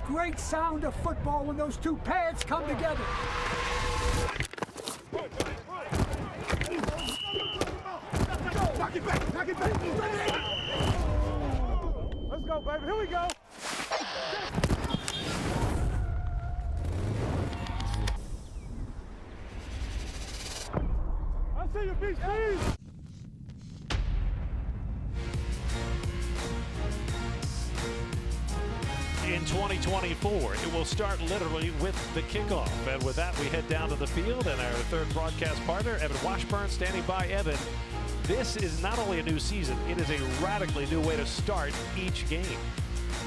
great sound of football when those two pads come together. Knock it back, knock it back. Let's go, baby, here we go. I see you, beast, please. In 2024, it will start literally with the kickoff. And with that, we head down to the field, and our third broadcast partner, Evan Washburn, standing by. Evan, this is not only a new season, it is a radically new way to start each game.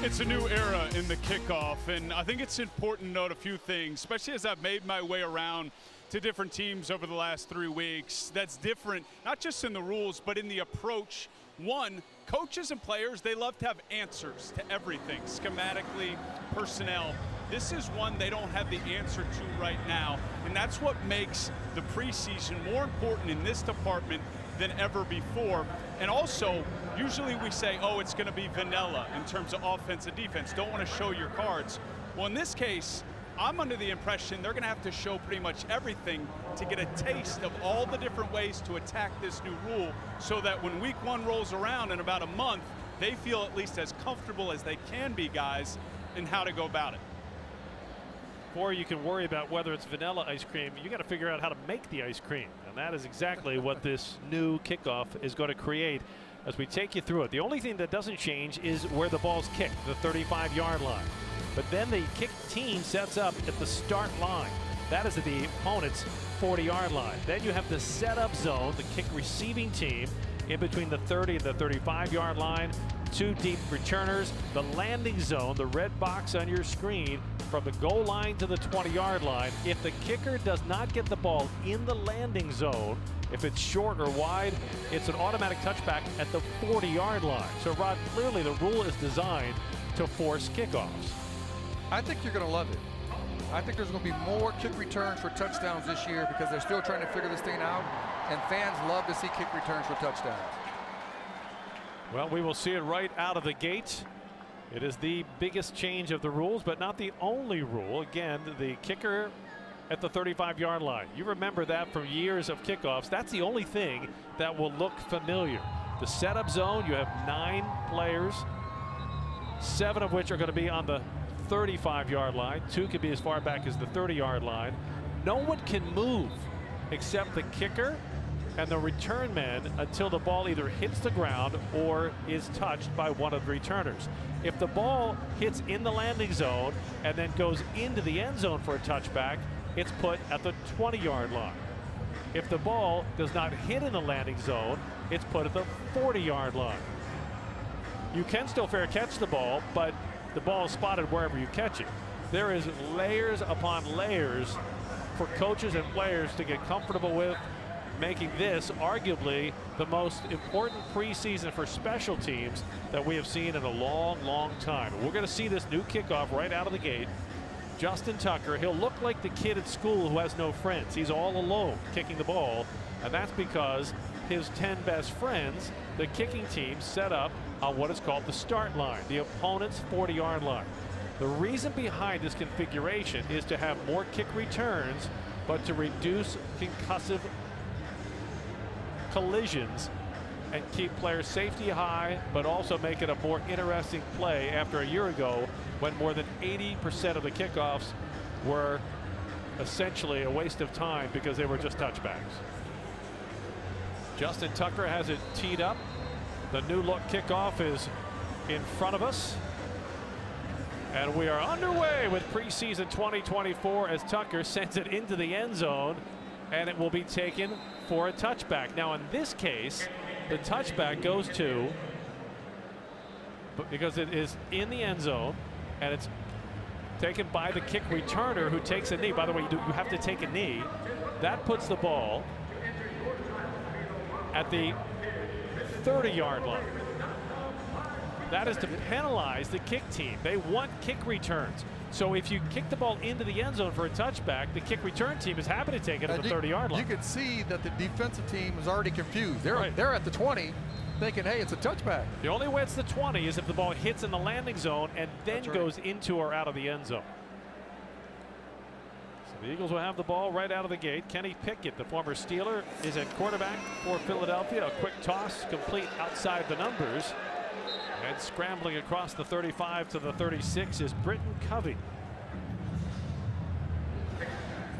It's a new era in the kickoff, and I think it's important to note a few things, especially as I've made my way around to different teams over the last 3 weeks. That's different, not just in the rules, but in the approach. One, coaches and players, they love to have answers to everything, schematically, personnel. This is one they don't have the answer to right now, and that's what makes the preseason more important in this department than ever before. And also, usually we say, oh, it's going to be vanilla in terms of offense and defense. Don't want to show your cards. Well, in this case, I'm under the impression they're going to have to show pretty much everything to get a taste of all the different ways to attack this new rule, so that when week one rolls around in about a month, they feel at least as comfortable as they can be, guys, in how to go about it. Before you can worry about whether it's vanilla ice cream, you got to figure out how to make the ice cream. And that is exactly what this new kickoff is going to create as we take you through it. The only thing that doesn't change is where the ball's kicked, the 35-yard line. But then the kick team sets up at the start line. That is at the opponent's 40-yard line. Then you have the setup zone, the kick receiving team, in between the 30 and the 35-yard line. Two deep returners. The landing zone, the red box on your screen, from the goal line to the 20-yard line. If the kicker does not get the ball in the landing zone, if it's short or wide, it's an automatic touchback at the 40-yard line. So, Rod, clearly the rule is designed to force kickoffs. I think you're going to love it. I think there's going to be more kick returns for touchdowns this year because they're still trying to figure this thing out, and fans love to see kick returns for touchdowns. Well, we will see it right out of the gate. It is the biggest change of the rules, but not the only rule. Again, the kicker at the 35-yard line. You remember that from years of kickoffs. That's the only thing that will look familiar. The setup zone, you have 9 players, 7 of which are going to be on the 35-yard line. 2 can be as far back as the 30-yard line. No one can move except the kicker and the return man until the ball either hits the ground or is touched by one of the returners. If the ball hits in the landing zone and then goes into the end zone for a touchback, it's put at the 20-yard line. If the ball does not hit in the landing zone, it's put at the 40-yard line. You can still fair catch the ball, but the ball is spotted wherever you catch it. There is layers upon layers for coaches and players to get comfortable with, making this arguably the most important preseason for special teams that we have seen in a long, long time. We're going to see this new kickoff right out of the gate. Justin Tucker, he'll look like the kid at school who has no friends. He's all alone kicking the ball, and that's because his 10 best friends, the kicking team, set up on what is called the start line, the opponent's 40-yard line. The reason behind this configuration is to have more kick returns, but to reduce concussive collisions and keep player safety high, but also make it a more interesting play after a year ago when more than 80% of the kickoffs were essentially a waste of time because they were just touchbacks. Justin Tucker has it teed up. The new look kickoff is in front of us. And we are underway with preseason 2024 as Tucker sends it into the end zone, and it will be taken for a touchback. Now in this case, the touchback goes to, because it is in the end zone and it's taken by the kick returner who takes a knee. By the way, you have to take a knee. That puts the ball at the 30-yard line. That is to penalize the kick team. They want kick returns. So if you kick the ball into the end zone for a touchback, the kick return team is happy to take it at the 30-yard line. You could see that the defensive team is already confused. They're Right. They're at the 20, thinking, hey, it's a touchback. The only way it's the 20 is if the ball hits in the landing zone and then goes into or out of the end zone. So the Eagles will have the ball right out of the gate. Kenny Pickett, the former Steeler, is at quarterback for Philadelphia. A quick toss complete outside the numbers. And scrambling across the 35 to the 36 is Britton Covey.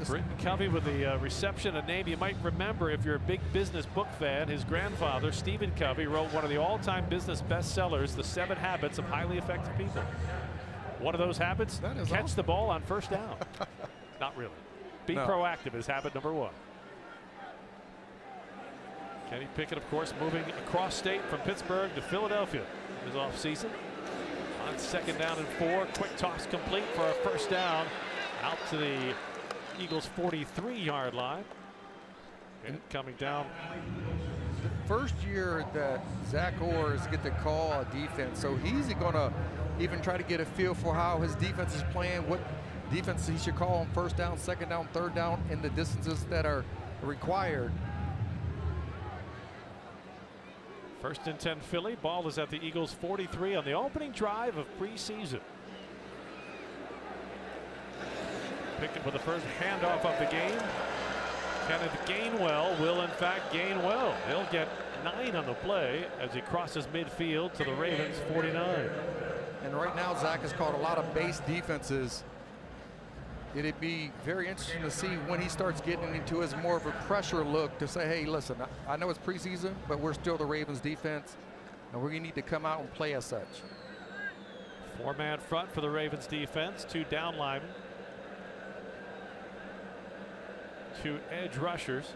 Britton Covey with the reception, a name you might remember if you're a big business book fan. His grandfather, Stephen Covey, wrote one of the all-time business bestsellers, The 7 Habits of Highly Effective People. One of those habits, catch awesome. the ball on first down. Not really. Be proactive is habit number 1. Kenny Pickett, of course, moving across state from Pittsburgh to Philadelphia his offseason. On second down and 4, quick toss complete for a first down out to the Eagles 43-yard line. And coming down. The first year that Zach Orr is get to call a defense, so he's going to even try to get a feel for how his defense is playing, what defense he should call on first down, second down, third down, in the distances that are required. First and 10 Philly. Ball is at the Eagles 43 on the opening drive of preseason. Pickett with the first handoff of the game. Kenneth Gainwell will in fact gain well. He'll get 9 on the play as he crosses midfield to the Ravens 49. And right now Zach has called a lot of base defenses. It'd be very interesting to see when he starts getting into his more of a pressure look to say, hey, listen, I know it's preseason, but we're still the Ravens defense, and we're going to need to come out and play as such. 4-man front for the Ravens defense. 2 down linemen. 2 edge rushers.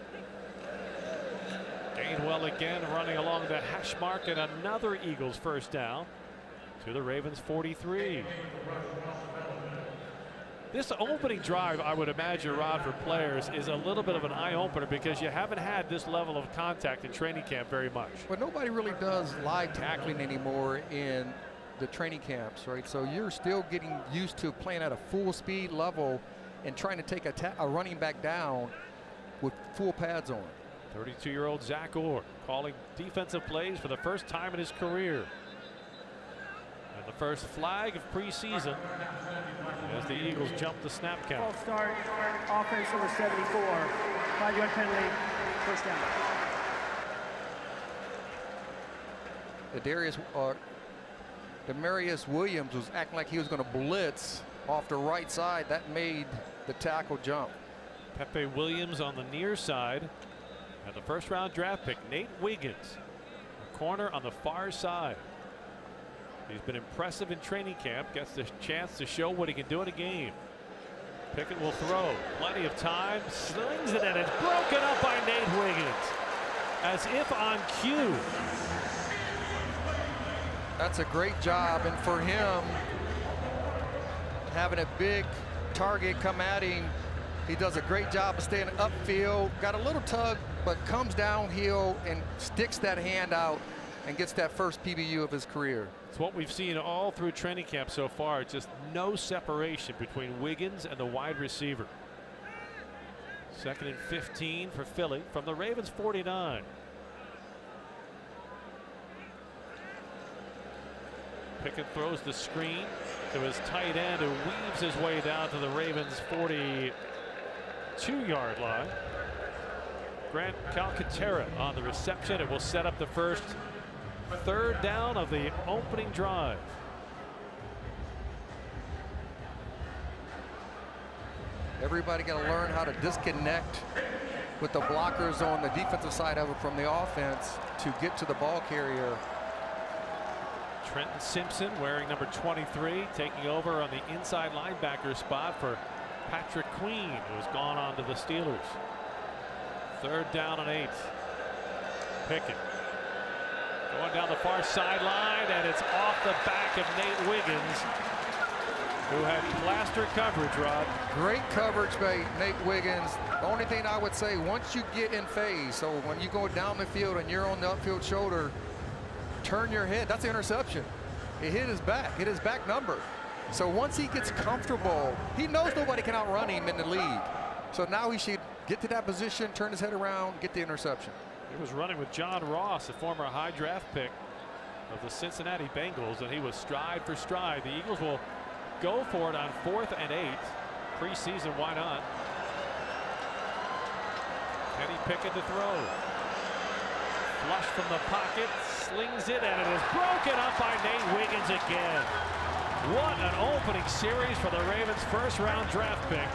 Gainwell again running along the hash mark, and another Eagles first down to the Ravens 43. This opening drive, I would imagine, Rod, for players is a little bit of an eye-opener because you haven't had this level of contact in training camp very much. But nobody really does live tackling anymore in the training camps, right? So you're still getting used to playing at a full speed level and trying to take a running back down with full pads on. 32-year-old Zach Orr calling defensive plays for the first time in his career. And the first flag of preseason as the Eagles jump the snap count. False start, offense number 74, 5-yard penalty, first down. Demarius Williams was acting like he was going to blitz off the right side. That made the tackle jump. Pepe Williams on the near side. And the first-round draft pick, Nate Wiggins, a corner on the far side. He's been impressive in training camp, gets the chance to show what he can do in a game. Pickett will throw, plenty of time, slings it, and it's broken up by Nate Wiggins, as if on cue. That's a great job, and for him, having a big target come at him, he does a great job of staying upfield, got a little tug, but comes downhill and sticks that hand out and gets that first PBU of his career. It's what we've seen all through training camp so far. Just no separation between Wiggins and the wide receiver. 2nd and 15 for Philly from the Ravens 49. Pickett throws the screen to his tight end, who weaves his way down to the Ravens 42-yard line. Grant Calcaterra on the reception. It will set up the first 3rd down of the opening drive. Everybody got to learn how to disconnect with the blockers on the defensive side of it from the offense to get to the ball carrier. Trenton Simpson wearing number 23, taking over on the inside linebacker spot for Patrick Queen, who has gone on to the Steelers. 3rd down and 8. Pickett going down the far sideline, and it's off the back of Nate Wiggins, who had plaster coverage, Rod. Great coverage by Nate Wiggins. The only thing I would say, once you get in phase, so when you go down the field and you're on the upfield shoulder, turn your head. That's an interception. It hit his back number. So once he gets comfortable, he knows nobody can outrun him in the league. So now he should get to that position, turn his head around, get the interception. He was running with John Ross, a former high draft pick of the Cincinnati Bengals, and he was stride for stride. The Eagles will go for it on 4th and 8. Preseason, why not? Kenny Pickett to throw. Flush from the pocket, slings it, and it is broken up by Nate Wiggins again. What an opening series for the Ravens' first-round draft pick.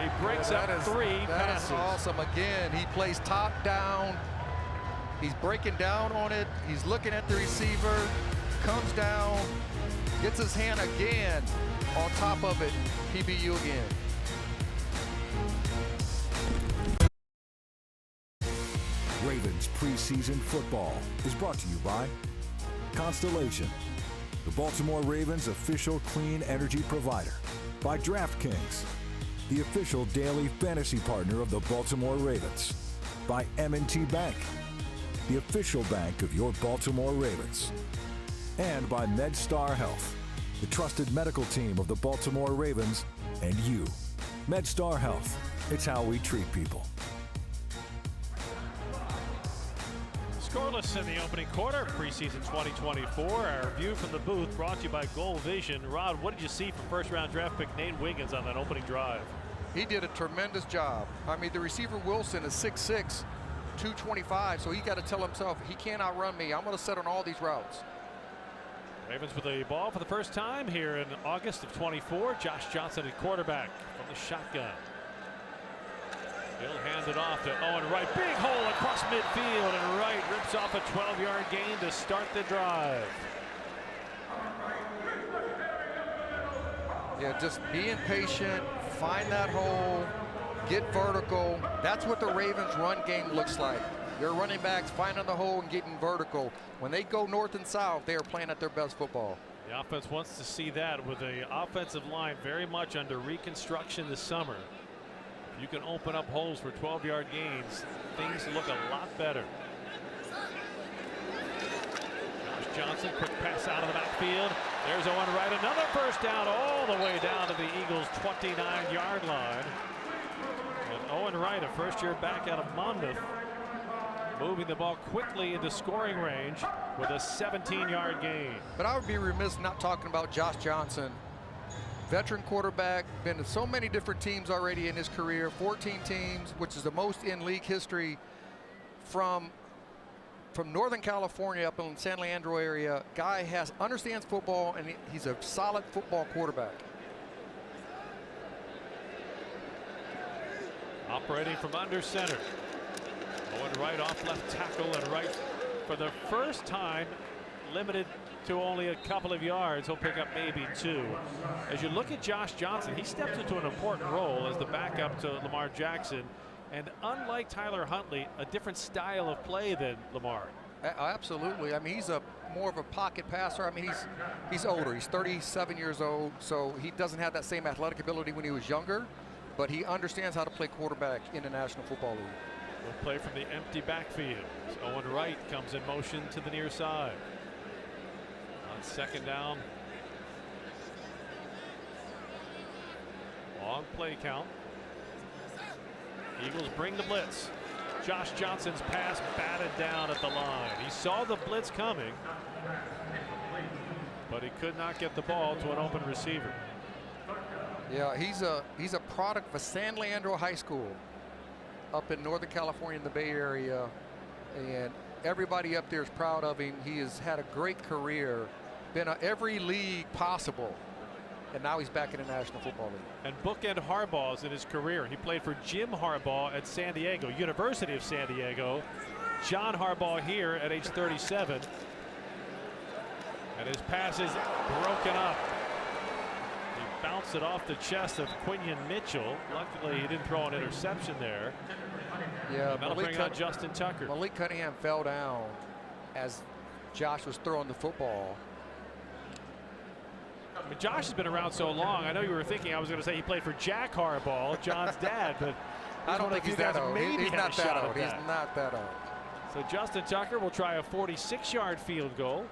He breaks up 3 passes. That is awesome. Again, he plays top down. He's breaking down on it. He's looking at the receiver, comes down, gets his hand again on top of it. PBU again. Ravens preseason football is brought to you by Constellation, the Baltimore Ravens official clean energy provider, by DraftKings, the official daily fantasy partner of the Baltimore Ravens, by M&T Bank, the official bank of your Baltimore Ravens, and by MedStar Health, the trusted medical team of the Baltimore Ravens and you. MedStar Health, it's how we treat people. Scoreless in the opening quarter, preseason 2024. Our view from the booth brought to you by Goal Vision. Rod, what did you see from first-round draft pick Nate Wiggins on that opening drive? He did a tremendous job. I mean, the receiver Wilson is 6'6", 225, so he got to tell himself, he can't outrun me. I'm going to set on all these routes. Ravens with the ball for the first time here in August of 24. Josh Johnson at quarterback from the shotgun. He'll hand it off to Owen Wright. Big hole across midfield, and Wright rips off a 12-yard gain to start the drive. Yeah, just being patient, find that hole, get vertical. That's what the Ravens' run game looks like. Their running backs finding the hole and getting vertical. When they go north and south, they are playing at their best football. The offense wants to see that with the offensive line very much under reconstruction this summer. You can open up holes for 12-yard gains. Things look a lot better. Josh Johnson, quick pass out of the backfield. There's Owen Wright, another first down all the way down to the Eagles' 29-yard line. And Owen Wright, a first-year back out of Monmouth, moving the ball quickly into scoring range with a 17-yard gain. But I would be remiss not talking about Josh Johnson. Veteran quarterback, been to so many different teams already in his career, 14 teams, which is the most in league history. From Northern California up in San Leandro area, guy understands football, and he's a solid football quarterback. Operating from under center. Owen Wright off left tackle, and Wright for the first time limited to only a couple of yards. He'll pick up maybe 2. As you look at Josh Johnson, he steps into an important role as the backup to Lamar Jackson, and unlike Tyler Huntley, a different style of play than Lamar. Absolutely. I mean, he's more of a pocket passer. I mean, he's older. He's 37 years old, so he doesn't have that same athletic ability when he was younger, but he understands how to play quarterback in the National Football League. We'll play from the empty backfield. Owen Wright comes in motion to the near side. On second down. Long play count. Eagles bring the blitz. Josh Johnson's pass batted down at the line. He saw the blitz coming, but he could not get the ball to an open receiver. Yeah, he's a product of San Leandro High School up in Northern California in the Bay Area, and everybody up there is proud of him. He has had a great career, been in every league possible, and now he's back in the National Football League. And bookend Harbaugh's in his career. He played for Jim Harbaugh at San Diego, University of San Diego. John Harbaugh here at age 37. And his pass is broken up. He bounced it off the chest of Quinion Mitchell. Luckily, he didn't throw an interception there. Yeah, and that'll bring out Justin Tucker. Malik Cunningham fell down as Josh was throwing the football. I mean, Josh has been around so long. I know you were thinking I was going to say he played for Jack Harbaugh, John's dad, but I don't think he's that old. He's not that old. He's not that old. So Justin Tucker will try a 46-yard field goal.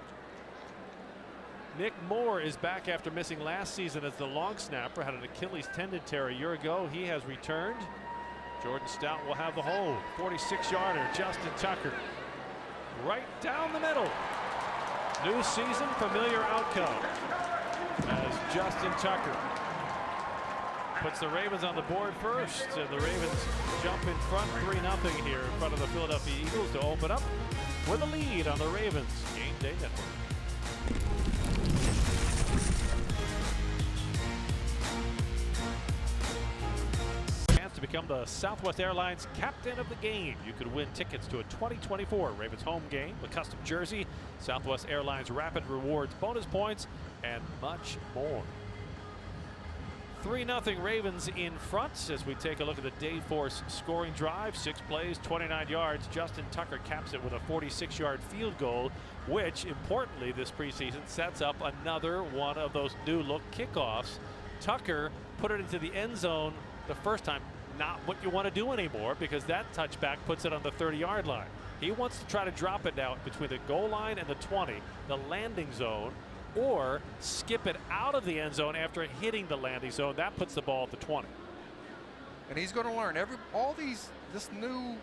Nick Moore is back after missing last season as the long snapper. Had an Achilles tendon tear a year ago. He has returned. Jordan Stout will have the hold. 46-yarder, Justin Tucker. Right down the middle. New season, familiar outcome. As Justin Tucker puts the Ravens on the board first. And the Ravens jump in front 3-0 here in front of the Philadelphia Eagles to open up with a lead on the Ravens Game Day Network. To become the Southwest Airlines captain of the game. You could win tickets to a 2024 Ravens home game, a custom jersey, Southwest Airlines Rapid Rewards bonus points, and much more. 3-0 Ravens in front as we take a look at the Dayforce scoring drive. 6 plays, 29 yards. Justin Tucker caps it with a 46-yard field goal, which importantly this preseason sets up another one of those new look kickoffs. Tucker put it into the end zone the first time. Not what you want to do anymore, because that touchback puts it on the 30-yard line. He wants to try to drop it now between the goal line and the 20, the landing zone, or skip it out of the end zone after hitting the landing zone. That puts the ball at the 20. And he's going to learn this new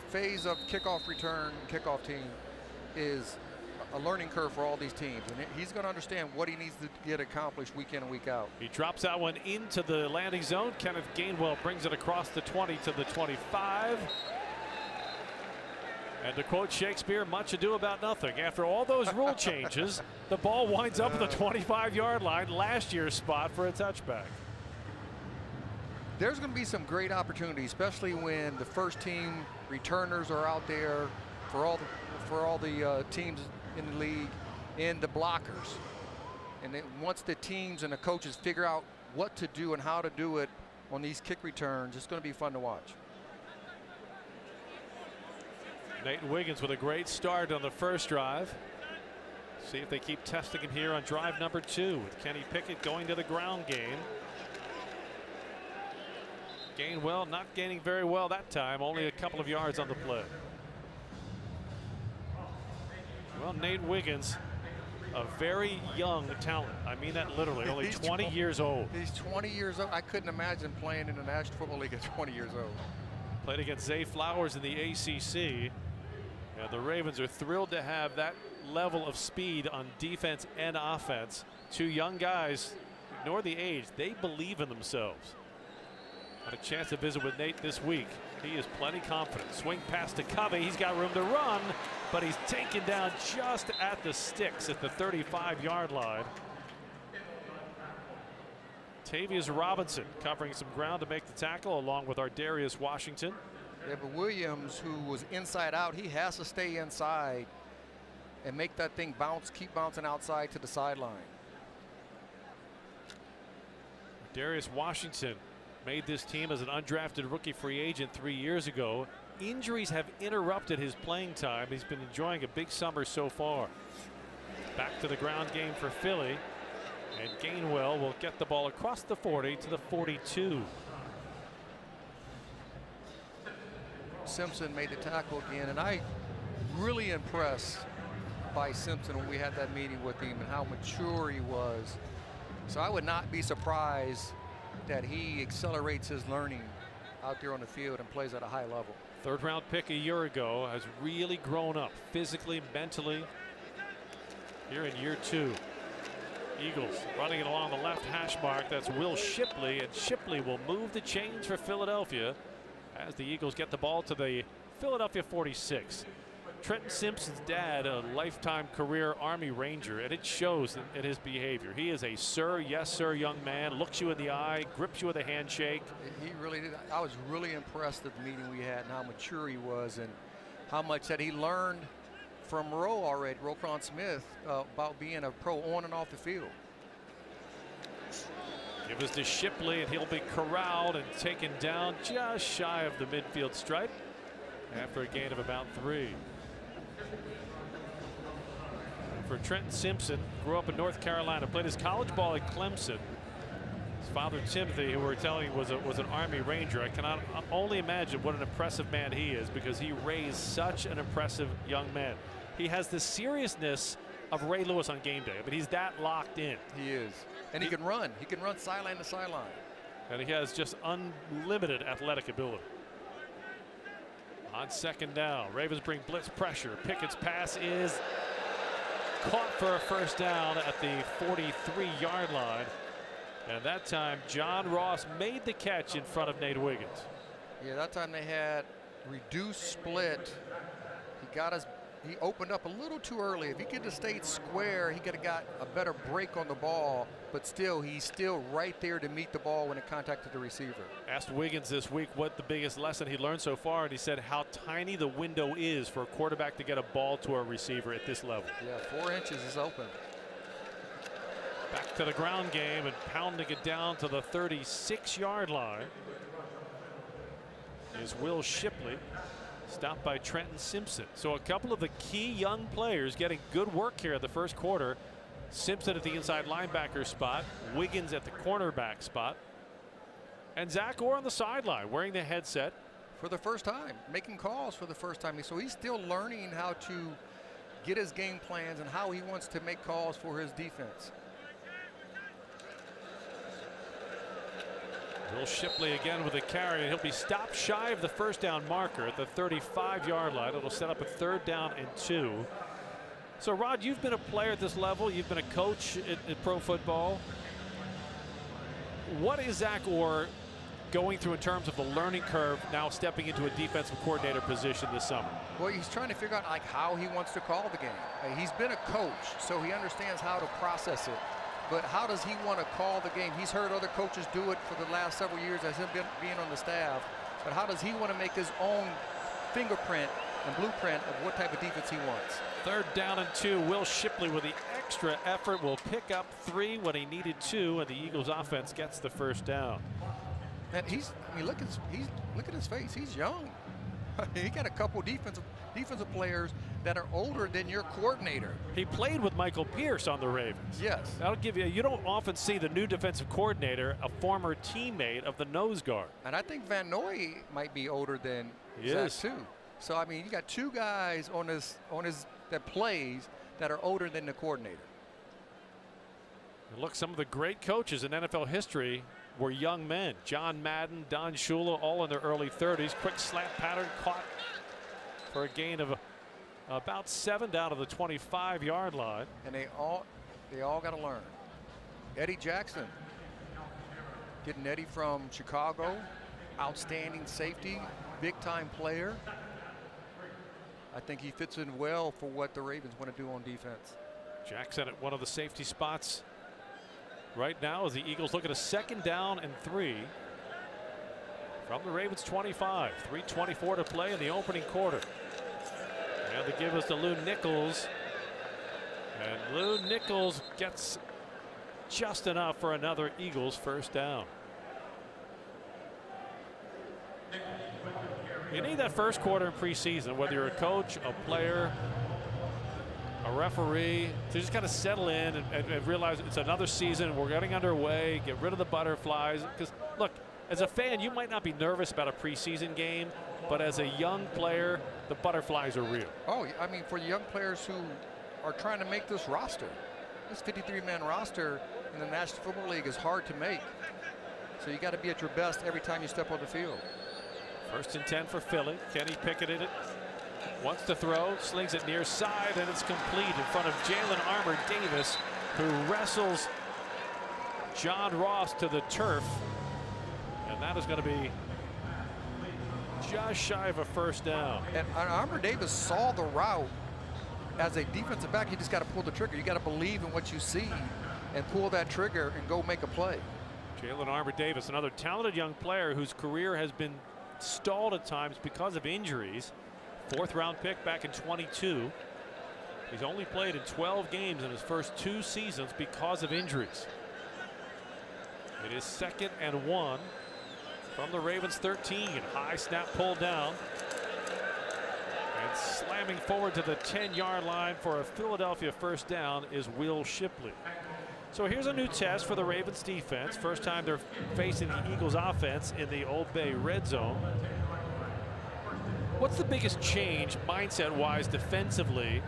phase of kickoff return, kickoff team is a learning curve for all these teams, and he's going to understand what he needs to get accomplished week in and week out. He drops that one into the landing zone. Kenneth Gainwell brings it across the 20 to the 25. And to quote Shakespeare, much ado about nothing. After all those rule changes, the ball winds up at the 25-yard line, last year's spot for a touchback. There's going to be some great opportunities, especially when the first team returners are out there for all the teams in the league, and the blockers. And then once the teams and the coaches figure out what to do and how to do it on these kick returns, it's going to be fun to watch. Nate Wiggins with a great start on the first drive. See if they keep testing him here on drive number 2 with Kenny Pickett going to the ground game. Gainwell not gaining very well that time, only a couple of yards on the play. Well, Nate Wiggins, a very young talent. I mean that literally, only 20 years old. He's 20 years old. I couldn't imagine playing in the National Football League at 20 years old. Played against Zay Flowers in the ACC. And the Ravens are thrilled to have that level of speed on defense and offense. 2 young guys, ignore the age, they believe in themselves. Had a chance to visit with Nate this week. He is plenty confident. Swing pass to Covey. He's got room to run, but he's taken down just at the sticks at the 35-yard line. Tavius Robinson covering some ground to make the tackle, along with Ardarius Washington. Yeah, but Williams, who was inside out, he has to stay inside and make that thing bounce, keep bouncing outside to the sideline. Ardarius Washington made this team as an undrafted rookie free agent 3 years ago. Injuries have interrupted his playing time. He's been enjoying a big summer so far. Back to the ground game for Philly, and Gainwell will get the ball across the 40 to the 42. Simpson made the tackle again, and I really impressed by Simpson when we had that meeting with him and how mature he was. So I would not be surprised that he accelerates his learning out there on the field and plays at a high level. 3rd round pick a year ago, has really grown up physically, mentally. Here in year 2. Eagles running it along the left hash mark. That's Will Shipley, and Shipley will move the chains for Philadelphia as the Eagles get the ball to the Philadelphia 46. Trenton Simpson's dad, a lifetime career Army Ranger, and it shows in his behavior. He is a sir, yes sir young man, looks you in the eye, grips you with a handshake. He really did. I was really impressed at the meeting we had and how mature he was and how much that he learned from Roe already, Roquan Smith, about being a pro on and off the field. Give us to Shipley, and he'll be corralled and taken down just shy of the midfield stripe after a gain of about 3. For Trenton Simpson, grew up in North Carolina, played his college ball at Clemson. His father Timothy, who we're telling was an Army Ranger. I cannot only imagine what an impressive man he is, because he raised such an impressive young man. He has the seriousness of Ray Lewis on game day, but he's that locked in. He is, and he can run. He can run sideline to sideline. And he has just unlimited athletic ability. On second down, Ravens bring blitz pressure. Pickett's pass is caught for a first down at the 43-yard line. And that time, John Ross made the catch in front of Nate Wiggins. Yeah, that time they had reduced split. He opened up a little too early. If he could have stayed square, he could have got a better break on the ball. But still, he's still right there to meet the ball when it contacted the receiver. Asked Wiggins this week what the biggest lesson he learned so far, and he said how tiny the window is for a quarterback to get a ball to a receiver at this level. Yeah, 4 inches is open. Back to the ground game and pounding it down to the 36-yard line is Will Shipley, stopped by Trenton Simpson. So a couple of the key young players getting good work here in the first quarter. Simpson at the inside linebacker spot, Wiggins at the cornerback spot, and Zach Orr on the sideline wearing the headset. For the first time, making calls for the first time. So he's still learning how to get his game plans and how he wants to make calls for his defense. Will Shipley again with a carry, and he'll be stopped shy of the first down marker at the 35-yard line. It'll set up a 3rd down and 2. So Rod, you've been a player at this level. You've been a coach in pro football. What is Zach Orr going through in terms of the learning curve now stepping into a defensive coordinator position this summer? Well, he's trying to figure out like how he wants to call the game. He's been a coach, so he understands how to process it. But how does he want to call the game? He's heard other coaches do it for the last several years as him being on the staff. But how does he want to make his own fingerprint and blueprint of what type of defense he wants? 3rd down and 2. Will Shipley with the extra effort will pick up 3 when he needed 2, and the Eagles offense gets the first down. And look at his face. He's young. He got a couple defensive players that are older than your coordinator. He played with Michael Pierce on the Ravens. Yes. That'll give you don't often see the new defensive coordinator, a former teammate of the nose guard. And I think Van Noy might be older than Zach too. So I mean, you got 2 guys on his that plays that are older than the coordinator. And look, some of the great coaches in NFL history were young men. John Madden, Don Shula, all in their early 30s. Quick slant pattern caught for a gain of about 7 down to the 25-yard line. And they all got to learn. Eddie Jackson, getting Eddie from Chicago, outstanding safety, big-time player. I think he fits in well for what the Ravens want to do on defense. Jackson at one of the safety spots right now as the Eagles look at a 2nd down and 3 from the Ravens 25. 3:24 to play in the opening quarter. And they give us to Lou Nichols. And Lou Nichols gets just enough for another Eagles first down. You need that first quarter in preseason, whether you're a coach, a player, a referee, to just kind of settle in and realize it's another season. We're getting underway. Get rid of the butterflies. Because, look, as a fan, you might not be nervous about a preseason game, but as a young player, the butterflies are real. Oh, I mean, for young players who are trying to make this roster, this 53-man roster in the National Football League is hard to make. So you got to be at your best every time you step on the field. 1st and 10 for Philly. Kenny Pickett in it. Wants to throw, slings it near side, and it's complete in front of Jalen Armour Davis, who wrestles John Ross to the turf. And that is going to be just shy of a first down. And Armour Davis saw the route as a defensive back. You just got to pull the trigger. You got to believe in what you see and pull that trigger and go make a play. Jalen Armour Davis, another talented young player whose career has been stalled at times because of injuries. 4th round pick back in 22. He's only played in 12 games in his first 2 seasons because of injuries. It is 2nd and 1 from the Ravens 13. High snap pulled down. And slamming forward to the 10-yard line for a Philadelphia first down is Will Shipley. So here's a new test for the Ravens defense. First time they're facing the Eagles offense in the Old Bay red zone. What's the biggest change mindset-wise defensively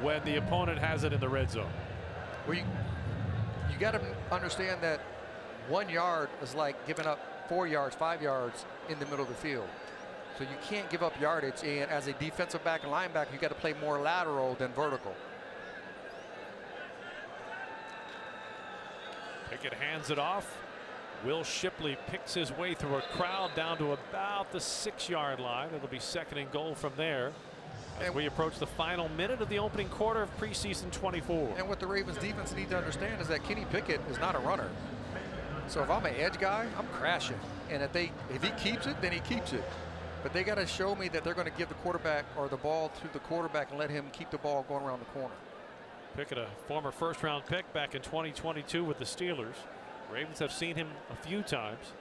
when the opponent has it in the red zone? Well, you got to understand that 1 yard is like giving up 4 yards, 5 yards in the middle of the field. So you can't give up yardage, and as a defensive back and linebacker, you got to play more lateral than vertical. Pickett hands it off. Will Shipley picks his way through a crowd down to about the 6-yard line. It'll be 2nd and goal from there as we approach the final minute of the opening quarter of preseason 24. And what the Ravens defense need to understand is that Kenny Pickett is not a runner. So if I'm an edge guy, I'm crashing. And if he keeps it, then he keeps it. But they got to show me that they're going to give the quarterback or the ball to the quarterback and let him keep the ball going around the corner. Pickett, a former first-round pick back in 2022 with the Steelers. Ravens have seen him a few times.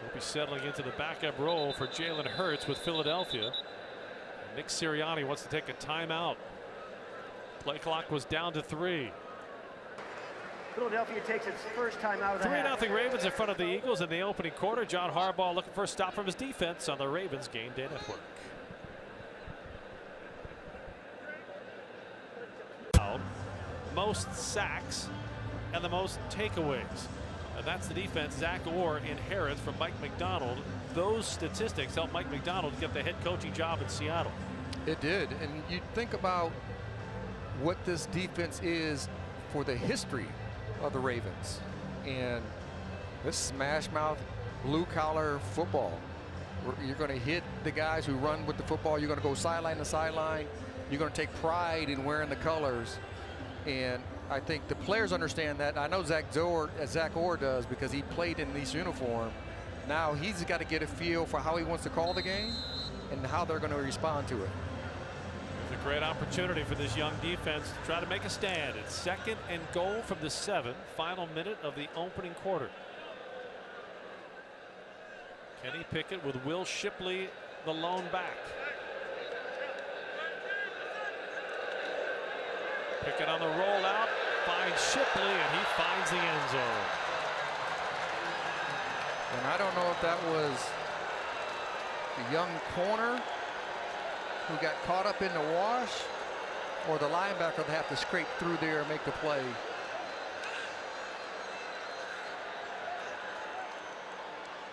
He'll be settling into the backup role for Jalen Hurts with Philadelphia. Nick Sirianni wants to take a timeout. Play clock was down to 3. Philadelphia takes its first time out of the half. 3-0 Ravens in front of the Eagles in the opening quarter. John Harbaugh looking for a stop from his defense on the Ravens Game Day Network. Most sacks and the most takeaways. And that's the defense Zach Orr inherits from Mike Macdonald. Those statistics helped Mike Macdonald get the head coaching job in Seattle. It did. And you think about what this defense is for the history of the Ravens. And this smash mouth, blue collar football. You're going to hit the guys who run with the football. You're going to go sideline to sideline. You're going to take pride in wearing the colors. And I think the players understand that. I know Zach Orr does because he played in this uniform. Now he's got to get a feel for how he wants to call the game and how they're going to respond to it. There's a great opportunity for this young defense to try to make a stand. It's 2nd and goal from the 7, final minute of the opening quarter. Kenny Pickett with Will Shipley, the lone back. Pickett on the rollout, finds Shipley, and he finds the end zone. And I don't know if that was the young corner who got caught up in the wash or the linebacker that have to scrape through there and make the play.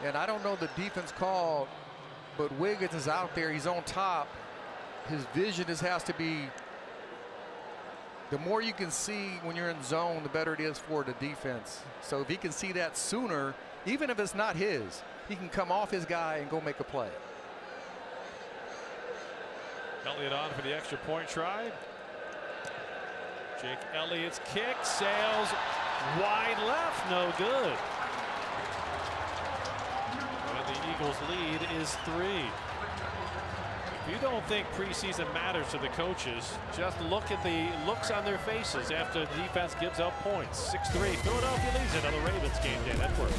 And I don't know the defense call, but Wiggins is out there. He's on top. His vision has to be. The more you can see when you're in zone, the better it is for the defense. So if he can see that sooner, even if it's not his, he can come off his guy and go make a play. Elliott on for the extra point try. Jake Elliott's kick sails wide left, no good. And the Eagles lead is 3. If you don't think preseason matters to the coaches, just look at the looks on their faces after the defense gives up points. 6-3, Philadelphia leads it on the Ravens Game Day Network.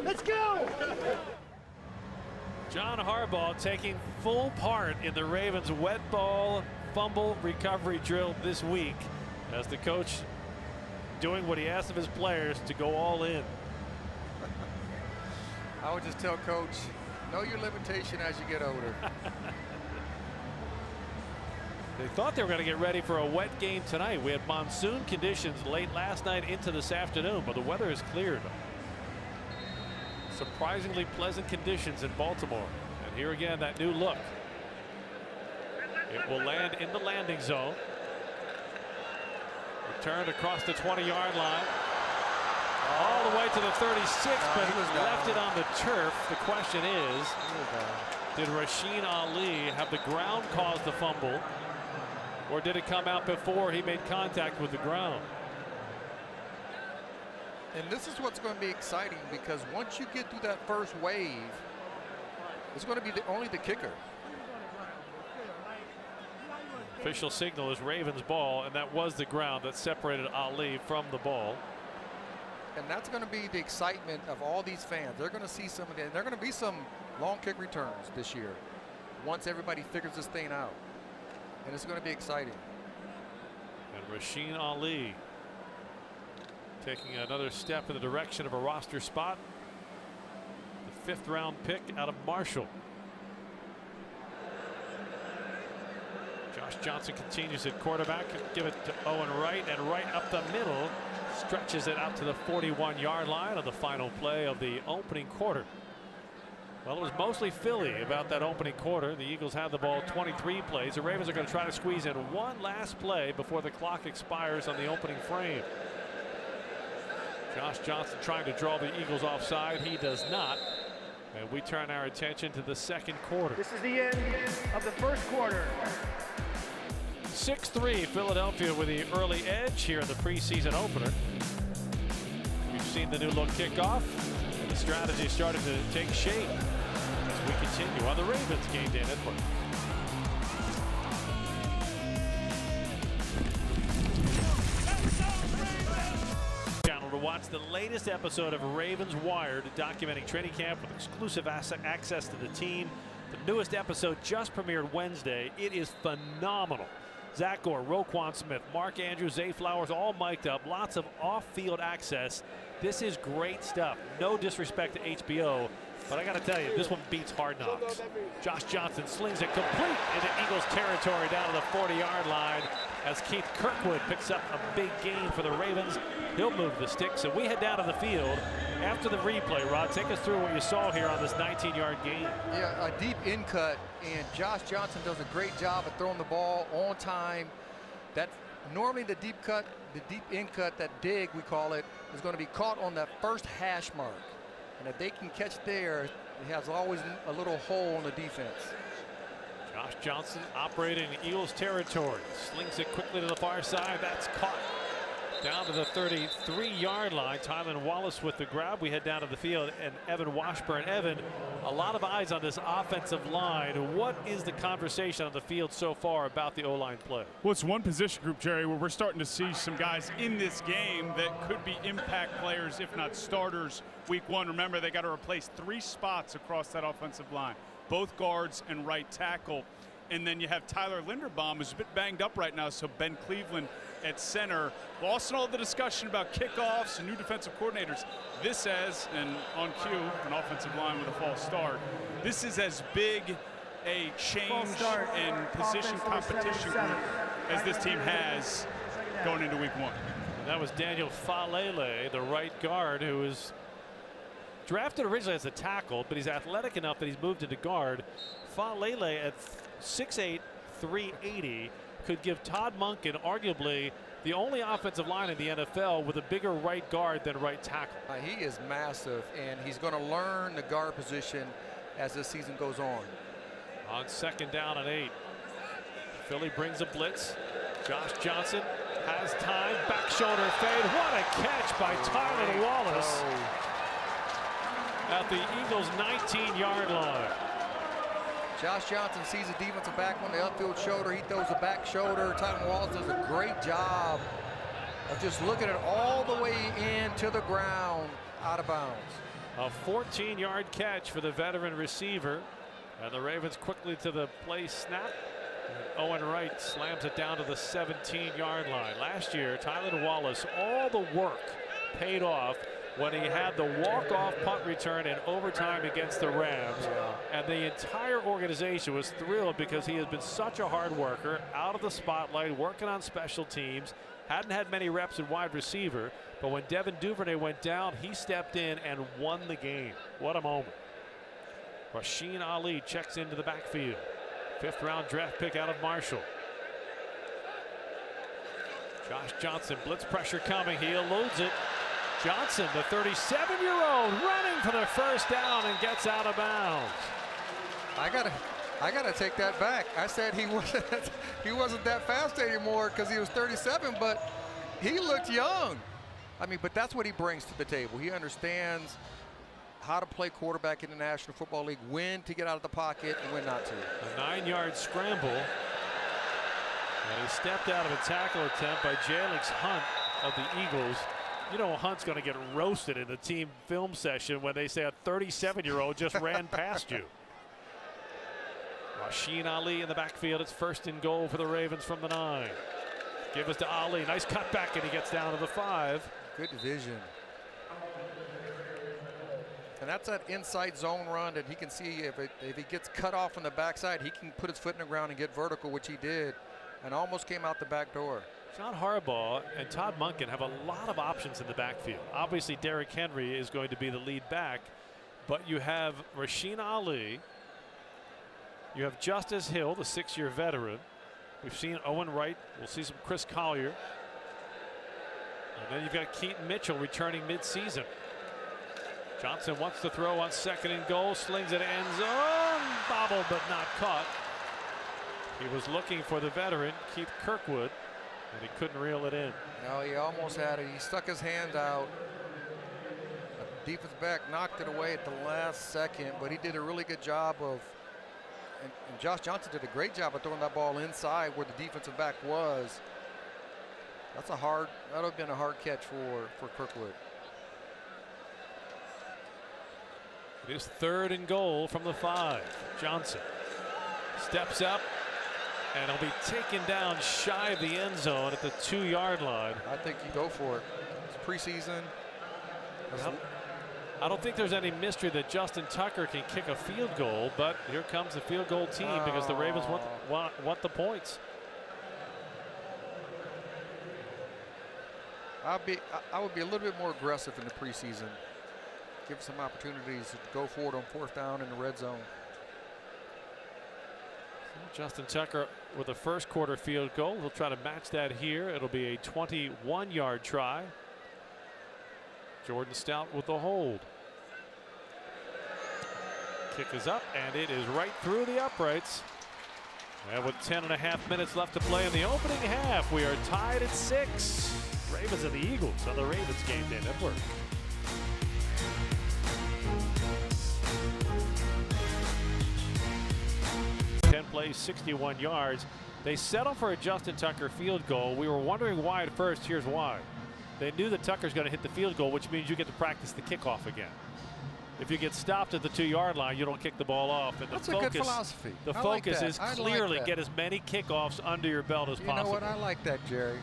Let's go! John Harbaugh taking full part in the Ravens wet ball fumble recovery drill this week as the coach doing what he asked of his players to go all in. I would just tell Coach, know your limitation as you get older. They thought they were going to get ready for a wet game tonight. We had monsoon conditions late last night into this afternoon, but the weather has cleared. Surprisingly pleasant conditions in Baltimore. And here again, that new look. It will land in the landing zone. Returned across the 20-yard line. All the way to the 36, but he left it on the turf. The question is, did Rasheen Ali have the ground cause the fumble, or did it come out before he made contact with the ground? And this is what's going to be exciting, because once you get through that first wave, it's going to be only the kicker. Official signal is Ravens ball, and that was the ground that separated Ali from the ball. and that's going to be the excitement of all these fans. They're going to see some of that. They're going to be some long kick returns this year once everybody figures this thing out, and it's going to be exciting. And Rasheen Ali taking another step in the direction of a roster spot. The 5th round pick out of Marshall. Josh Johnson continues at quarterback. Give it to Owen Wright, and Wright up the middle stretches it out to the 41-yard line on the final play of the opening quarter. Well, it was mostly Philly about that opening quarter. The Eagles had the ball 23 plays. The Ravens are going to try to squeeze in one last play before the clock expires on the opening frame. Josh Johnson trying to draw the Eagles offside. He does not. And we turn our attention to the second quarter. This is the end of the first quarter. 6-3 Philadelphia with the early edge here in the preseason opener. We've seen the new look kickoff, and the strategy started to take shape as we continue on the Ravens game day network. Channel to watch the latest episode of Ravens Wired, documenting training camp with exclusive access to the team. The newest episode just premiered Wednesday. It is phenomenal. Zach Gore, Roquan Smith, Mark Andrews, Zay Flowers, all mic'd up. Lots of off-field access. This is great stuff. No disrespect to HBO, but I got to tell you, this one beats Hard Knocks. Josh Johnson slings it complete into Eagles territory down to the 40-yard line as Keith Kirkwood picks up a big gain for the Ravens. He'll move the sticks, and we head down to the field after the replay. Rod, take us through what you saw here on this 19-yard gain. Yeah, a deep in cut, and Josh Johnson does a great job of throwing the ball on time. That normally the deep in cut, that dig we call it, is going to be caught on that first hash mark. And if they can catch there, it has always a little hole in the defense. Josh Johnson operating in Eagles territory, slings it quickly to the far side. That's caught down to the 33-yard line. Tylan Wallace with the grab. We head down to the field, and Evan Washburn. Evan, a lot of eyes on this offensive line. What is the conversation on the field so far about the O-line play? Well, it's one position group, Jerry, where we're starting to see some guys in this game that could be impact players, if not starters, week one. Remember, they got to replace 3 spots across that offensive line, both guards and right tackle. And then you have Tyler Linderbaum, who's a bit banged up right now, so Ben Cleveland at center. Lost in all the discussion about kickoffs and new defensive coordinators. This as, and on cue, an offensive line with a false start. This is as big a change in position competition group as this team has going into week one. And that was Daniel Falele, the right guard, who was drafted originally as a tackle, but he's athletic enough that he's moved into guard. Falele at 6'8", 380 could give Todd Monken arguably the only offensive line in the NFL with a bigger right guard than right tackle. He is massive, and he's going to learn the guard position as this season goes on. On second down and 8, Philly brings a blitz. Josh Johnson has time, back shoulder fade. What a catch by Tylan Wallace at the Eagles' 19-yard line. Josh Johnson sees the defensive back on the upfield shoulder. He throws the back shoulder. Tylan Wallace does a great job of just looking it all the way into the ground, out of bounds. A 14-yard catch for the veteran receiver. And the Ravens quickly to the play snap. And Owen Wright slams it down to the 17-yard line. Last year, Tylan Wallace, all the work paid off when he had the walk-off punt return in overtime against the Rams. And the entire organization was thrilled because he has been such a hard worker, out of the spotlight, working on special teams, hadn't had many reps in wide receiver, but when Devin Duvernay went down, he stepped in and won the game. What a moment. Rasheen Ali checks into the backfield. 5th round draft pick out of Marshall. Josh Johnson, blitz pressure coming, he eludes it. Johnson, the 37-year-old, running for the first down and gets out of bounds. I gotta take that back. I said he wasn't that fast anymore because he was 37, but he looked young. I mean, but that's what he brings to the table. He understands how to play quarterback in the National Football League, when to get out of the pocket and when not to. A 9-yard scramble. And he stepped out of a tackle attempt by Jalix Hunt of the Eagles. You know Hunt's going to get roasted in the team film session when they say a 37-year-old just ran past you. Rasheen Ali in the backfield. It's 1st and goal for the Ravens from the 9. Give us to Ali. Nice cutback, and he gets down to the 5. Good vision. And that's that inside zone run that he can see if he gets cut off on the backside, he can put his foot in the ground and get vertical, which he did, and almost came out the back door. John Harbaugh and Todd Monken have a lot of options in the backfield. Obviously, Derrick Henry is going to be the lead back, but you have Rasheen Ali. You have Justice Hill, the 6-year veteran. We've seen Owen Wright. We'll see some Chris Collier. And then you've got Keaton Mitchell returning midseason. Johnson wants to throw on 2nd and goal, slings it end zone, bobbled but not caught. He was looking for the veteran, Keith Kirkwood, and he couldn't reel it in. No, he almost had it. He stuck his hand out. The defense back knocked it away at the last second, but he did a really good job of, and Josh Johnson did a great job of throwing that ball inside where the defensive back was. That would have been a hard catch for Kirkwood. It is 3rd and goal from the 5. Johnson steps up, and he'll be taken down shy of the end zone at the 2-yard line. I think you go for it. It's preseason. I don't think there's any mystery that Justin Tucker can kick a field goal, but here comes the field goal team because the Ravens want the points. I would be a little bit more aggressive in the preseason. Give some opportunities to go forward on 4th down in the red zone. Justin Tucker with a 1st quarter field goal. He'll try to match that here. It'll be a 21-yard try. Jordan Stout with the hold. Kick is up, and it is right through the uprights. And with 10.5 minutes left to play in the opening half, we are tied at 6. Ravens and the Eagles on the Ravens Game Day Network. 10 plays, 61 yards. They settle for a Justin Tucker field goal. We were wondering why at first. Here's why. They knew that Tucker's going to hit the field goal, which means you get to practice the kickoff again. If you get stopped at the 2-yard line, you don't kick the ball off. And That's a good philosophy. The focus is clearly get as many kickoffs under your belt as possible. You know what? I like that, Jerry.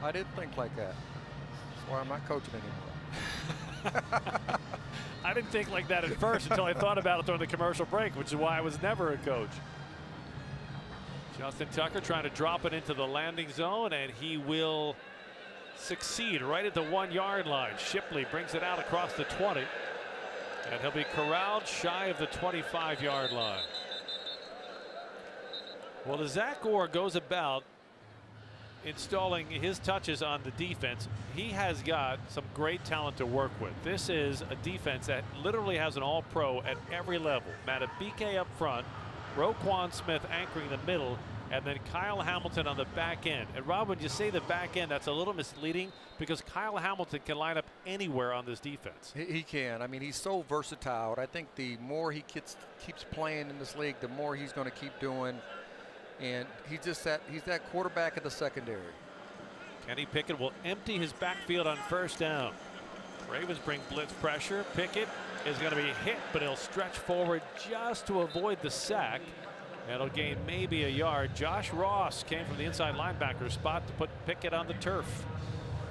I didn't think like that. That's why I'm not coaching anymore. I didn't think like that at first until I thought about it during the commercial break, which is why I was never a coach. Justin Tucker trying to drop it into the landing zone, and he will succeed right at the 1-yard line. Shipley brings it out across the 20, and he'll be corralled shy of the 25-yard line. Well, as Zach Orr goes about installing his touches on the defense, he has got some great talent to work with. This is a defense that literally has an all-pro at every level. Matabike up front, Roquan Smith anchoring the middle, and then Kyle Hamilton on the back end. And Rob, when you say the back end, that's a little misleading because Kyle Hamilton can line up anywhere on this defense. He can. I mean, he's so versatile. I think the more he keeps playing in this league, the more he's going to keep doing. And he's that quarterback of the secondary. Kenny Pickett will empty his backfield on 1st down. Ravens bring blitz pressure. Pickett is going to be hit, but he'll stretch forward just to avoid the sack. And he'll gain maybe a yard. Josh Ross came from the inside linebacker spot to put Pickett on the turf.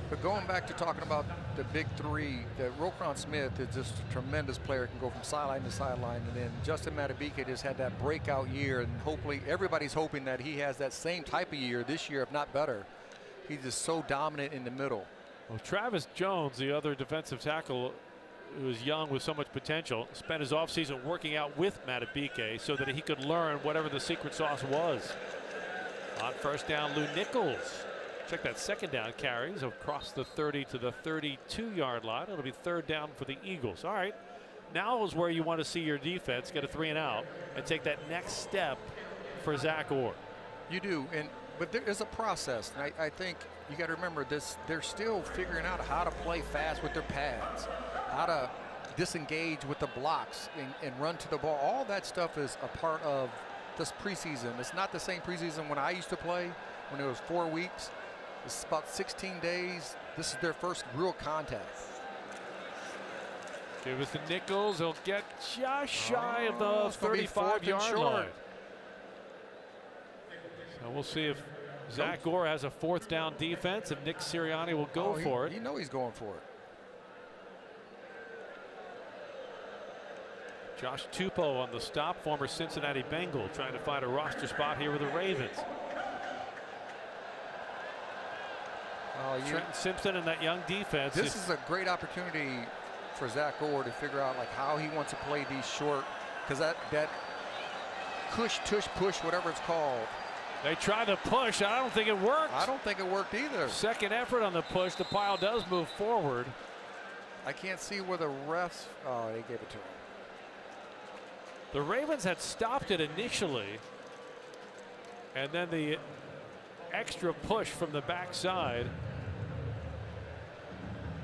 But going back to talking about the big three, that Roquan Smith is just a tremendous player, can go from sideline to sideline, and then Justin Matabike just had that breakout year, and hopefully everybody's hoping that he has that same type of year this year, if not better. He's just so dominant in the middle. Well, Travis Jones, the other defensive tackle who is young with so much potential, spent his offseason working out with Matabike so that he could learn whatever the secret sauce was. On 1st down, Lou Nichols. Check that 2nd down carries across the 30 to the 32-yard line. It'll be 3rd down for the Eagles. All right, now is where you want to see your defense get a 3-and-out and take that next step for Zach Orr. You do, but there is a process. And I think you got to remember this. They're still figuring out how to play fast with their pads, how to disengage with the blocks and run to the ball. All that stuff is a part of this preseason. It's not the same preseason when I used to play, when it was 4 weeks. This is about 16 days. This is their first real contact. Give us the Nichols. He'll get just shy of the 35-yard line. So we'll see if Zach Gore has a fourth down defense, if Nick Sirianni will go for it. You know he's going for it. Josh Tupou on the stop, former Cincinnati Bengal, trying to find a roster spot here with the Ravens. Trenton Simpson and that young defense. This is a great opportunity for Zach Gore to figure out like how he wants to play these short, because that push, tush, push, whatever it's called. They tried to push. I don't think it worked. I don't think it worked either. Second effort on the push. The pile does move forward. I can't see where the refs. Oh, they gave it to him. The Ravens had stopped it initially, and then the extra push from the backside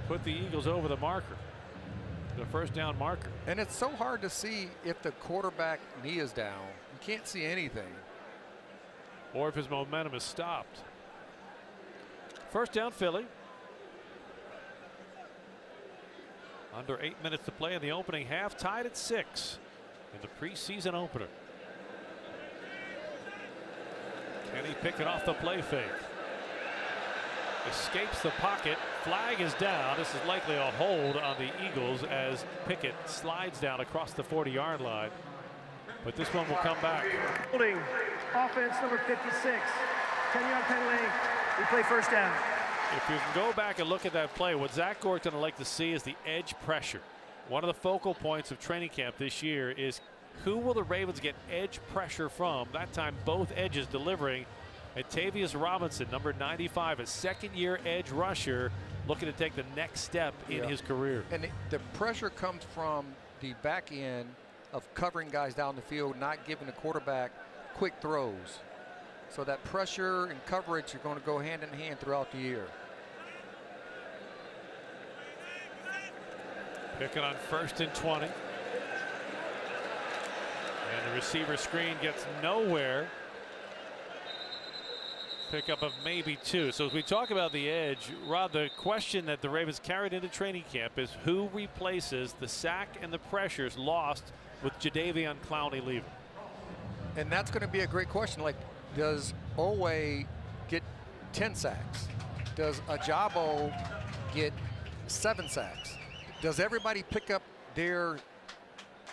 put the Eagles over the marker, the first down marker. And it's so hard to see if the quarterback knee is down. You can't see anything. Or if his momentum is stopped. First down, Philly. Under 8 minutes to play in the opening half, tied at 6 in the preseason opener. Kenny Pickett off the play fake. Escapes the pocket. Flag is down. This is likely a hold on the Eagles as Pickett slides down across the 40-yard line. But this one will come back. Holding offense number 56. 10-yard penalty. We play first down. If you can go back and look at that play, what Zach Gore's going to like to see is the edge pressure. One of the focal points of training camp this year is who will the Ravens get edge pressure from? That time both edges delivering. Atavius Robinson, number 95, a second-year edge rusher, looking to take the next step in his career. And the pressure comes from the back end of covering guys down the field, not giving the quarterback quick throws. So that pressure and coverage are going to go hand in hand throughout the year. Pickett on 1st and 20. And the receiver screen gets nowhere. Pickup of maybe 2. So as we talk about the edge, Rod, the question that the Ravens carried into training camp is who replaces the sack and the pressures lost with Jadeveon Clowney leaving? And that's going to be a great question. Like, does Owe get 10 sacks? Does Ajabo get 7 sacks? Does everybody pick up their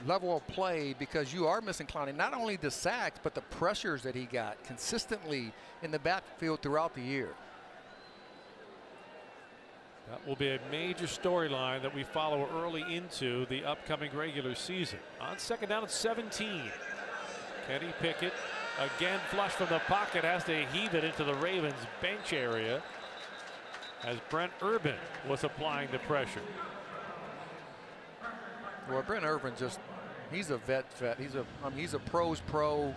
level of play, because you are missing Clowney? Not only the sacks, but the pressures that he got consistently in the backfield throughout the year. That will be a major storyline that we follow early into the upcoming regular season. On second down at 17. Kenny Pickett again flush from the pocket, has to heave it into the Ravens bench area as Brent Urban was applying the pressure. Well, Brent Urban he's a vet. He's a pro's pro,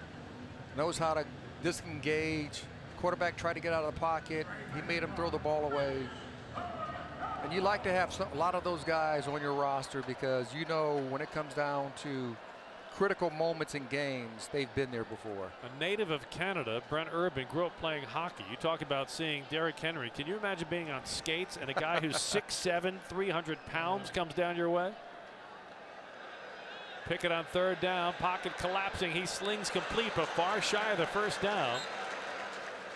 knows how to disengage. Quarterback tried to get out of the pocket. He made him throw the ball away. And you like to have a lot of those guys on your roster, because you know when it comes down to critical moments in games, they've been there before. A native of Canada, Brent Urban grew up playing hockey. You talk about seeing Derrick Henry. Can you imagine being on skates and a guy who's 6'7", 300 pounds comes down your way? Pickett on third down, pocket collapsing. He slings complete, but far shy of the first down.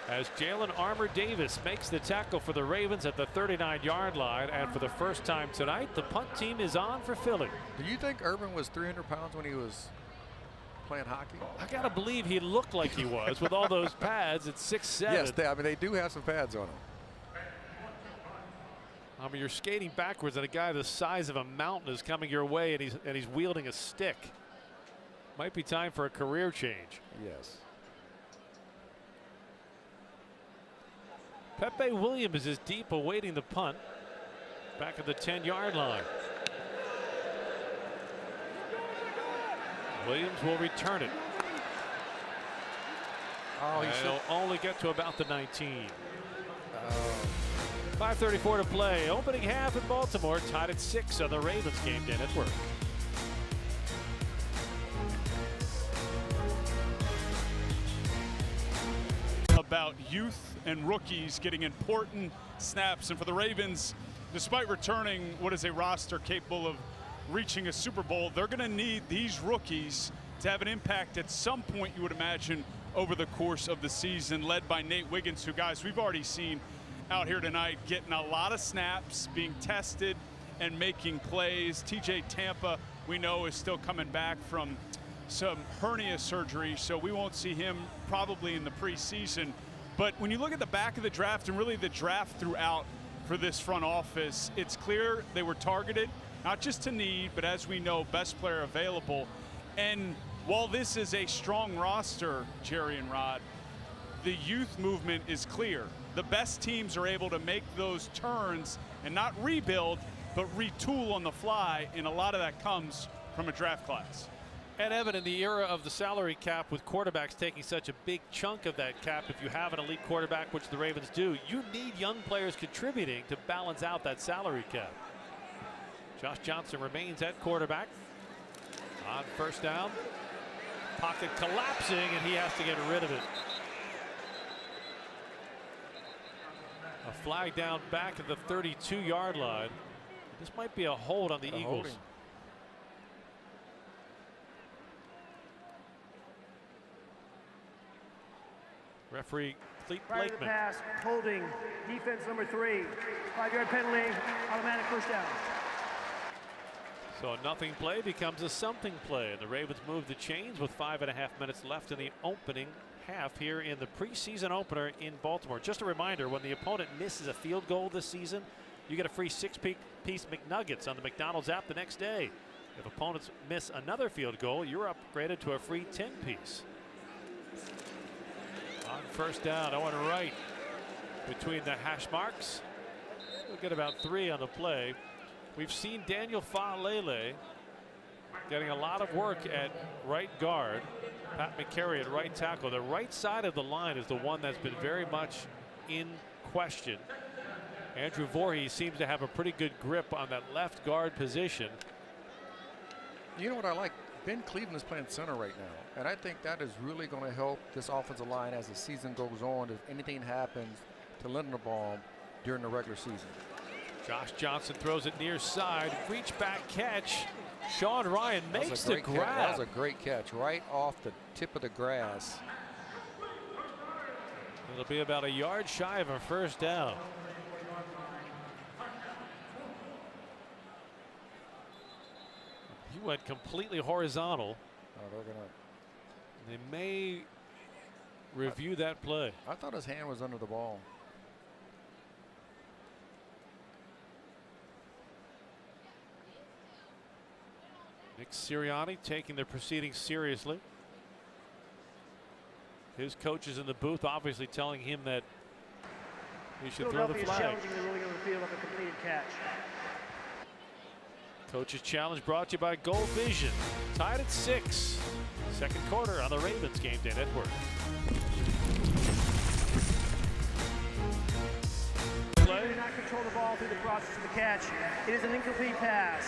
As Jalen Armour Davis makes the tackle for the Ravens at the 39-yard line. And for the first time tonight, the punt team is on for Philly. Do you think Urban was 300 pounds when he was playing hockey? I got to believe he looked like he was with all those pads at 6'7". Yes, they do have some pads on him. I mean, you're skating backwards and a guy the size of a mountain is coming your way, and he's wielding a stick. Might be time for a career change. Yes. Pepe Williams is deep, awaiting the punt back at the 10-yard line. Williams will return it. Oh, he'll only get to about the 19. 5:34 to play. Opening half in Baltimore, tied at 6 on the Ravens Game Day Network. about youth and rookies getting important snaps. And for the Ravens, despite returning what is a roster capable of reaching a Super Bowl, they're going to need these rookies to have an impact at some point, you would imagine, over the course of the season, led by Nate Wiggins, who, guys, we've already seen out here tonight getting a lot of snaps, being tested and making plays. TJ Tampa, we know, is still coming back from some hernia surgery, so we won't see him probably in the preseason. But when you look at the back of the draft and really the draft throughout for this front office, it's clear they were targeted, not just to need, but as we know, best player available. And while this is a strong roster, Jerry and Rod, the youth movement is clear. The best teams are able to make those turns and not rebuild, but retool on the fly, and a lot of that comes from a draft class. And Evan, in the era of the salary cap, with quarterbacks taking such a big chunk of that cap, if you have an elite quarterback, which the Ravens do, you need young players contributing to balance out that salary cap. Josh Johnson remains at quarterback. On first down, pocket collapsing, and he has to get rid of it. A flag down back at the 32-yard line. This might be a hold on the Eagles. Holding. Referee Cleet Prior to the Blakeman. pass, holding, defense number 3, 5-yard penalty, automatic first down. So a nothing play becomes a something play, and the Ravens move the chains with 5.5 minutes left in the opening half here in the preseason opener in Baltimore. Just a reminder, when the opponent misses a field goal this season, you get a free 6-piece McNuggets on the McDonald's app the next day. If opponents miss another field goal, you're upgraded to a free 10-piece. On first down, Owen Wright between the hash marks. We'll get about 3 on the play. We've seen Daniel Faalele getting a lot of work at right guard. Pat McCary at right tackle. The right side of the line is the one that's been very much in question. Andrew Voorhees seems to have a pretty good grip on that left guard position. You know what I like? Ben Cleveland is playing center right now, and I think that is really going to help this offensive line as the season goes on, if anything happens to Linderbaum during the regular season. Josh Johnson throws it near side, reach back catch. Sean Ryan makes the grab. That was a great catch, right off the tip of the grass. It'll be about a yard shy of a first down. He went completely horizontal. Oh, They may review that play. I thought his hand was under the ball. Nick Sirianni taking the proceedings seriously. His coach is in the booth, obviously telling him that he should throw the Philadelphia is flag. challenging the ruling on the field of a completed catch. Coach's challenge brought to you by Gold Vision. Tied at 6. Second quarter on the Ravens Game Day Network. They did not control the ball through the process of the catch. It is an incomplete pass.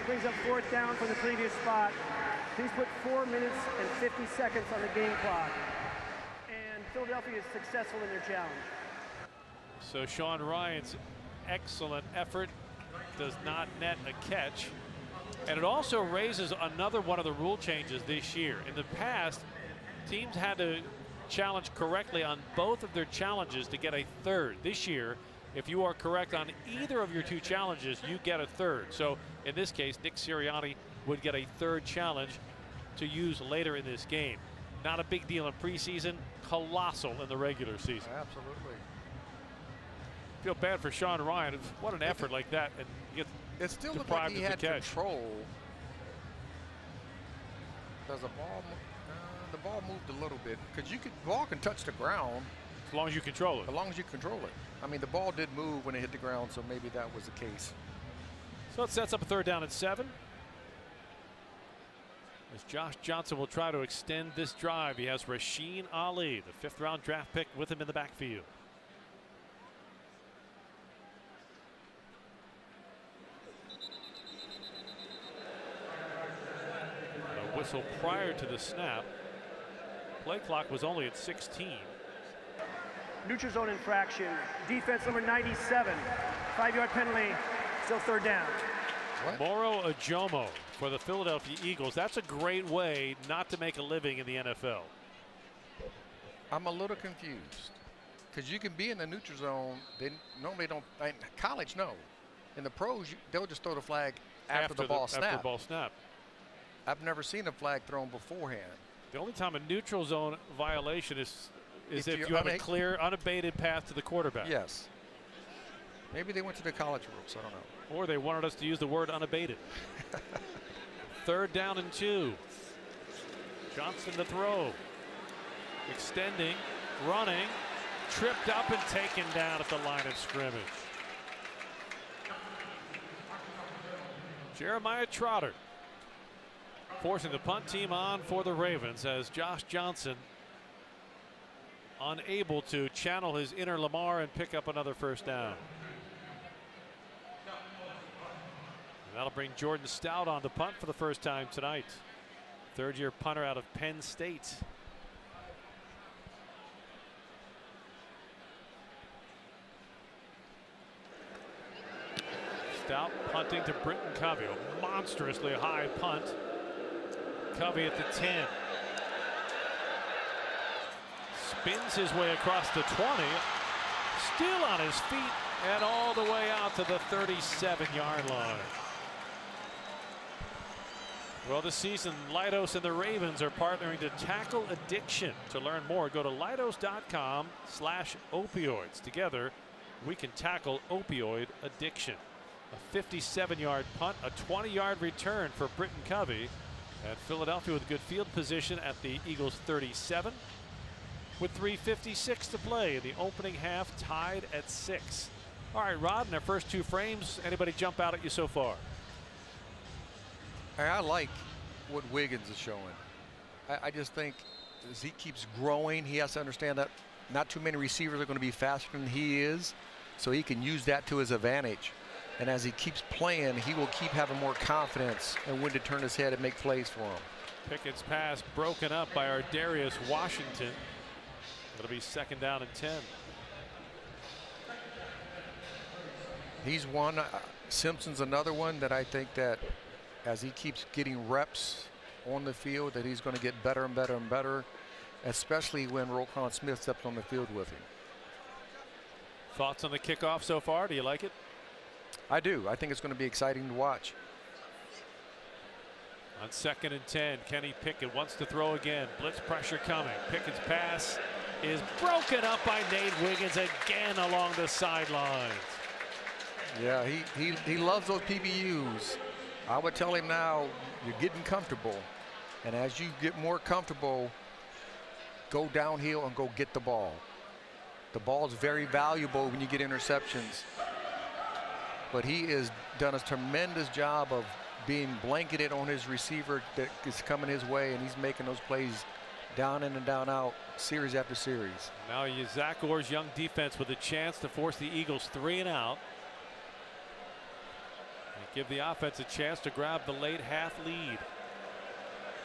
Brings up fourth down from the previous spot. Please put 4 minutes and 50 seconds on the game clock. And Philadelphia is successful in their challenge. So Sean Ryan's excellent effort does not net a catch. And it also raises another one of the rule changes this year. In the past, teams had to challenge correctly on both of their challenges to get a third. This year, if you are correct on either of your 2 challenges, you get a third. So in this case, Nick Sirianni would get a third challenge to use later in this game. Not a big deal in preseason, colossal in the regular season. Absolutely. Feel bad for Sean Ryan. What an effort like that, and he gets It still looked deprived like he of had the catch. control. Does the ball moved a little bit, because the ball can touch the ground As long as you control it. as long as you control it. I mean, the ball did move when it hit the ground, so maybe that was the case. So it sets up a third down at 7. As Josh Johnson will try to extend this drive, he has Rasheen Ali, the 5th-round draft pick, with him in the backfield. A whistle prior to the snap. Play clock was only at 16. neutral zone infraction. Defense number 97. 5-yard penalty, still third down. Moro Ajomo for the Philadelphia Eagles. That's a great way not to make a living in the NFL. I'm a little confused because you can be in the neutral zone. They normally don't. In college, no. In the pros, they'll just throw the flag after the ball snap. After the ball snap. I've never seen a flag thrown beforehand. The only time a neutral zone violation is if you have a clear, unabated path to the quarterback. Yes. Maybe they went to the college rules. I don't know. Or they wanted us to use the word unabated. 3rd down and 2. Johnson to throw. Extending, running, tripped up and taken down at the line of scrimmage. Jeremiah Trotter forcing the punt team on for the Ravens as Josh Johnson unable to channel his inner Lamar and pick up another first down. And that'll bring Jordan Stout on the punt for the first time tonight. 3rd-year punter out of Penn State. Stout punting to Britton Covey. A monstrously high punt. Covey at the 10. Spins his way across the 20. Still on his feet and all the way out to the 37-yard line. Well, this season, Leidos and the Ravens are partnering to tackle addiction. To learn more, go to leidos.com/opioids. Together, we can tackle opioid addiction. A 57-yard punt, a 20-yard return for Britton Covey. And Philadelphia with good field position at the Eagles' 37. With 3:56 to play in the opening half, tied at 6. All right, Rod, in our first 2 frames, anybody jump out at you so far? I like what Wiggins is showing. I just think as he keeps growing, he has to understand that not too many receivers are going to be faster than he is, so he can use that to his advantage. And as he keeps playing, he will keep having more confidence and when to turn his head and make plays for him. Pickett's pass broken up by our Darius Washington. It'll be 2nd down and 10. He's one. Simpson's another one that I think that as he keeps getting reps on the field, that he's going to get better and better and better, especially when Roquan Smith steps on the field with him. Thoughts on the kickoff so far? Do you like it? I do. I think it's going to be exciting to watch. On 2nd and 10, Kenny Pickett wants to throw again. Blitz pressure coming. Pickett's pass is broken up by Nate Wiggins again along the sidelines. Yeah, he loves those PBUs. I would tell him now, you're getting comfortable. And as you get more comfortable, go downhill and go get the ball. The ball is very valuable when you get interceptions. But he has done a tremendous job of being blanketed on his receiver that is coming his way, and he's making those plays down in and down out, series after series. Now Zach Orr's young defense with a chance to force the Eagles 3 and out. And give the offense a chance to grab the late half lead.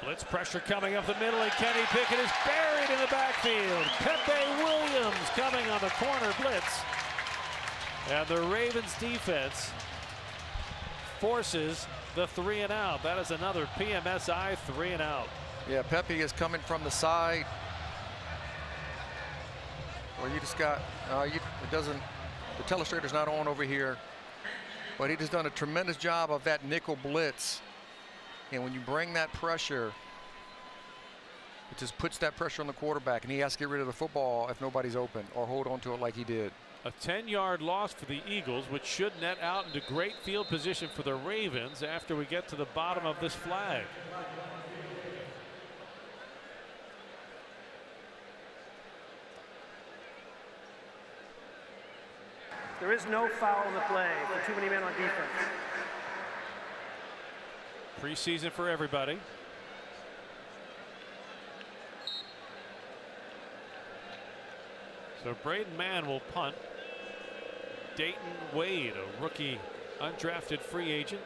Blitz pressure coming up the middle, and Kenny Pickett is buried in the backfield. Pepe Williams coming on the corner blitz. And the Ravens defense forces the 3 and out. That is another PMSI 3 and out. Yeah, Pepe is coming from the side. Well, you just got, it doesn't, the telestrator's not on over here. But he just done a tremendous job of that nickel blitz. And when you bring that pressure, it just puts that pressure on the quarterback, and he has to get rid of the football if nobody's open or hold on to it like he did. A 10-yard loss for the Eagles, which should net out into great field position for the Ravens after we get to the bottom of this flag. There is no foul in the play for too many men on defense. Preseason for everybody. So Braden Mann will punt. Dayton Wade, a rookie undrafted free agent,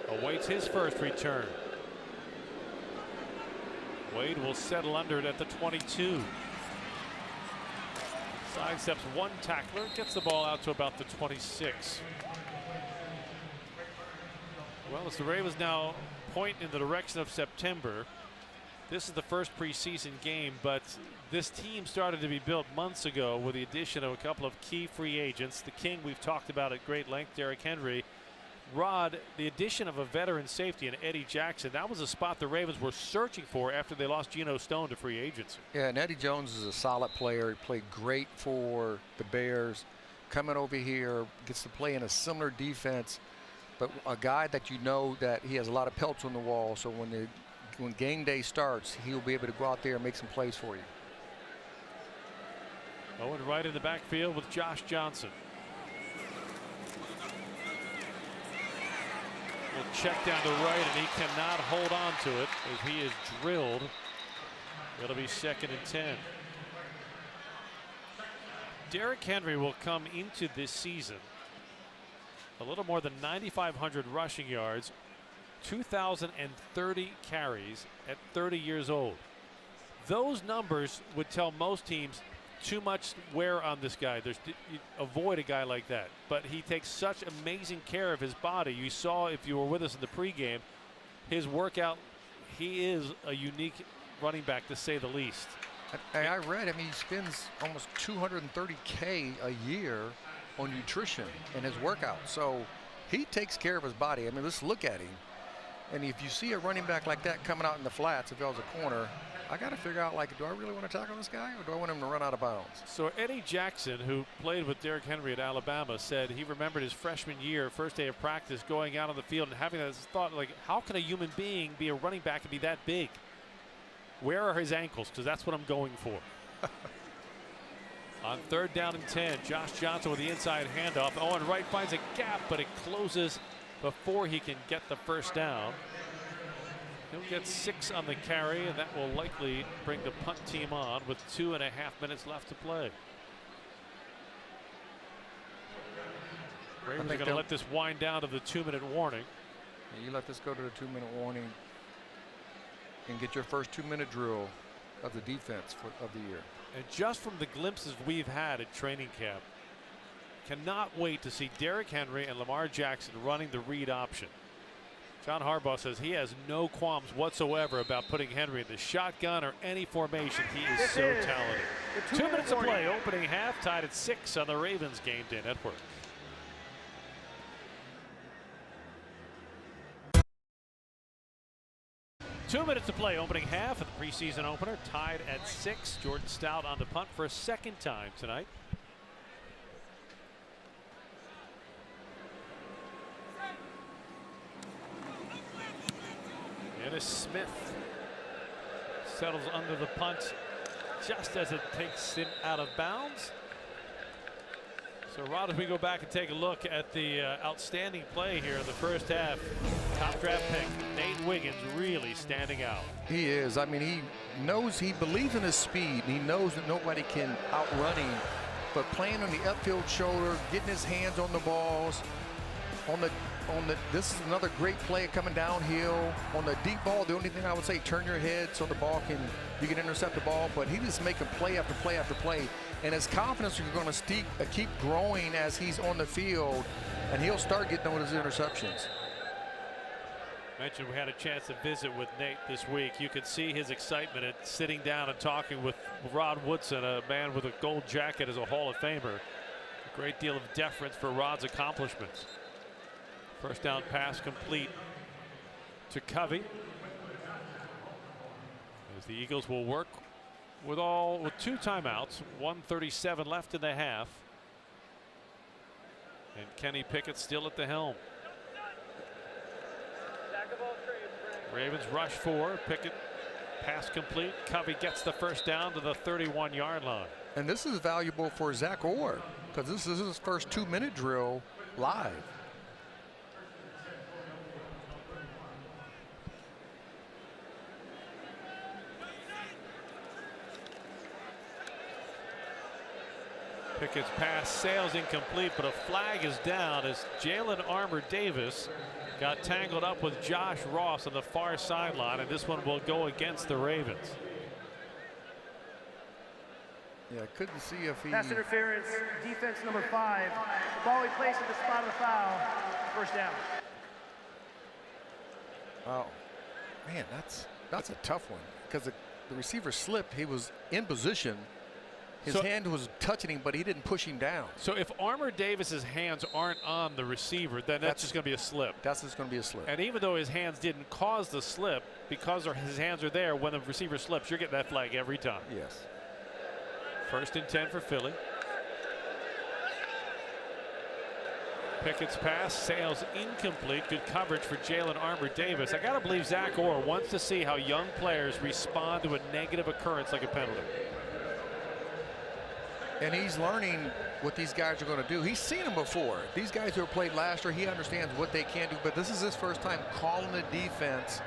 awaits his first return. Wade will settle under it at the 22. Sidesteps one tackler, gets the ball out to about the 26. Well, as the Ravens now point in the direction of September, this is the first preseason game, but this team started to be built months ago with the addition of a couple of key free agents. The King we've talked about at great length, Derrick Henry. Rod, the addition of a veteran safety in Eddie Jackson, that was a spot the Ravens were searching for after they lost Geno Stone to free agency. Yeah, and Eddie Jones is a solid player. He played great for the Bears. Coming over here, gets to play in a similar defense, but a guy that you know that he has a lot of pelts on the wall, so when game day starts, he'll be able to go out there and make some plays for you. Owen right in the backfield with Josh Johnson. Will check down to right, and he cannot hold on to it as he is drilled. It'll be 2nd and 10. Derrick Henry will come into this season a little more than 9,500 rushing yards, 2,030 carries at 30 years old. Those numbers would tell most teams too much wear on this guy. You avoid a guy like that. But he takes such amazing care of his body. You saw, if you were with us in the pregame, his workout. He is a unique running back, to say the least. I read, he spends almost $230K a year on nutrition and his workout. So he takes care of his body. Let's look at him. And if you see a running back like that coming out in the flats, if I was a corner, I got to figure out, do I really want to tackle this guy, or do I want him to run out of bounds? So Eddie Jackson, who played with Derrick Henry at Alabama, said he remembered his freshman year, first day of practice, going out on the field and having this thought, how can a human being be a running back and be that big? Where are his ankles? Because that's what I'm going for. On 3rd down and 10, Josh Johnson with the inside handoff. Owen Wright finds a gap, but it closes before he can get the first down. He'll get 6 on the carry, and that will likely bring the punt team on with 2.5 minutes left to play. Ravens are going to let this wind down to the 2-minute warning. You let this go to the 2-minute warning and get your first 2-minute drill of the defense of the year. And just from the glimpses we've had at training camp, cannot wait to see Derrick Henry and Lamar Jackson running the read option. John Harbaugh says he has no qualms whatsoever about putting Henry in the shotgun or any formation. He is so talented. 2 minutes of play, opening half, tied at 6 on the Ravens Game Day Network. Two minutes to play, opening half of the preseason opener, tied at 6. Jordan Stout on the punt for a 2nd time tonight. Dennis Smith settles under the punt just as it takes him out of bounds. So, Rod, as we go back and take a look at the outstanding play here in the first half, top draft pick Nate Wiggins really standing out. He is. He knows, he believes in his speed. He knows that nobody can outrun him. But playing on the upfield shoulder, getting his hands on the balls, this is another great play coming downhill. On the deep ball, the only thing I would say, turn your head so the ball you can intercept the ball, but he just making play after play after play. And his confidence is going to keep growing as he's on the field, and he'll start getting those interceptions. Mentioned we had a chance to visit with Nate this week. You could see his excitement at sitting down and talking with Rod Woodson, a man with a gold jacket as a Hall of Famer. A great deal of deference for Rod's accomplishments. First down pass complete to Covey. As the Eagles will work with 2 timeouts, 1:37 left in the half. And Kenny Pickett still at the helm. Ravens rush 4. Pickett pass complete. Covey gets the first down to the 31-yard line. And this is valuable for Zach Orr, because this is his first 2-minute drill live. Pickett's pass sails incomplete, but a flag is down as Jalen Armour Davis got tangled up with Josh Ross on the far sideline, and this one will go against the Ravens. Yeah, couldn't see if he... Pass interference, defense number 5. The ball he placed at the spot of the foul. First down. Oh, man, that's a tough one because the receiver slipped. He was in position. His hand was touching him, but he didn't push him down. So if Armour Davis's hands aren't on the receiver, then that's just going to be a slip. That's just going to be a slip. And even though his hands didn't cause the slip, because his hands are there, when the receiver slips, you're getting that flag every time. Yes. 1st and 10 for Philly. Pickett's pass sails incomplete. Good coverage for Jalen Armour Davis. I got to believe Zach Orr wants to see how young players respond to a negative occurrence like a penalty. And he's learning what these guys are going to do. He's seen them before. These guys who have played last year, he understands what they can do. But this is his first time calling the defense.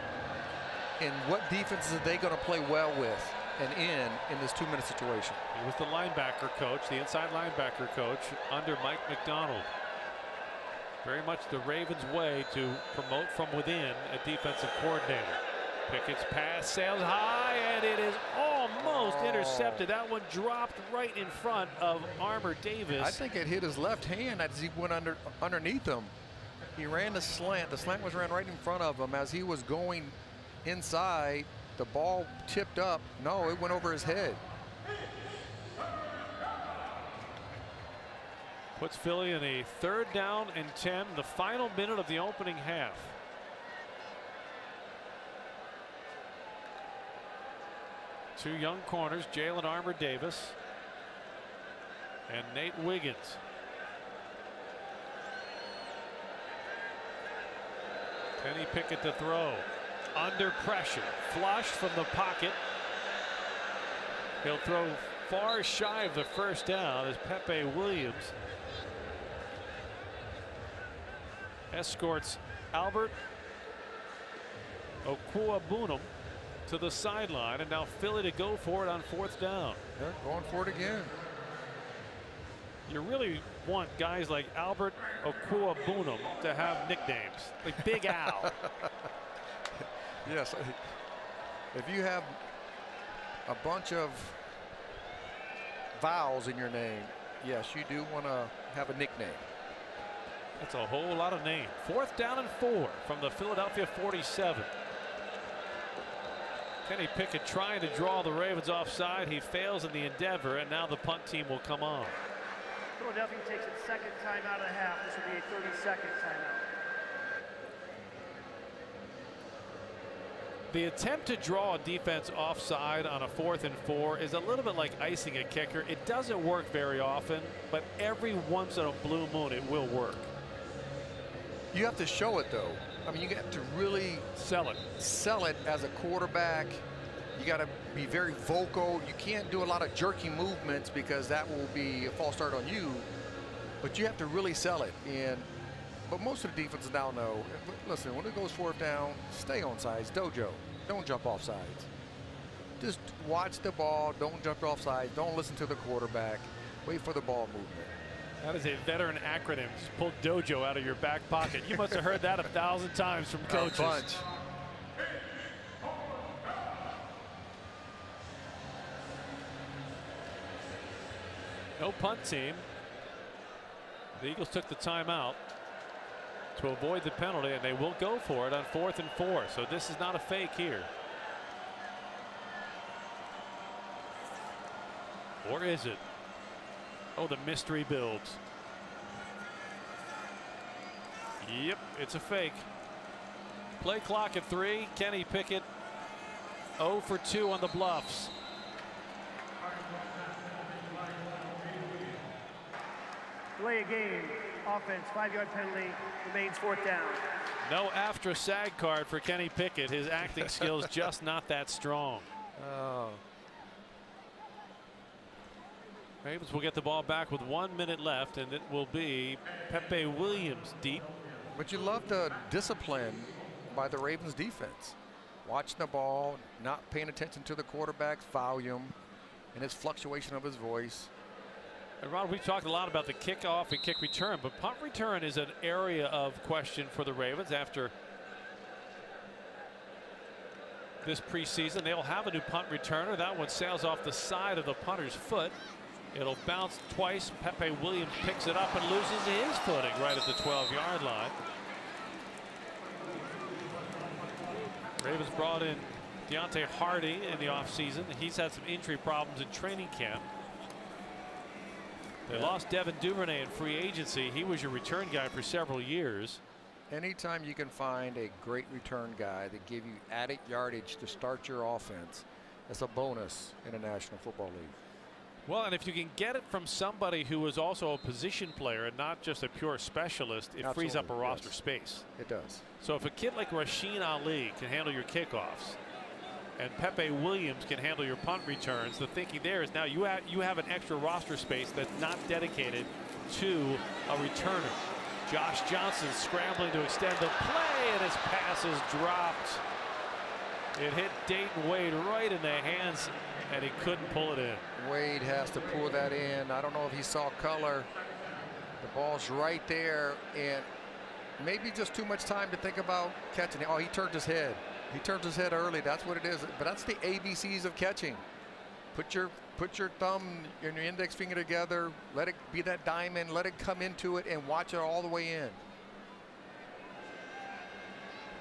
And what defenses are they going to play well with and in this 2-minute situation? He was the linebacker coach, the inside linebacker coach under Mike McDonald. Very much the Ravens' way to promote from within a defensive coordinator. Pickett's pass sails high, and it is almost intercepted. That one dropped right in front of Armour Davis. I think it hit his left hand as he went underneath him. He ran the slant. The slant was ran right in front of him as he was going inside. The ball tipped up. No, it went over his head. Puts Philly in a 3rd down and 10, the final minute of the opening half. Two young corners, Jalen Armour Davis and Nate Wiggins. Kenny Pickett to throw. Under pressure. Flushed from the pocket. He'll throw far shy of the first down as Pepe Williams escorts Albert Okwuegbunam to the sideline, and now Philly to go for it on 4th down. They're going for it again. You really want guys like Albert Okwuegbunam to have nicknames, like Big Al. Yes. If you have a bunch of vowels in your name, yes, you do want to have a nickname. That's a whole lot of names. 4th down and 4 from the Philadelphia 47. Kenny Pickett trying to draw the Ravens offside. He fails in the endeavor, and now the punt team will come on. Philadelphia takes its 2nd timeout of the half. This will be a 30-second timeout. The attempt to draw a defense offside on a 4th and 4 is a little bit like icing a kicker. It doesn't work very often, but every once in a blue moon it will work. You have to show it, though. I mean, you got to really sell it. Sell it as a quarterback. You got to be very vocal. You can't do a lot of jerky movements because that will be a false start on you. But you have to really sell it. But most of the defenses now know, listen, when it goes 4th down, stay on sides. Dojo. Don't jump off sides. Just watch the ball. Don't jump off sides. Don't listen to the quarterback. Wait for the ball movement. That is a veteran acronym. Just pull dojo out of your back pocket. You must have heard that 1,000 times from coaches. A bunch. No punt team. The Eagles took the timeout to avoid the penalty, and they will go for it on 4th and 4. So this is not a fake here. Or is it? Oh, the mystery builds. Yep, it's a fake. Play clock at 3. Kenny Pickett 0 for 2 on the bluffs. Delay a game. Offense, 5-yard penalty, remains 4th down. No after sag card for Kenny Pickett. His acting skills just not that strong. Oh. Ravens will get the ball back with 1 minute left, and it will be Pepe Williams deep. But you love the discipline by the Ravens defense. Watching the ball, not paying attention to the quarterback's volume and his fluctuation of his voice. And Ron, we've talked a lot about the kickoff and kick return, but punt return is an area of question for the Ravens after this preseason. They'll have a new punt returner. That one sails off the side of the punter's foot. It'll bounce twice. Pepe Williams picks it up and loses his footing right at the 12-yard line. Ravens brought in Deontay Hardy in the offseason. He's had some injury problems in training camp. They lost Devin Duvernay in free agency. He was your return guy for several years. Anytime you can find a great return guy that give you added yardage to start your offense, that's a bonus in a National Football League. Well, and if you can get it from somebody who is also a position player and not just a pure specialist, it frees up a roster space. It does. So if a kid like Rasheen Ali can handle your kickoffs and Pepe Williams can handle your punt returns, the thinking there is now you have an extra roster space that's not dedicated to a returner. Josh Johnson scrambling to extend the play, and his pass is dropped. It hit Dayton Wade right in the hands, and he couldn't pull it in. Wade has to pull that in. I don't know if he saw color. The ball's right there, and maybe just too much time to think about catching it. Oh, he turned his head. He turned his head early. That's what it is. But that's the ABCs of catching. Put your thumb and your index finger together. Let it be that diamond. Let it come into it and watch it all the way in.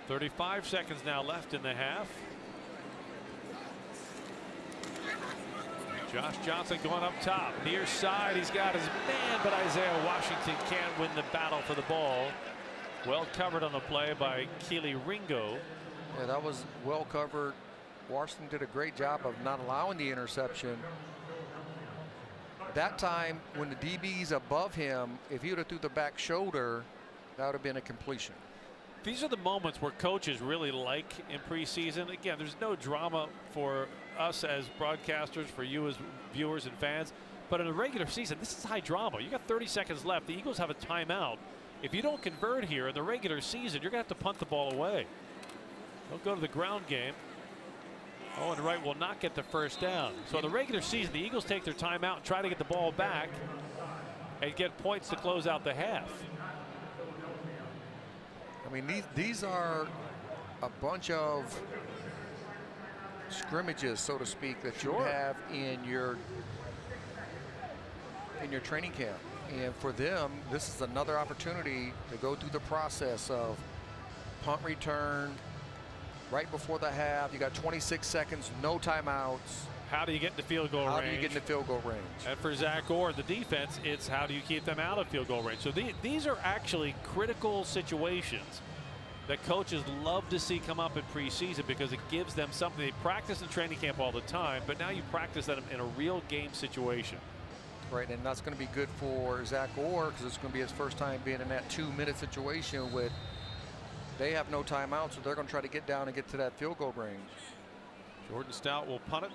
35 seconds now left in the half. Josh Johnson going up top. Near side. He's got his man, but Isaiah Washington can't win the battle for the ball. Well covered on the play by Keely Ringo. Yeah, that was well covered. Washington did a great job of not allowing the interception. That time, when the DB's above him, if he would have threw the back shoulder, that would have been a completion. These are the moments where coaches really like in preseason. Again, there's no drama for us as broadcasters, for you as viewers and fans. But in a regular season, this is high drama. You got 30 seconds left. The Eagles have a timeout. If you don't convert here in the regular season, you're going to have to punt the ball away. They'll go to the ground game. Owen Wright will not get the first down. So in the regular season, the Eagles take their timeout and try to get the ball back and get points to close out the half. I mean, these are a bunch of scrimmages, so to speak, that you have in your training camp. And for them, this is another opportunity to go through the process of punt return right before the half. You got 26 seconds, no timeouts. How do you get in the field goal range? How do you get in the field goal range? And for Zach Orr, the defense, it's how do you keep them out of field goal range? So these are actually critical situations that coaches love to see come up in preseason because it gives them something. They practice in training camp all the time, but now you practice them in a real game situation. Right, and that's going to be good for Zach Orr because it's going to be his first time being in that 2-minute situation with they have no timeout, so they're going to try to get down and get to that field goal range. Jordan Stout will punt it.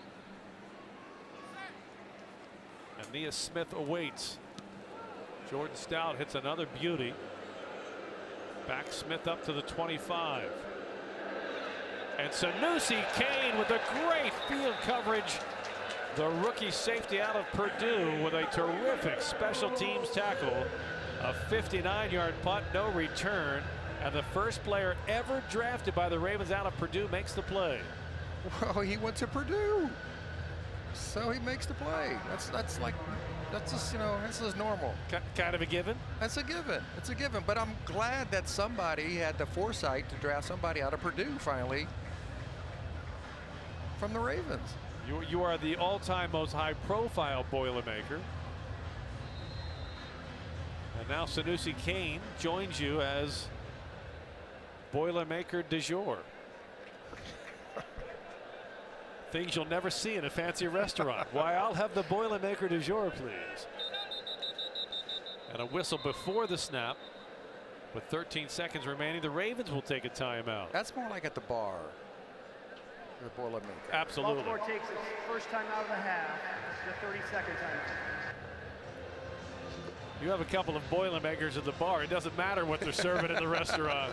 And Nia Smith awaits. Jordan Stout hits another beauty. Back Smith up to the 25. And Sanusi Kane with a great field coverage. The rookie safety out of Purdue with a terrific special teams tackle. A 59-yard punt, no return. And the first player ever drafted by the Ravens out of Purdue makes the play. Well, he went to Purdue, so he makes the play. That's just, you know, this is normal. Kind of a given? That's a given. It's a given. But I'm glad that somebody had the foresight to draft somebody out of Purdue finally from the Ravens. You are the all-time most high-profile Boilermaker. And now Sanusi Kane joins you as Boilermaker du jour. Things you'll never see in a fancy restaurant. Why, I'll have the Boilermaker du jour, please. And a whistle before the snap. With 13 seconds remaining, the Ravens will take a timeout. That's more like at the bar. The Boilermaker. Absolutely. Baltimore takes its first time out of the half. The 32nd timeout. You have a couple of Boilermakers at the bar. It doesn't matter what they're serving in the restaurant.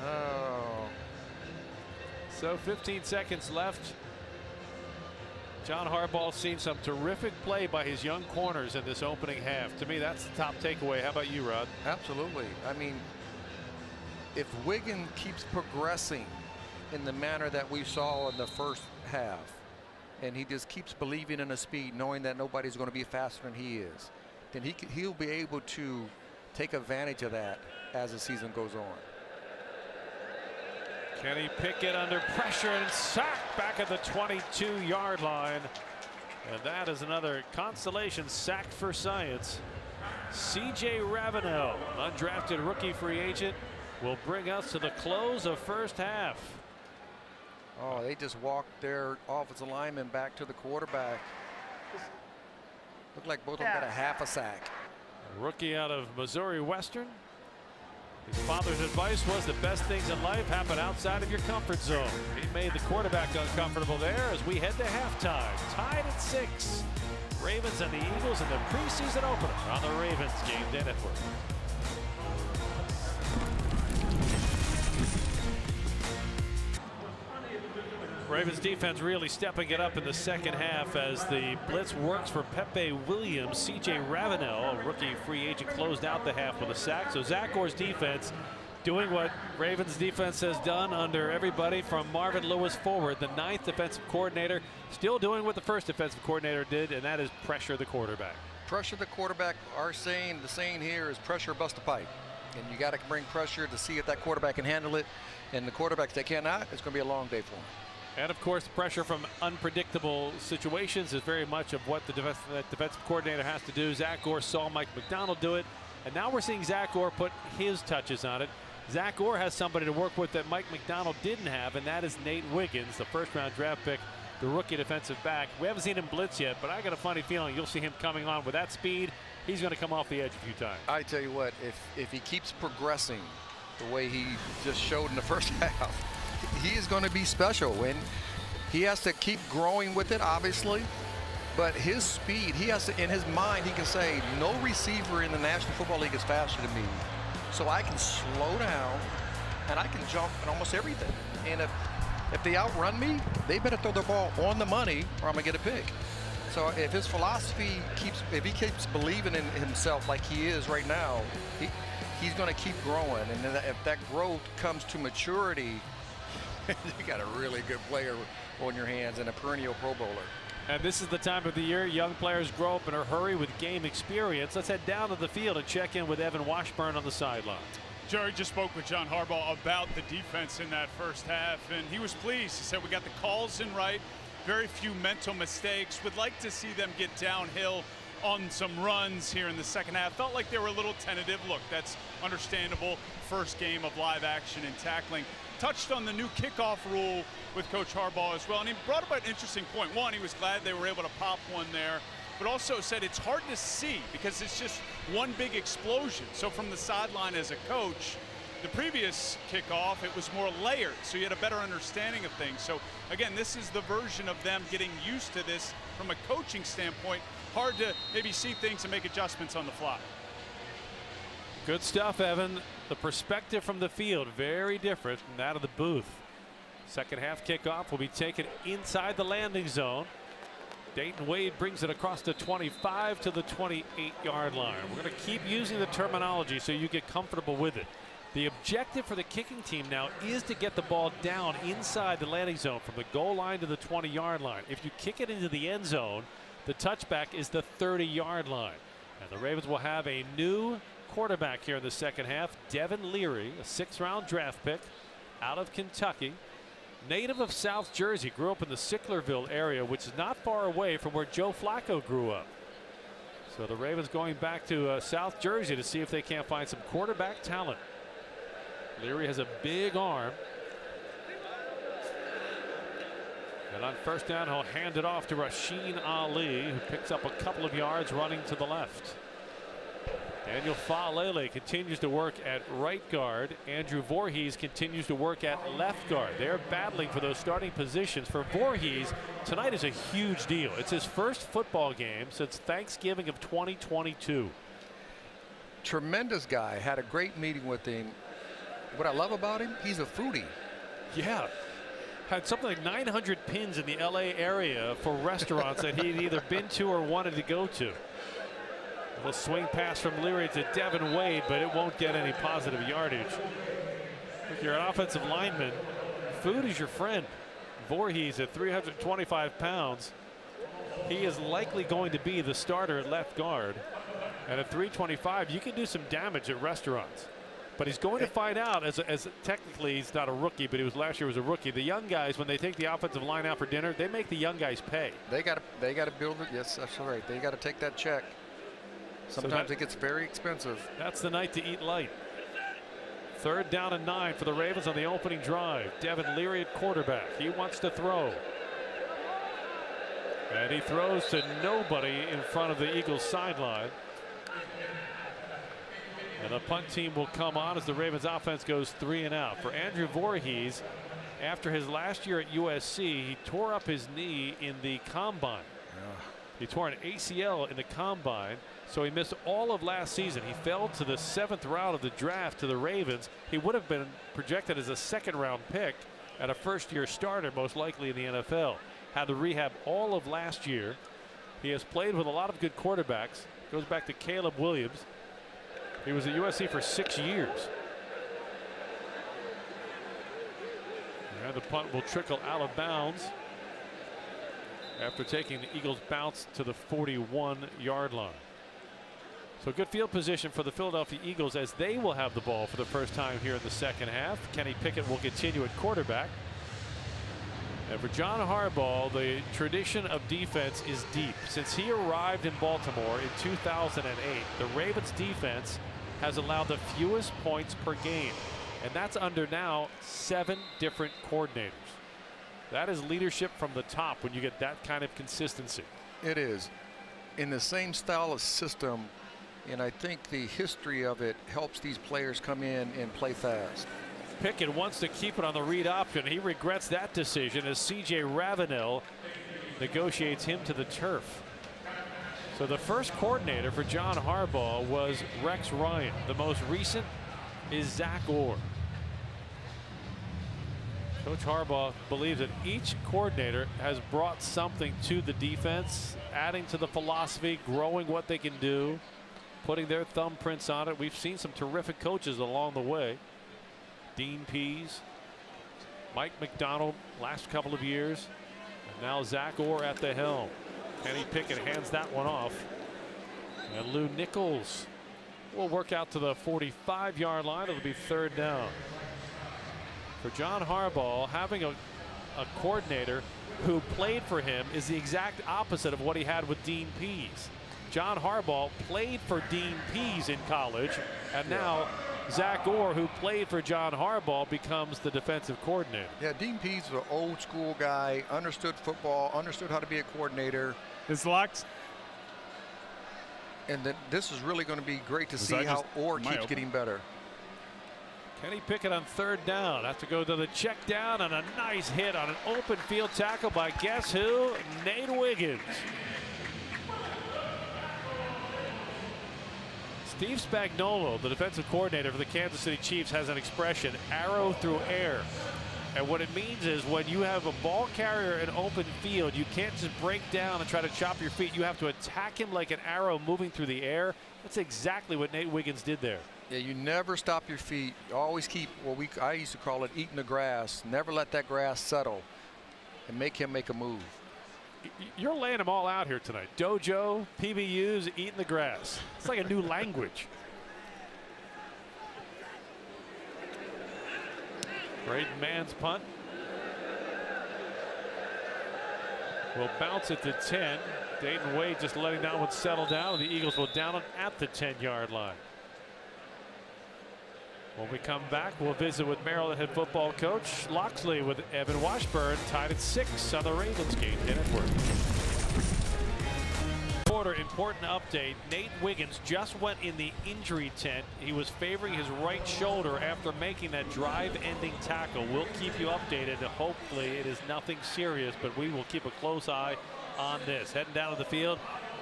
Oh. So 15 seconds left. John Harbaugh's seen some terrific play by his young corners in this opening half. To me, that's the top takeaway. How about you, Rod? Absolutely. I mean, if Wiggins keeps progressing in the manner that we saw in the first half, and he just keeps believing in his speed, knowing that nobody's going to be faster than he is, then he'll be able to take advantage of that as the season goes on. Kenny Pickett under pressure and sacked back at the 22-yard line. And that is another consolation sack for science. C.J. Ravenel, undrafted rookie free agent, will bring us to the close of first half. Oh, they just walked their offensive lineman back to the quarterback. Looked like both of them got a half a sack. A rookie out of Missouri Western. His father's advice was the best things in life happen outside of your comfort zone. He made the quarterback uncomfortable there as we head to halftime. Tied at 6. Ravens and the Eagles in the preseason opener on the Ravens Game Day Network. Ravens defense really stepping it up in the second half as the blitz works for Pepe Williams. C.J. Ravenel, a rookie free agent, closed out the half with a sack. So Zach Orr's defense doing what Ravens defense has done under everybody from Marvin Lewis forward, the 9th defensive coordinator, still doing what the first defensive coordinator did, and that is pressure the quarterback. Pressure the quarterback. The saying here is pressure bust a pipe. And you got to bring pressure to see if that quarterback can handle it. And the quarterbacks that cannot, it's going to be a long day for them. And of course, pressure from unpredictable situations is very much of what the defensive coordinator has to do. Zach Orr saw Mike McDonald do it, and now we're seeing Zach Orr put his touches on it. Zach Orr has somebody to work with that Mike McDonald didn't have, and that is Nate Wiggins, the first-round draft pick, the rookie defensive back. We haven't seen him blitz yet, but I got a funny feeling you'll see him coming on with that speed. He's going to come off the edge a few times. I tell you what, if he keeps progressing the way he just showed in the first half, he is going to be special, and he has to keep growing with it, obviously. But his speed, he has to, in his mind, he can say, no receiver in the National Football League is faster than me. So I can slow down, and I can jump in almost everything. And if they outrun me, they better throw the ball on the money, or I'm going to get a pick. So if his philosophy if he keeps believing in himself like he is right now, he's going to keep growing. And if that growth comes to maturity, you got a really good player on your hands and a perennial Pro Bowler. And this is the time of the year young players grow up in a hurry with game experience. Let's head down to the field and check in with Evan Washburn on the sideline. Jerry just spoke with John Harbaugh about the defense in that first half, and he was pleased. He said we got the calls in right, very few mental mistakes. Would like to see them get downhill on some runs here in the second half. Felt like they were a little tentative. Look, that's understandable. First game of live action and tackling. Touched on the new kickoff rule with Coach Harbaugh as well, and he brought up an interesting point. One, he was glad they were able to pop one there, but also said it's hard to see because it's just one big explosion. So from the sideline as a coach, the previous kickoff, it was more layered, so you had a better understanding of things. So again, this is the version of them getting used to this from a coaching standpoint. Hard to maybe see things and make adjustments on the fly. Good stuff, Evan. The perspective from the field, very different from that of the booth. Second half kickoff will be taken inside the landing zone. Dayton Wade brings it across the 25 to the 28-yard line. We're going to keep using the terminology so you get comfortable with it. The objective for the kicking team now is to get the ball down inside the landing zone from the goal line to the 20-yard line. If you kick it into the end zone, the touchback is the 30-yard line. And the Ravens will have a new quarterback here in the second half. Devin Leary, a 6th-round draft pick out of Kentucky. Native of South Jersey, grew up in the Sicklerville area, which is not far away from where Joe Flacco grew up. So the Ravens going back to South Jersey to see if they can't find some quarterback talent. Leary has a big arm. And on first down, he'll hand it off to Rasheen Ali, who picks up a couple of yards running to the left. Daniel Faalele continues to work at right guard. Andrew Voorhees continues to work at left guard. They're battling for those starting positions. For Voorhees, tonight is a huge deal. It's his first football game since Thanksgiving of 2022. Tremendous guy. Had a great meeting with him. What I love about him, he's a foodie. Yeah. Had something like 900 pins in the LA area for restaurants that he'd either been to or wanted to go to. A little swing pass from Leary to Devin Wade, but it won't get any positive yardage. If you're an offensive lineman, food is your friend. Voorhees at 325 pounds. He is likely going to be the starter at left guard. And at 325, you can do some damage at restaurants. But he's going to find out, as technically he's not a rookie, but he was last year was a rookie. The young guys, when they take the offensive line out for dinner, they make the young guys pay. They got to build it. Yes, that's right. They got to take that check. Sometimes it gets very expensive. That's the night to eat light. 3rd down and 9 for the Ravens on the opening drive. Devin Leary at quarterback. He wants to throw. And he throws to nobody in front of the Eagles sideline. And the punt team will come on as the Ravens offense goes 3 and out. For Andrew Voorhees, after his last year at USC, he tore up his knee in the combine. He tore an ACL in the combine, so he missed all of last season. He fell to the 7th round of the draft to the Ravens. He would have been projected as a 2nd round pick and a 1st-year starter, most likely in the NFL. Had to rehab all of last year. He has played with a lot of good quarterbacks. Goes back to Caleb Williams. He was at USC for 6 years. And the punt will trickle out of bounds after taking the Eagles' bounce to the 41-yard line. So good field position for the Philadelphia Eagles as they will have the ball for the first time here in the second half. Kenny Pickett will continue at quarterback. And for John Harbaugh, the tradition of defense is deep. Since he arrived in Baltimore in 2008, the Ravens defense has allowed the fewest points per game. And that's under now 7 different coordinators. That is leadership from the top when you get that kind of consistency. It is. In the same style of system, and I think the history of it helps these players come in and play fast. Pickett wants to keep it on the read option. He regrets that decision as C.J. Ravenel negotiates him to the turf. So the first coordinator for John Harbaugh was Rex Ryan. The most recent is Zach Orr. Coach Harbaugh believes that each coordinator has brought something to the defense, adding to the philosophy, growing what they can do, putting their thumbprints on it. We've seen some terrific coaches along the way. Dean Pease, Mike McDonald last couple of years, and now Zach Orr at the helm. Kenny Pickett hands that one off. And Lou Nichols will work out to the 45-yard line. It'll be 3rd down. For John Harbaugh, having a coordinator who played for him is the exact opposite of what he had with Dean Pease. John Harbaugh played for Dean Pease in college, and now Zach Orr, who played for John Harbaugh, becomes the defensive coordinator. Yeah, Dean Pease was an old school guy, understood football, understood how to be a coordinator. It's locked. And then this is really going to be great to see how Orr keeps getting better. Kenny Pickett on 3rd down. Have to go to the check down, and a nice hit on an open field tackle by guess who? Nate Wiggins. Steve Spagnuolo, the defensive coordinator for the Kansas City Chiefs, has an expression, arrow through air. And what it means is when you have a ball carrier in open field, you can't just break down and try to chop your feet. You have to attack him like an arrow moving through the air. That's exactly what Nate Wiggins did there. Yeah, you never stop your feet. You always keep what I used to call it eating the grass. Never let that grass settle and make him make a move. You're laying them all out here tonight. Dojo, PBUs, eating the grass. It's like a new language. Braden Mann's punt will bounce at the 10. Dayton Wade just letting that one settle down. The Eagles will down it at the 10-yard line. When we come back, we'll visit with Maryland head football coach Loxley with Evan Washburn, tied at 6 on the Ravens game. Network. Quarter important update. Nate Wiggins just went in the injury tent. He was favoring his right shoulder after making that drive-ending tackle. We'll keep you updated. Hopefully it is nothing serious, but we will keep a close eye on this. Heading down to the field,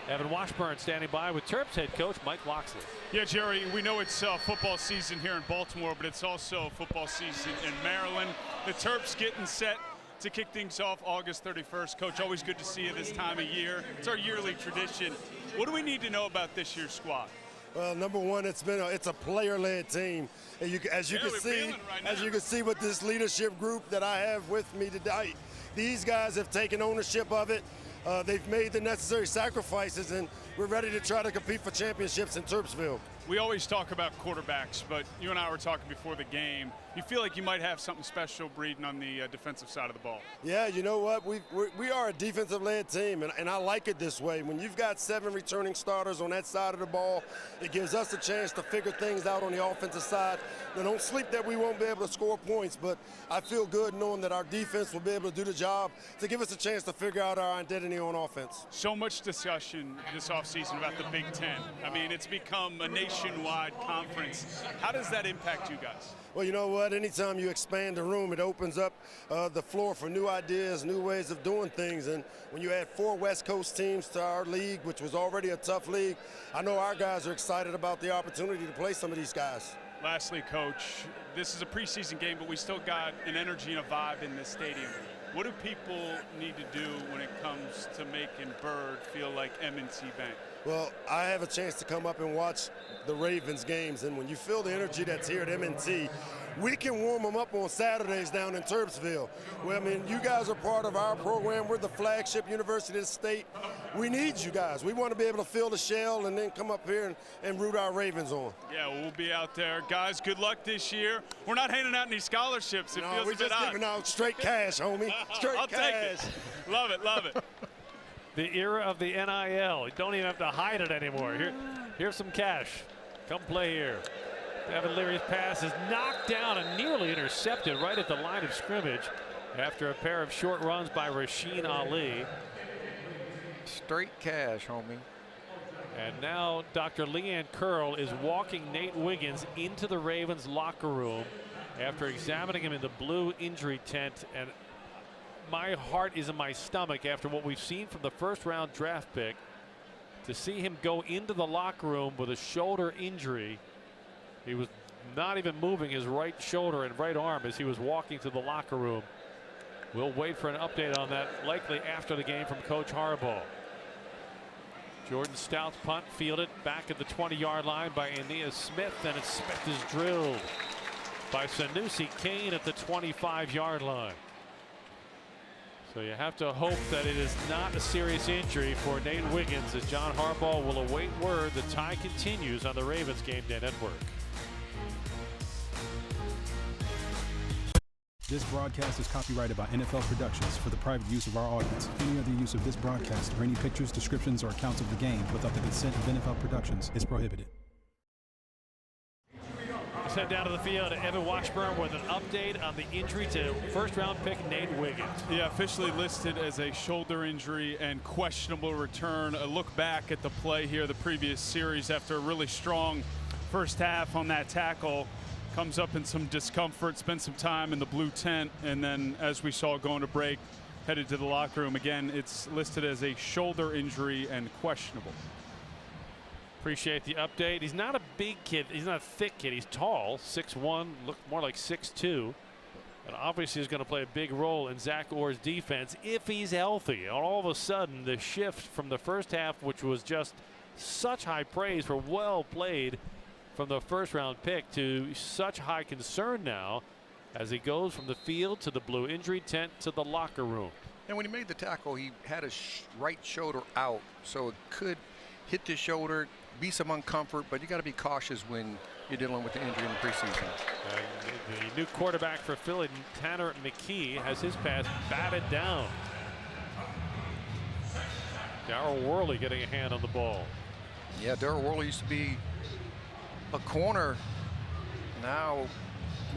Evan Washburn standing by with Terps head coach Mike Loxley. Yeah, Jerry, we know it's football season here in Baltimore, but it's also football season in Maryland. The Terps getting set to kick things off August 31st. Coach, always good to see you this time of year. It's our yearly tradition. What do we need to know about this year's squad? Well, number one, it's a player-led team, and as you can see with this leadership group that I have with me today, these guys have taken ownership of it. They've made the necessary sacrifices, and we're ready to try to compete for championships in Terpsville. We always talk about quarterbacks, but you and I were talking before the game. You feel like you might have something special breeding on the defensive side of the ball. Yeah, you know what? We are a defensive-led team, and I like it this way. When you've got 7 returning starters on that side of the ball, it gives us a chance to figure things out on the offensive side. Now, don't sleep that we won't be able to score points, but I feel good knowing that our defense will be able to do the job to give us a chance to figure out our identity on offense. So much discussion this offseason about the Big Ten. I mean, it's become a nationwide conference. How does that impact you guys? Well, you know what? Anytime you expand the room, it opens up the floor for new ideas, new ways of doing things. And when you add 4 West Coast teams to our league, which was already a tough league, I know our guys are excited about the opportunity to play some of these guys. Lastly, Coach, this is a preseason game, but we still got an energy and a vibe in this stadium. What do people need to do when it comes to making Bird feel like M&T Bank? Well, I have a chance to come up and watch the Ravens games, and when you feel the energy that's here at M&T, we can warm them up on Saturdays down in Terpsville. Well, I mean, you guys are part of our program. We're the flagship university of the state. We need you guys. We want to be able to fill the shell and then come up here and root our Ravens on. Yeah, we'll be out there. Guys, good luck this year. We're not handing out any scholarships. It feels we're a bit just giving out straight cash, homie. Straight I'll cash. take it. Love it, love it. The era of the NIL. You don't even have to hide it anymore. Here's some cash. Come play here. Devin Leary's pass is knocked down and nearly intercepted right at the line of scrimmage after a pair of short runs by Rasheen Ali. Straight cash, homie. And now Dr. Leanne Curl is walking Nate Wiggins into the Ravens locker room after examining him in the blue injury tent. And my heart is in my stomach after what we've seen from the first-round draft pick. To see him go into the locker room with a shoulder injury. He was not even moving his right shoulder and right arm as he was walking to the locker room. We'll wait for an update on that, likely after the game from Coach Harbaugh. Jordan Stout's punt fielded back at the 20-yard line by Aeneas Smith, and Smith is drilled by Sanusi Kane at the 25-yard line. So you have to hope that it is not a serious injury for Nate Wiggins, as John Harbaugh will await word. The tie continues on the Ravens Game Day Network. This broadcast is copyrighted by NFL Productions for the private use of our audience. Any other use of this broadcast or any pictures, descriptions, or accounts of the game without the consent of NFL Productions is prohibited. Let's head down to the field. Evan Washburn with an update on the injury to first-round pick Nate Wiggins. Yeah, officially listed as a shoulder injury and questionable return. A look back at the play here, the previous series, after a really strong first half on that tackle. Comes up in some discomfort, spent some time in the blue tent, and then as we saw going to break, headed to the locker room. Again, it's listed as a shoulder injury and questionable. Appreciate the update. He's not a big kid. He's not a thick kid. He's tall, 6'1", look more like 6'2", and obviously is going to play a big role in Zach Orr's defense if he's healthy. All of a sudden, the shift from the first half, which was just such high praise for well played from the first-round pick, to such high concern now as he goes from the field to the blue injury tent to the locker room. And when he made the tackle, he had his right shoulder out, so it could hit the shoulder, be some uncomfort, but you got to be cautious when you're dealing with the injury in the preseason. The new quarterback for Philly, Tanner McKee, has his pass batted down. Darryl Worley getting a hand on the ball. Yeah, Darryl Worley used to be a corner, now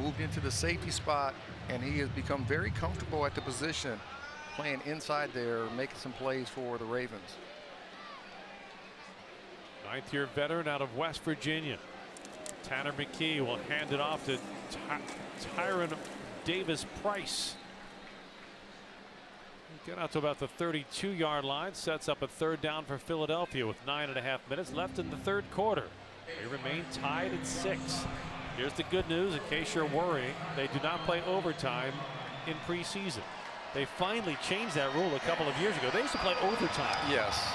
moved into the safety spot, and he has become very comfortable at the position, playing inside there, making some plays for the Ravens. Ninth-year veteran out of West Virginia. Tanner McKee will hand it off to Tyron Davis-Price. Get out to about the 32-yard line, sets up a third down for Philadelphia with 9.5 minutes left in the third quarter. They remain tied at 6. Here's the good news in case you're worrying. They do not play overtime in preseason. They finally changed that rule a couple of years ago. They used to play overtime. Yes.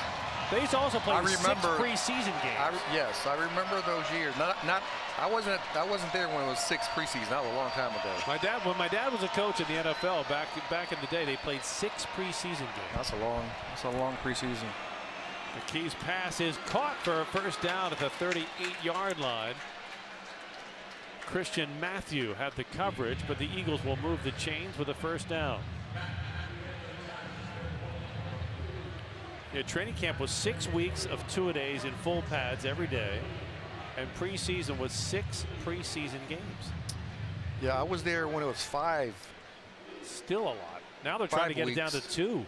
They used to also play I remember 6 preseason games. Yes, I remember those years. I wasn't there when it was 6 preseason. That was a long time ago. When my dad was a coach in the NFL back in the day, they played 6 preseason games. That's a long preseason. McKee's pass is caught for a first down at the 38-yard line. Christian Matthew had the coverage, but the Eagles will move the chains with a first down. Yeah, training camp was 6 weeks of two-a-days in full pads every day, and preseason was 6 preseason games. Yeah, I was there when it was 5. Still a lot. Now they're trying to get it down to 2.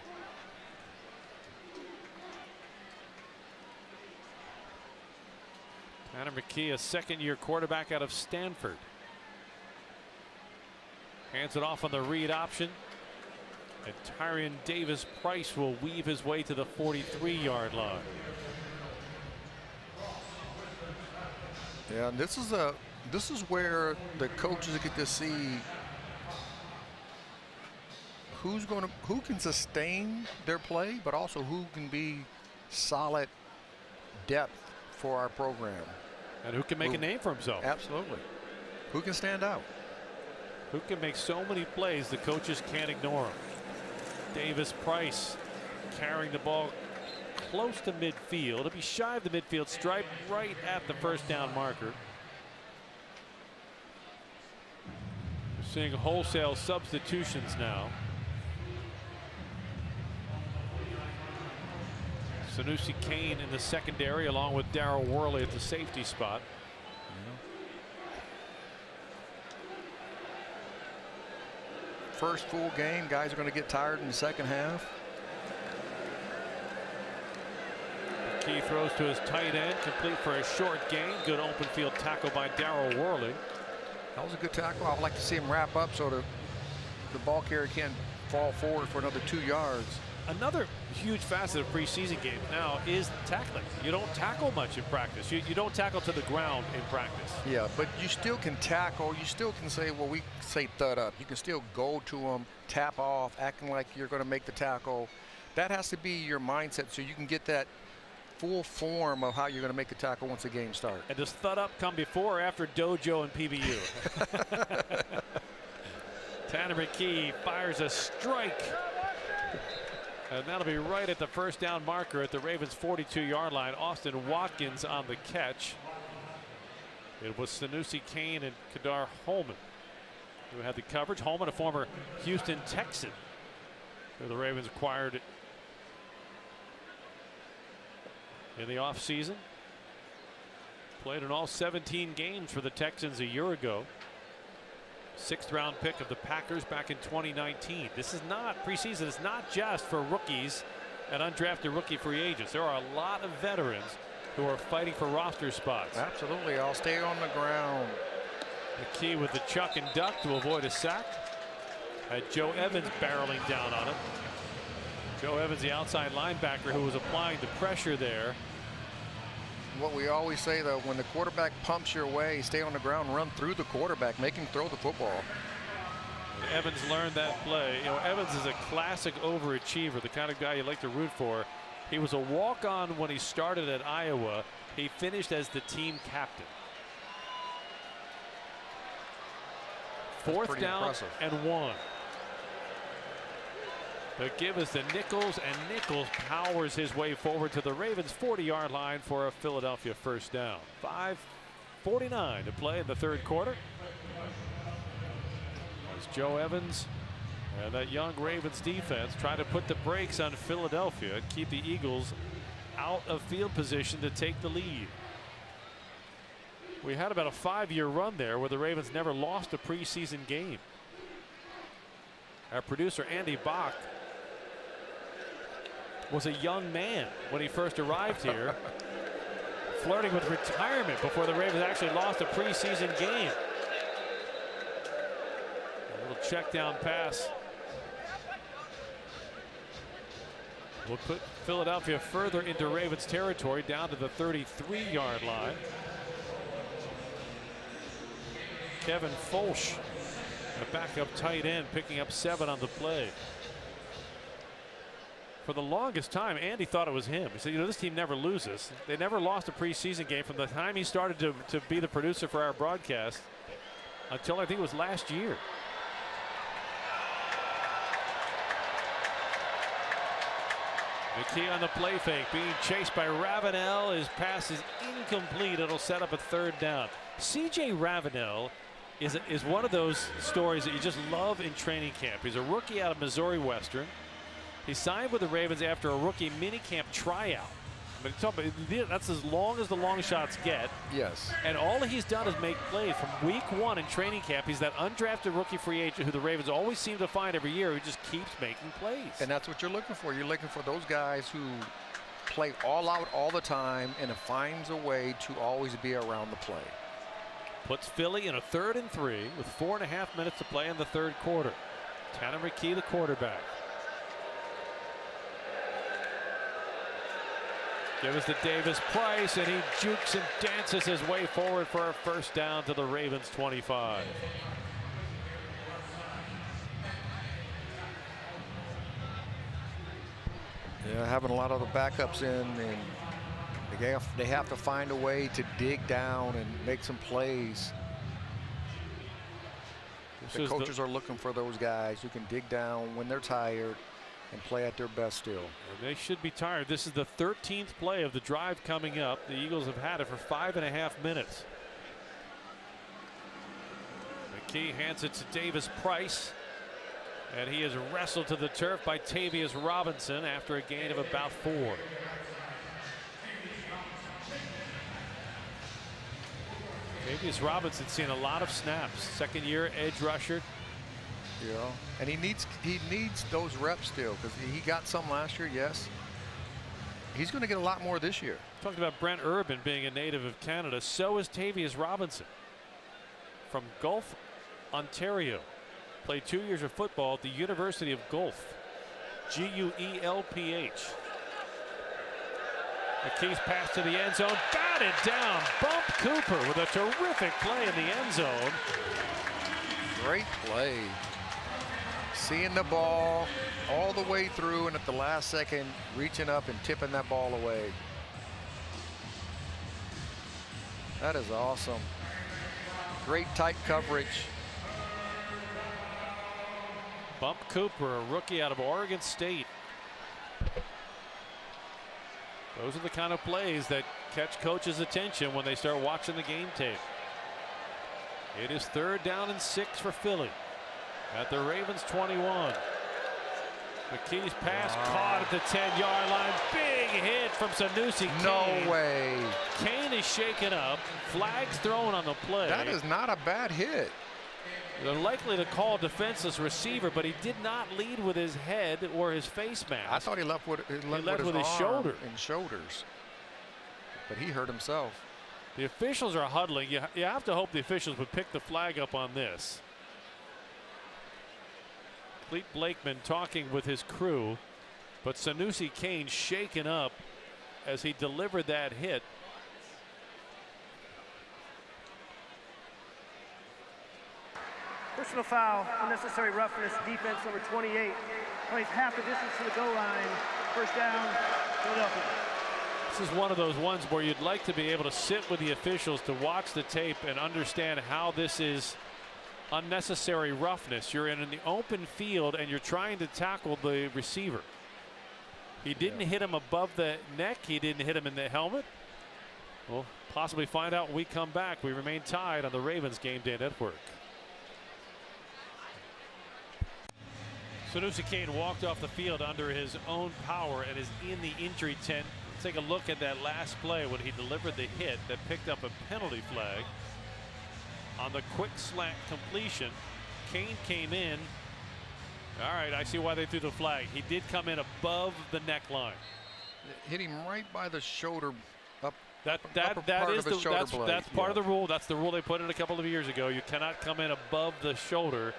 Tanner McKee, a second-year quarterback out of Stanford. Hands it off on the read option. And Tyrion Davis-Price will weave his way to the 43-yard line. Yeah, and this is where the coaches get to see who can sustain their play, but also who can be solid depth for our program. And who can make a name for himself. Absolutely. Who can stand out. Who can make so many plays the coaches can't ignore him. Davis-Price carrying the ball close to midfield. It'll be shy of the midfield stripe, right at the first down marker. We're seeing wholesale substitutions now. Sanusi Kane in the secondary along with Darryl Worley at the safety spot. First full game, guys are going to get tired in the second half. McKee throws to his tight end, complete for a short gain. Good open field tackle by Darryl Worley. That was a good tackle. I would like to see him wrap up so the ball carrier can't fall forward for another 2 yards. Another huge facet of preseason games now is tackling. You don't tackle much in practice. You don't tackle to the ground in practice. Yeah, but you still can tackle. You still can say, well, we say thud up. You can still go to them, tap off, acting like you're going to make the tackle. That has to be your mindset so you can get that full form of how you're going to make the tackle once the game starts. And does thud up come before or after dojo and PBU? Tanner McKee fires a strike. And that'll be right at the first down marker at the Ravens 42-yard line. Austin Watkins on the catch. It was Sanusi Kane and Kadar Holman who had the coverage. Holman, a former Houston Texan, who the Ravens acquired in the offseason. Played in all 17 games for the Texans a year ago. 6th round pick of the Packers back in 2019. This is not preseason. It's not just for rookies and undrafted rookie free agents. There are a lot of veterans who are fighting for roster spots. Absolutely. I'll stay on the ground. McKee with the chuck and duck to avoid a sack. Had Joe Evans barreling down on him. Joe Evans, the outside linebacker, who was applying the pressure there. What we always say, though, when the quarterback pumps your way, stay on the ground, run through the quarterback, make him throw the football. And Evans learned that play. You know, Evans is a classic overachiever, the kind of guy you like to root for. He was a walk-on when he started at Iowa. He finished as the team captain. Fourth down and 1. The give is to Nichols, and Nichols powers his way forward to the Ravens 40-yard line for a Philadelphia first down. 5:49 to play in the third quarter. As Joe Evans and that young Ravens defense try to put the brakes on Philadelphia and keep the Eagles out of field position to take the lead. We had about a 5-year run there where the Ravens never lost a preseason game. Our producer Andy Bach was a young man when he first arrived here, flirting with retirement before the Ravens actually lost a preseason game. A little check down pass will put Philadelphia further into Ravens territory, down to the 33-yard line. Kevin Folsch, a backup tight end, picking up 7 on the play. For the longest time, Andy thought it was him. He said, you know, this team never loses. They never lost a preseason game from the time he started to be the producer for our broadcast until I think it was last year. McKee on the play fake, being chased by Ravenel. His pass is incomplete. It'll set up a 3rd down. C.J. Ravenel is one of those stories that you just love in training camp. He's a rookie out of Missouri Western. He signed with the Ravens after a rookie minicamp tryout. I mean, that's as long as the long shots get. Yes. And all he's done is make plays from week 1 in training camp. He's that undrafted rookie free agent who the Ravens always seem to find every year, who just keeps making plays. And that's what you're looking for. You're looking for those guys who play all out all the time and finds a way to always be around the play. Puts Philly in a 3rd and 3 with 4.5 minutes to play in the 3rd quarter. Tanner McKee, the quarterback. Give us to Davis Price, and he jukes and dances his way forward for a 1st down to the Ravens 25. Yeah, having a lot of the backups in, and they have to find a way to dig down and make some plays. The coaches are looking for those guys who can dig down when they're tired and play at their best still. And they should be tired. This is the 13th play of the drive coming up. The Eagles have had it for 5.5 minutes. McKee hands it to Davis Price, and he is wrestled to the turf by Tavius Robinson after a gain of about 4. Tavius Robinson seen a lot of snaps. 2nd-year edge rusher. Yeah, and he needs those reps still, because he got some last year. Yes, he's going to get a lot more this year. Talked about Brent Urban being a native of Canada. So is Tavius Robinson from Guelph, Ontario. Played 2 years of football at the University of Guelph. Guelph. McKee's pass to the end zone, batted down. Bump Cooper with a terrific play in the end zone. Great play. Seeing the ball all the way through, and at the last second reaching up and tipping that ball away. That is awesome. Great tight coverage. Bump Cooper, a rookie out of Oregon State. Those are the kind of plays that catch coaches' attention when they start watching the game tape. It is 3rd down and 6 for Philly at the Ravens 21. McKee's pass caught at the 10-yard line. Big hit from Sanusi Kane. No way. Kane is shaken up. Flags thrown on the play. That is not a bad hit. They're likely to call defenseless receiver, but he did not lead with his head or his face mask. I thought he left with his shoulder and shoulders, but he hurt himself. The officials are huddling. You have to hope the officials would pick the flag up on this. Clete Blakeman talking with his crew, but Sanusi Kane shaken up as he delivered that hit. Personal foul, unnecessary roughness, defense number 28. Plays half the distance to the goal line. 1st down, Philadelphia. This is one of those ones where you'd like to be able to sit with the officials to watch the tape and understand how this is unnecessary roughness. You're in the open field and you're trying to tackle the receiver. He didn't hit him above the neck. He didn't hit him in the helmet. We'll possibly find out when we come back. We remain tied on the Ravens Game Day Network. Sanusi Kane walked off the field under his own power and is in the injury tent. Let's take a look at that last play when he delivered the hit that picked up a penalty flag. On the quick slant completion, Kane came in. All right, I see why they threw the flag. He did come in above the neckline. Hit him right by the shoulder. That's part of the rule. That's the rule they put in a couple of years ago. You cannot come in above the shoulder,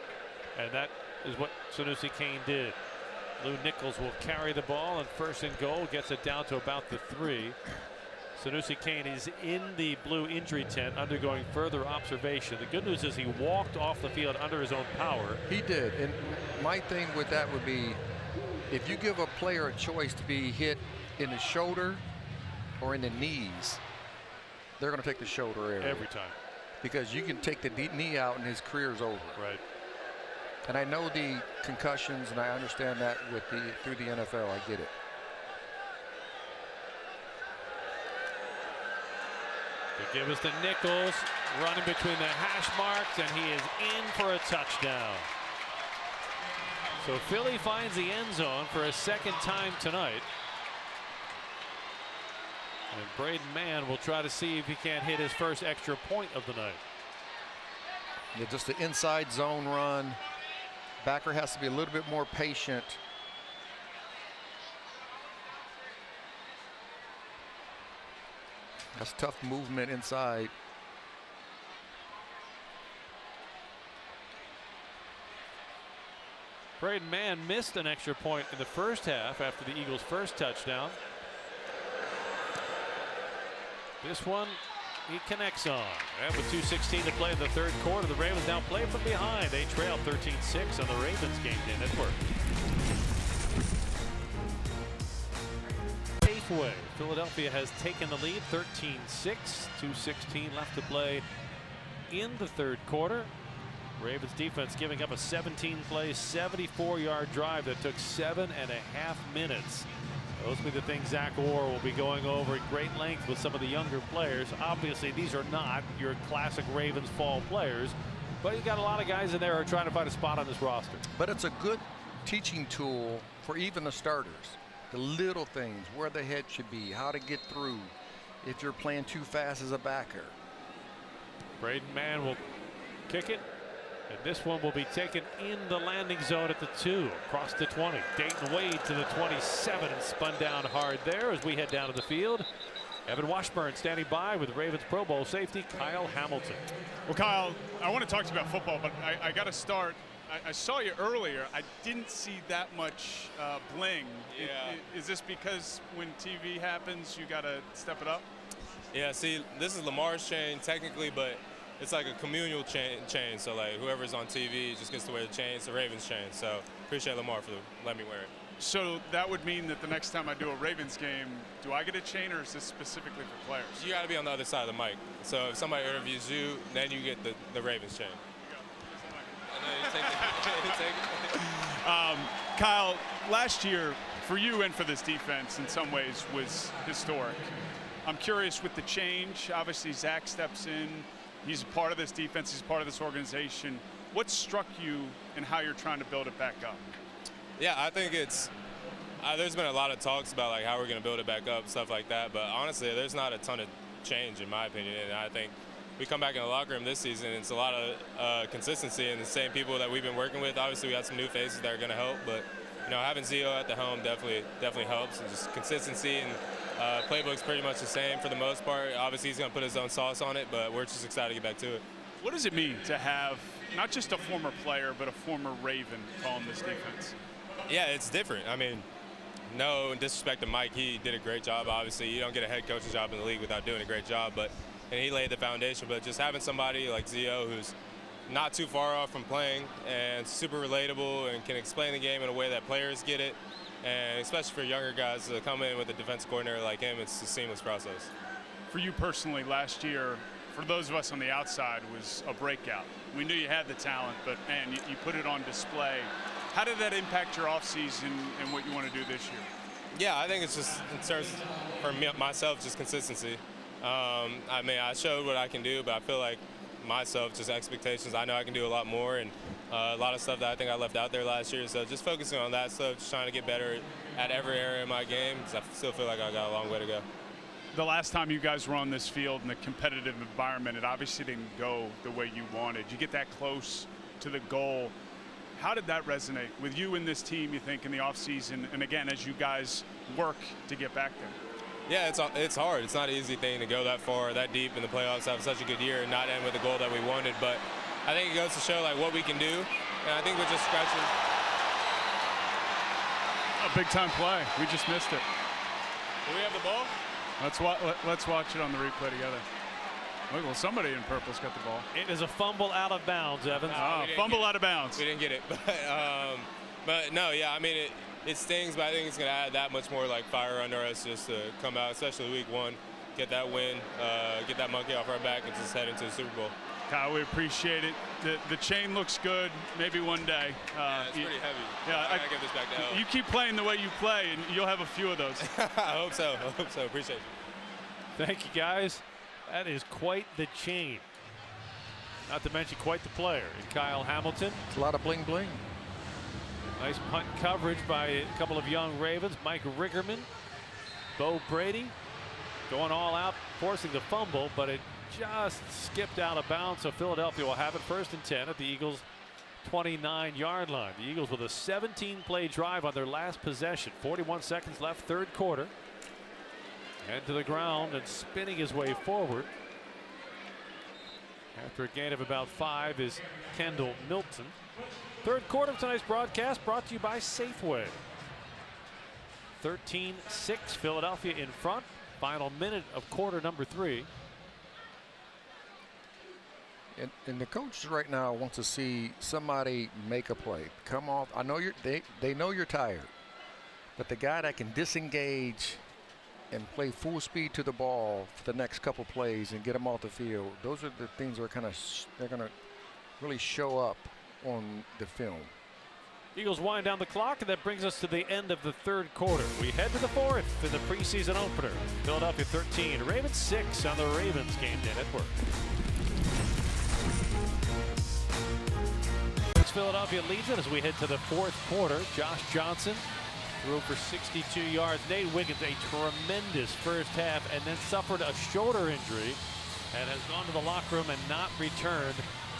and that is what Sanusi Kane did. Lou Nichols will carry the ball, and 1st and goal, gets it down to about the 3. Sanusi Kane is in the blue injury tent undergoing further observation. The good news is he walked off the field under his own power. He did, and my thing with that would be if you give a player a choice to be hit in the shoulder or in the knees, they're going to take the shoulder area. Every time. Because you can take the knee out and his career's over. Right. And I know the concussions, and I understand that through the NFL. I get it. They give us the Nichols running between the hash marks, and he is in for a touchdown. So Philly finds the end zone for a second time tonight. And Braden Mann will try to see if he can't hit his first extra point of the night. Yeah, just the inside zone run. Backer has to be a little bit more patient. That's tough movement inside. Braden Mann missed an extra point in the first half after the Eagles' first touchdown. This one he connects on. And with 2:16 to play in the third quarter, the Ravens now play from behind. They trail 13-6 on the Ravens Game Day Network. Eighth way, Philadelphia has taken the lead 13-6. 2:16 left to play in the third quarter. Ravens defense giving up a 17-play, 74-yard drive that took 7.5 minutes. Those will be the things Zach Orr will be going over at great length with some of the younger players. Obviously, these are not your classic Ravens fall players, but you got a lot of guys in there who are trying to find a spot on this roster. But it's a good teaching tool for even the starters. The little things, where the head should be, how to get through, if you're playing too fast as a backer. Braden Mann will kick it. And this one will be taken in the landing zone at the 2, across the 20. Dayton Wade to the 27 and spun down hard there as we head down to the field. Evan Washburn standing by with Ravens Pro Bowl safety Kyle Hamilton. Well, Kyle, I want to talk to you about football, but I got to start. I saw you earlier. I didn't see that much bling. Yeah. Is this because when TV happens, you got to step it up? Yeah, see, this is Lamar's chain technically, but it's like a communal chain, so like whoever's on TV just gets to wear the chain. It's the Ravens chain, so appreciate Lamar for letting me wear it. So that would mean that the next time I do a Ravens game, do I get a chain, or is this specifically for players? You got to be on the other side of the mic. So if somebody interviews you, then you get the Ravens chain. And then you take it. Kyle, last year for you and for this defense in some ways was historic. I'm curious with the change. Obviously, Zach steps in. He's a part of this defense. He's part of this organization. What struck you in how you're trying to build it back up? Yeah, I think it's there's been a lot of talks about like how we're going to build it back up, stuff like that. But honestly, there's not a ton of change in my opinion. And I think we come back in the locker room this season, it's a lot of consistency and the same people that we've been working with. Obviously, we got some new faces that are going to help, but you know, having Zio at the helm definitely helps. And just consistency and playbook's pretty much the same for the most part. Obviously, he's going to put his own sauce on it, but we're just excited to get back to it. What does it mean to have not just a former player, but a former Raven calling this defense? Yeah, it's different. I mean, no disrespect to Mike, he did a great job. Obviously, you don't get a head coaching job in the league without doing a great job, and he laid the foundation. But just having somebody like Zio who's not too far off from playing and super relatable and can explain the game in a way that players get it, and especially for younger guys to come in with a defensive coordinator like him, it's a seamless process. For you personally, last year, for those of us on the outside, was a breakout. We knew you had the talent, but man, you put it on display. How did that impact your offseason and what you want to do this year? Yeah, I think it's just, in terms for me, myself, just consistency. I mean, I showed what I can do, but I feel like myself, just expectations. I know I can do a lot more, and a lot of stuff that I think I left out there last year. So just focusing on that stuff, just trying to get better at every area of my game, because I still feel like I got a long way to go. The last time you guys were on this field in a competitive environment, it obviously didn't go the way you wanted. You get that close to the goal. How did that resonate with you and this team, you think, in the offseason, and again, as you guys work to get back there? Yeah, it's hard. It's not an easy thing to go that far, that deep in the playoffs, have such a good year and not end with the goal that we wanted. But I think it goes to show like what we can do, and I think we're just scratching. A big-time play. We just missed it. Do we have the ball? Let's watch it on the replay together. Well, somebody in purple's got the ball. It is a fumble out of bounds, Evans. Fumble out of bounds. We didn't get it, but But no, yeah, I mean it stings, but I think it's gonna add that much more like fire under us just to come out, especially week 1, get that win, get that monkey off our back, and just head into the Super Bowl. Kyle, we appreciate it. The chain looks good. Maybe one day. Yeah, it's pretty heavy. Yeah, I gotta give this back to Elle. You keep playing the way you play, and you'll have a few of those. I hope so. I hope so. Appreciate you. Thank you, guys. That is quite the chain. Not to mention quite the player in Kyle Hamilton. It's a lot of bling bling. Nice punt coverage by a couple of young Ravens. Mike Riggerman, Bo Brady going all out, forcing the fumble, but it just skipped out of bounds. So Philadelphia will have it 1st and 10 at the Eagles' 29-yard line. The Eagles with a 17-play drive on their last possession. 41 seconds left, 3rd quarter. Head to the ground and spinning his way forward. After a gain of about 5 is Kendall Milton. 3rd quarter of tonight's broadcast brought to you by Safeway. 13-6, Philadelphia in front. Final minute of quarter number 3. And the coaches right now want to see somebody make a play. Come off. I know they know you're tired, but the guy that can disengage and play full speed to the ball for the next couple plays and get them off the field. Those are the things that are they're going to really show up on the film. Eagles wind down the clock, and that brings us to the end of the 3rd quarter. We head to the 4th in the preseason opener. Philadelphia 13, Ravens 6 on the Ravens Game Day Network. Philadelphia leads it as we head to the 4th quarter. Josh Johnson threw for 62 yards. Nate Wiggins, a tremendous first half, and then suffered a shoulder injury and has gone to the locker room and not returned.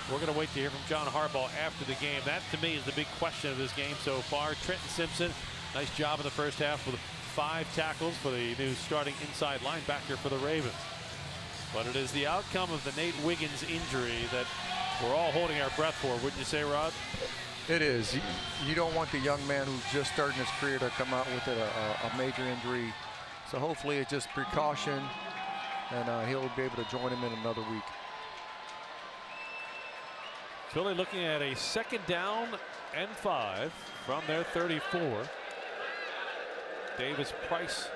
We're going to wait to hear from John Harbaugh after the game. That, to me, is the big question of this game so far. Trenton Simpson, nice job in the first half with 5 tackles for the new starting inside linebacker for the Ravens. But it is the outcome of the Nate Wiggins injury that we're all holding our breath for, wouldn't you say, Rod? It is. You don't want the young man who's just starting his career to come out with a major injury. So hopefully it's just precaution, and he'll be able to join him in another week. Philly looking at a 2nd down and 5 from their 34. Davis Price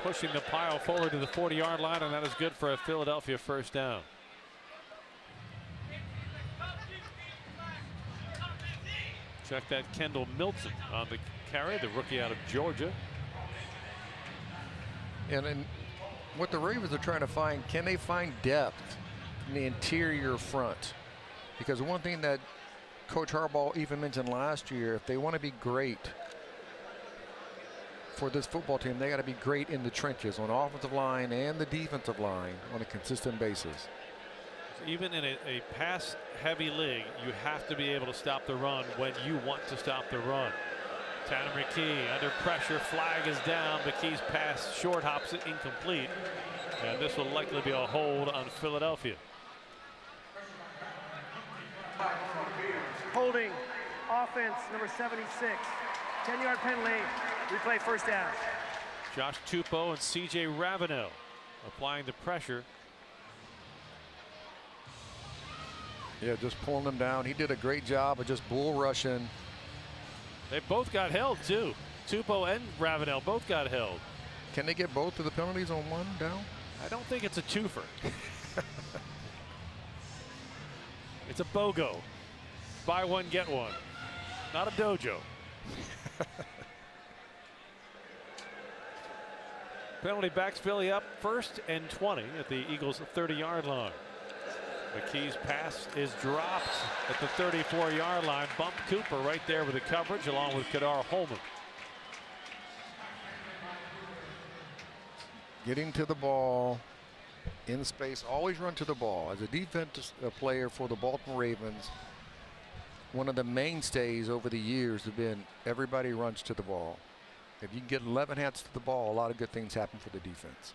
pushing the pile forward to the 40-yard line, and that is good for a Philadelphia 1st down. Check that Kendall Milton on the carry, the rookie out of Georgia. And what the Ravens are trying to find, can they find depth in the interior front? Because one thing that Coach Harbaugh even mentioned last year, if they want to be great for this football team, they got to be great in the trenches on the offensive line and the defensive line on a consistent basis. Even in a pass-heavy league, you have to be able to stop the run when you want to stop the run. Tanner McKee under pressure, flag is down. McKee's pass short hops it incomplete, and this will likely be a hold on Philadelphia. Holding, offense, number 76. 10-yard penalty, replay 1st down. Josh Tupou and C.J. Ravenel applying the pressure. Yeah, just pulling them down. He did a great job of just bull rushing. They both got held, too. Tupou and Ravenel both got held. Can they get both of the penalties on one down? I don't think it's a twofer. It's a BOGO. Buy one, get one. Not a dojo. Penalty backs Philly up 1st and 20 at the Eagles' 30-yard line. McKee's pass is dropped at the 34-yard line. Bump Cooper right there with the coverage along with Kadar Holman. Getting to the ball in space, always run to the ball. As a defensive player for the Baltimore Ravens, one of the mainstays over the years have been everybody runs to the ball. If you can get 11 hands to the ball, a lot of good things happen for the defense.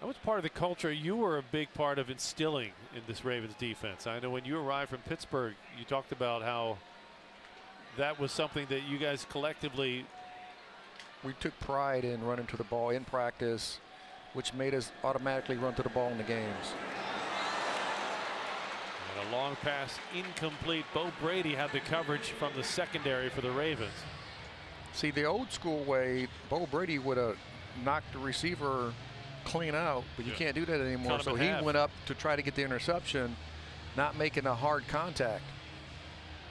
That was part of the culture you were a big part of instilling in this Ravens defense. I know when you arrived from Pittsburgh, you talked about how that was something that you guys collectively. We took pride in running to the ball in practice, which made us automatically run to the ball in the games. And The long pass incomplete. Bo Brady had the coverage from the secondary for the Ravens. See, the old school way, Bo Brady would have knocked the receiver clean out, but you can't do that anymore. So he went up to try to get the interception, not making a hard contact.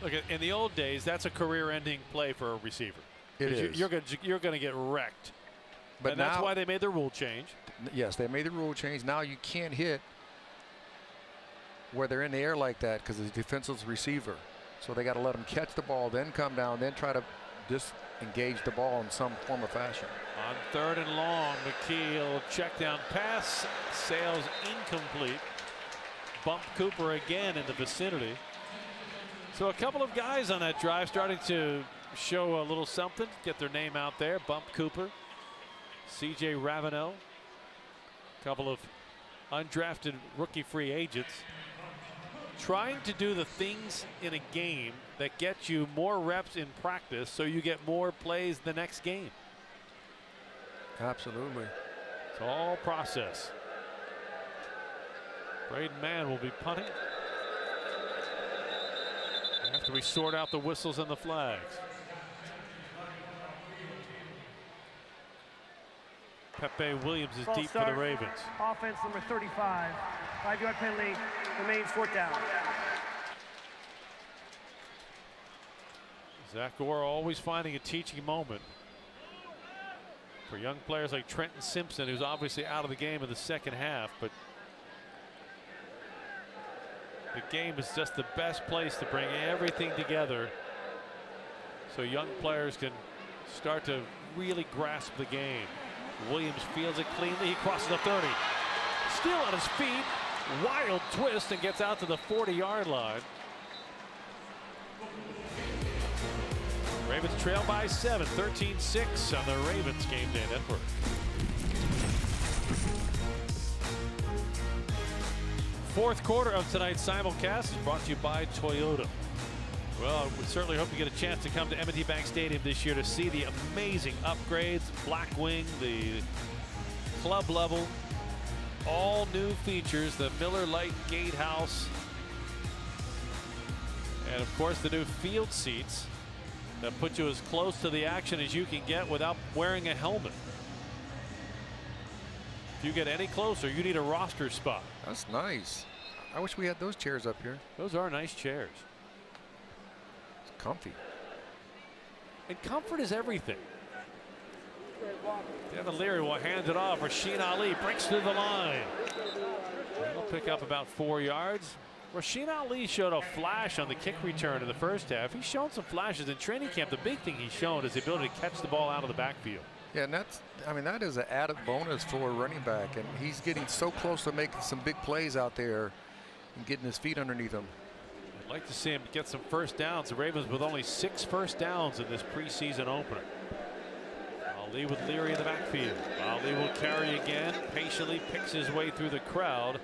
Look, in the old days, that's a career-ending play for a receiver. It is. You're going to get wrecked. But and now, that's why they made the rule change. Yes, they made the rule change. Now you can't hit where they're in the air like that because it's a defensive receiver. So they got to let them catch the ball, then come down, then try to disengage the ball in some form or fashion. On 3rd and long, McKee check down pass, sails incomplete. Bump Cooper again in the vicinity. So a couple of guys on that drive starting to show a little something, get their name out there. Bump Cooper, C.J. Ravenel, a couple of undrafted rookie free agents trying to do the things in a game that get you more reps in practice so you get more plays the next game. Absolutely. It's all process. Braden Mann will be punting after we sort out the whistles and the flags. Pepe Williams is deep for the Ravens. Offense number 35. 5-yard penalty, remains 4th down. Zach Orr always finding a teaching moment for young players like Trenton Simpson, who's obviously out of the game in the second half, but the game is just the best place to bring everything together so young players can start to really grasp the game. Williams fields it cleanly. He crosses the 30. Still on his feet. Wild twist and gets out to the 40-yard line. Ravens trail by 7, 13-6 on the Ravens Game Day Network. Fourth quarter of tonight's simulcast is brought to you by Toyota. Well, we certainly hope you get a chance to come to M&T Bank Stadium this year to see the amazing upgrades. Blackwing, the club level, all new features, the Miller Lite Gatehouse, and of course the new field seats that put you as close to the action as you can get without wearing a helmet. If you get any closer, you need a roster spot. That's nice. I wish we had those chairs up here. Those are nice chairs. It's comfy. And comfort is everything. Devin Leary will hand it off. Rasheen Ali breaks through the line. He'll pick up about 4 yards. Rasheen Ali showed a flash on the kick return in the first half. He's shown some flashes in training camp. The big thing he's shown is the ability to catch the ball out of the backfield. Yeah, and that's, I mean, that is an added bonus for a running back, and he's getting so close to making some big plays out there and getting his feet underneath him. I'd like to see him get some first downs. The Ravens with only 6 first downs in this preseason opener. Ali with Leary in the backfield. Ali will carry again, patiently picks his way through the crowd,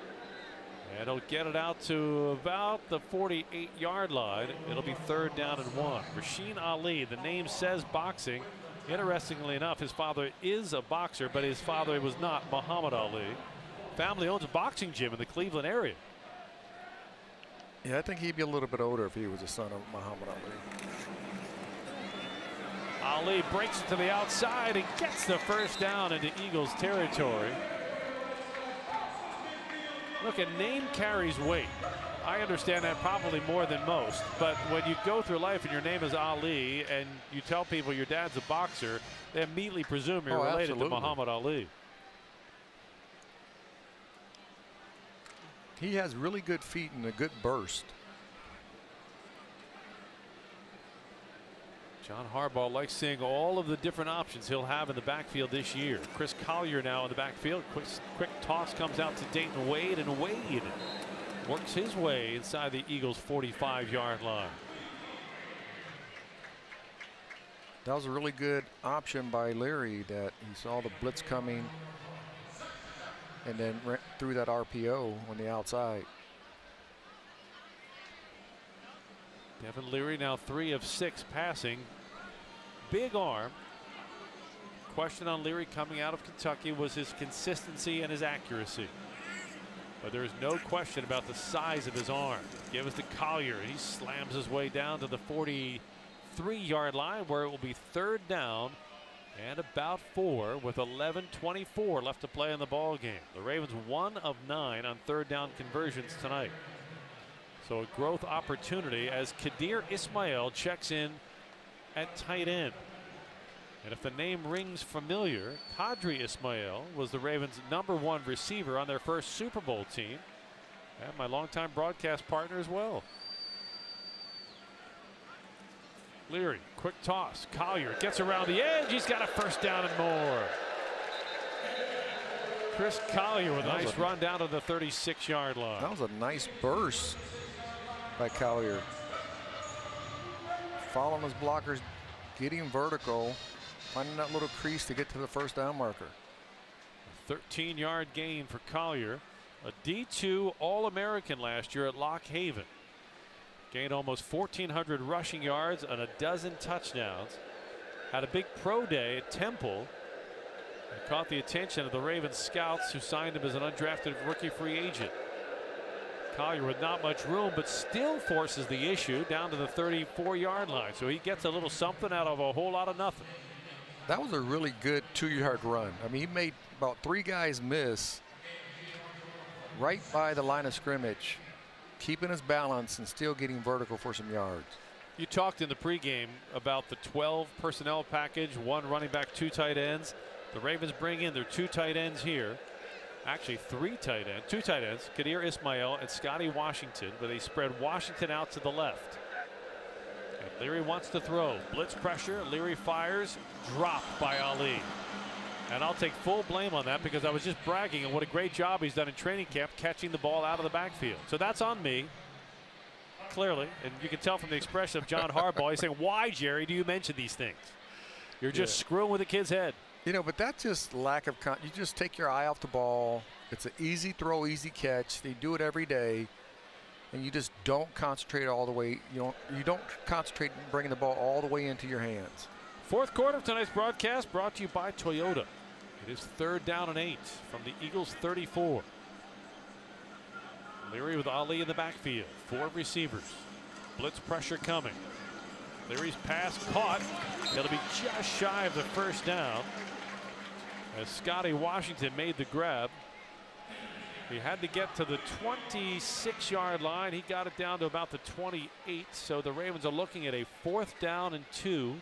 and he'll get it out to about the 48-yard line. It'll be 3rd down and 1. Rasheen Ali, the name says boxing. Interestingly enough, his father is a boxer, but his father was not Muhammad Ali. Family owns a boxing gym in the Cleveland area. Yeah, I think he'd be a little bit older if he was a son of Muhammad Ali. Ali breaks it to the outside and gets the first down into Eagles territory. Look, a name carries weight. I understand that probably more than most, but when you go through life and your name is Ali and you tell people your dad's a boxer, they immediately presume you're related absolutely. to Muhammad Ali. He has really good feet and a good burst. John Harbaugh likes seeing all of the different options he'll have in the backfield this year. Chris Collier now in the backfield. Quick toss comes out to Dayton Wade, and Wade works his way inside the Eagles' 45-yard line. That was a really good option by Leary, that he saw the blitz coming and then threw that RPO on the outside. Devin Leary now 3 of 6 passing. Big arm. Question on Leary coming out of Kentucky was his consistency and his accuracy. But there's no question about the size of his arm. Give us to Collier. He slams his way down to the 43-yard line, where it will be 3rd down and about 4 with 11:24 left to play in the ball game. The Ravens 1 of 9 on 3rd down conversions tonight. So a growth opportunity as Kadir Ismail checks in at tight end. And if the name rings familiar, Kadri Ismail was the Ravens' #1 receiver on their first Super Bowl team, and my longtime broadcast partner as well. Leary, quick toss. Collier gets around the edge. He's got a 1st down and more. Chris Collier with a nice run down to the 36-yard line. That was a nice burst by Collier. Following his blockers, getting vertical, finding that little crease to get to the 1st down marker. 13-yard gain for Collier. A D2 All-American last year at Lock Haven. Gained almost 1,400 rushing yards and a dozen touchdowns. Had a big pro day at Temple. And caught the attention of the Ravens scouts, who signed him as an undrafted rookie free agent. Collier with not much room, but still forces the issue down to the 34-yard line. So he gets a little something out of a whole lot of nothing. That was a really good 2-yard run. I mean, he made about 3 guys miss right by the line of scrimmage, keeping his balance and still getting vertical for some yards. You talked in the pregame about the 12 personnel package, 1 running back, 2 tight ends. The Ravens bring in their 2 tight ends here. Actually 2 tight ends, Kadir Ismail and Scotty Washington, but they spread Washington out to the left. And Leary wants to throw. Blitz pressure. Leary fires. Dropped by Ali. And I'll take full blame on that, because I was just bragging on what a great job he's done in training camp catching the ball out of the backfield. So that's on me, clearly. And you can tell from the expression of John Harbaugh. He's saying, why, Jerry, do you mention these things? You're just screwing with the kid's head. You know, but that's just lack of you just take your eye off the ball. It's an easy throw, easy catch. They do it every day, and you just don't concentrate all the way. You don't concentrate bringing the ball all the way into your hands. 4th quarter of tonight's broadcast brought to you by Toyota. It is 3rd down and 8 from the Eagles' 34. Leary with Ali in the backfield. 4 receivers. Blitz pressure coming. Leary's pass caught. It'll be just shy of the 1st down, as Scotty Washington made the grab. He had to get to the 26-yard line. He got it down to about the 28. So the Ravens are looking at a 4th down and 2.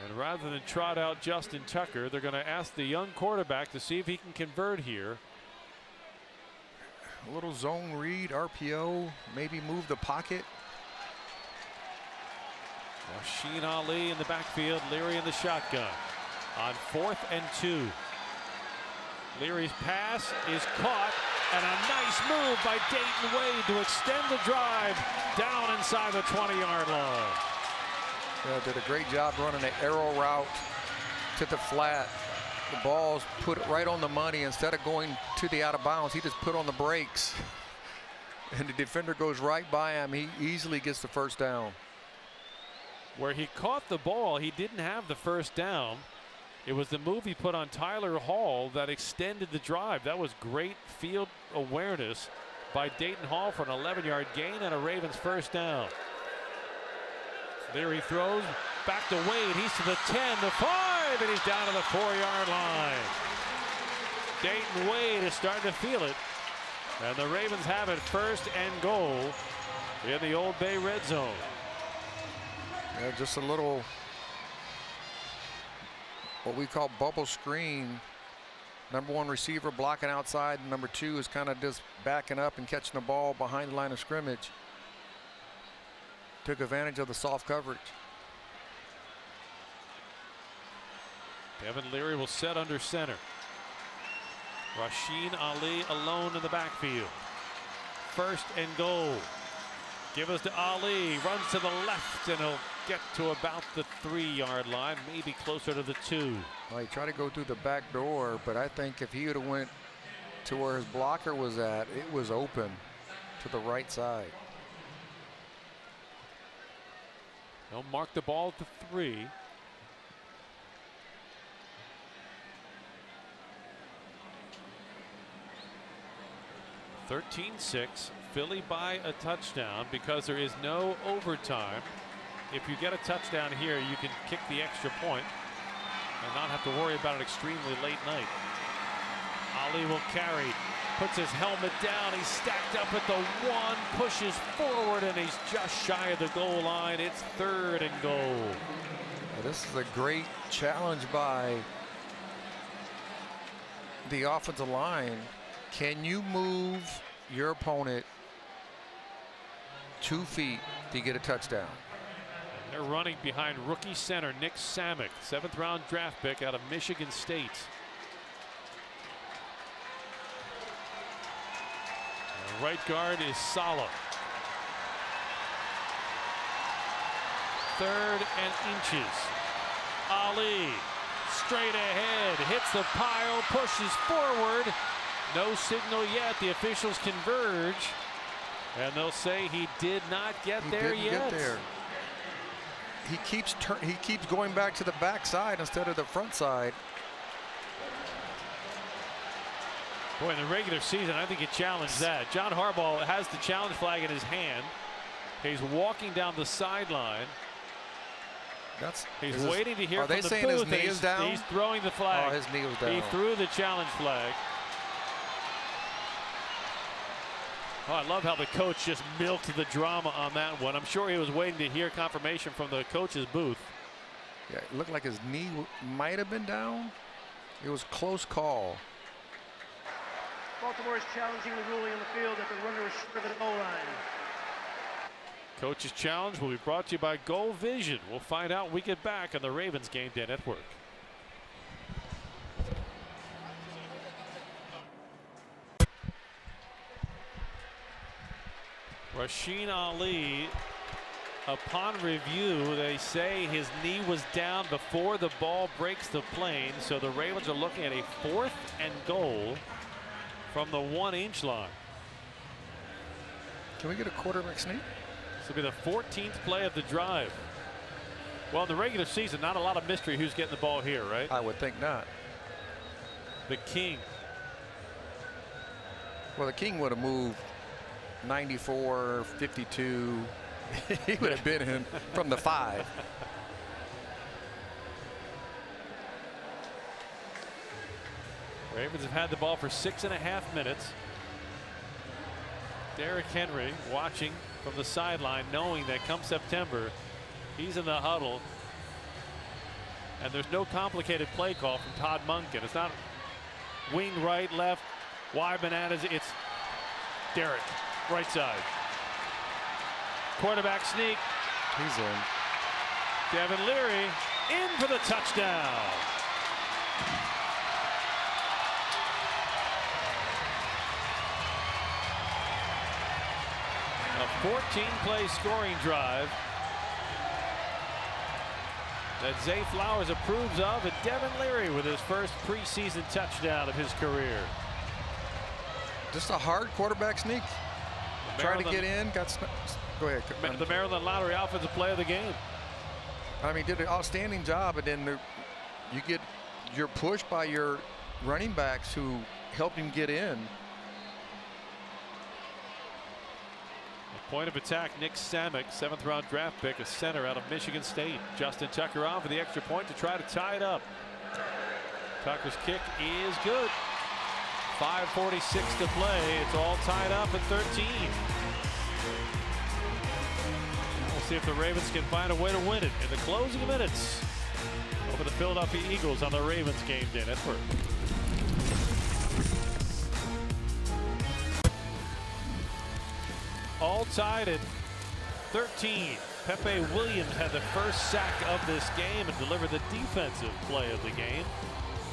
And rather than trot out Justin Tucker, they're going to ask the young quarterback to see if he can convert here. A little zone read, RPO, maybe move the pocket. Rasheen Ali in the backfield, Leary in the shotgun. On 4th and 2. Leary's pass is caught, and a nice move by Dayton Wade to extend the drive down inside the 20-yard line. Yeah, did a great job running an arrow route to the flat. The ball's put right on the money. Instead of going to the out of bounds, he just put on the brakes. And the defender goes right by him. He easily gets the 1st down. Where he caught the ball, he didn't have the 1st down. It was the move he put on Tyler Hall that extended the drive. That was great field awareness by Dayton Hall for an 11-yard gain and a Ravens 1st down. Leary throws back to Wade. He's to the 10, the 5, and he's down to the 4-yard line. Dayton Wade is starting to feel it, and the Ravens have it 1st and goal in the Old Bay red zone. Yeah, just a little, what we call bubble screen. #1 receiver blocking outside, and #2 is kind of just backing up and catching the ball behind the line of scrimmage. Took advantage of the soft coverage. Devin Leary will set under center. Rasheen Ali alone in the backfield. 1st and goal. Give us to Ali. Runs to the left, and he'll get to about the 3-yard line, maybe closer to the 2. Well, he tried to go through the back door, but I think if he would have went to where his blocker was at, it was open to the right side. They'll mark the ball at the 3. 13-6. Philly by a touchdown because there is no overtime. If you get a touchdown here, you can kick the extra point and not have to worry about an extremely late night. Ali will carry, puts his helmet down. He's stacked up at the 1, pushes forward, and he's just shy of the goal line. It's 3rd and goal. Well, this is a great challenge by the offensive line. Can you move your opponent 2 feet to get a touchdown? They're running behind rookie center Nick Samick, 7th round draft pick out of Michigan State. And right guard is Sala. 3rd and inches. Ali straight ahead, hits the pile, pushes forward. No signal yet. The officials converge, and they'll say he did not get there yet. He keeps going back to the backside instead of the front side. Boy, in the regular season, I think he challenged that. John Harbaugh has the challenge flag in his hand. He's walking down the sideline. He's waiting to hear from the booth. Are they saying his knee is down? He's throwing the flag. Oh, his knee was down. He threw the challenge flag. Oh, I love how the coach just milked the drama on that one. I'm sure he was waiting to hear confirmation from the coach's booth. Yeah, it looked like his knee might have been down. It was a close call. Baltimore is challenging the ruling on the field that the runner is short of the goal line. Coach's challenge will be brought to you by Goal Vision. We'll find out when we get back on the Ravens Game Day Network. Rasheen Ali, upon review, they say his knee was down before the ball breaks the plane, so the Ravens are looking at a 4th and goal from the 1-inch line. Can we get a quarterback sneak? This will be the 14th play of the drive. Well, in the regular season, not a lot of mystery who's getting the ball here, right? I would think not. The King. Well, the King would have moved 94, 52. He would have been in from the 5. Ravens have had the ball for 6.5 minutes. Derrick Henry watching from the sideline, knowing that come September, he's in the huddle. And there's no complicated play call from Todd Monken. It's not wing right, left, wide bananas. It's Derrick, right side. Quarterback sneak. He's in. Devin Leary in for the touchdown. A 14-play scoring drive that Zay Flowers approves of, and Devin Leary with his first preseason touchdown of his career. Just a hard quarterback sneak. Trying to get in. Go ahead. The Maryland Lottery offensive play of the game. I mean, did an outstanding job, and then you're pushed by your running backs who helped him get in. Point of attack, Nick Samick, 7th round draft pick, a center out of Michigan State. Justin Tucker on for the extra point to try to tie it up. Tucker's kick is good. 5:46 to play. It's all tied up at 13. We'll see if the Ravens can find a way to win it in the closing minutes over the Philadelphia Eagles on the Ravens Game Day Network. All tied at 13. Pepe Williams had the first sack of this game and delivered the defensive play of the game.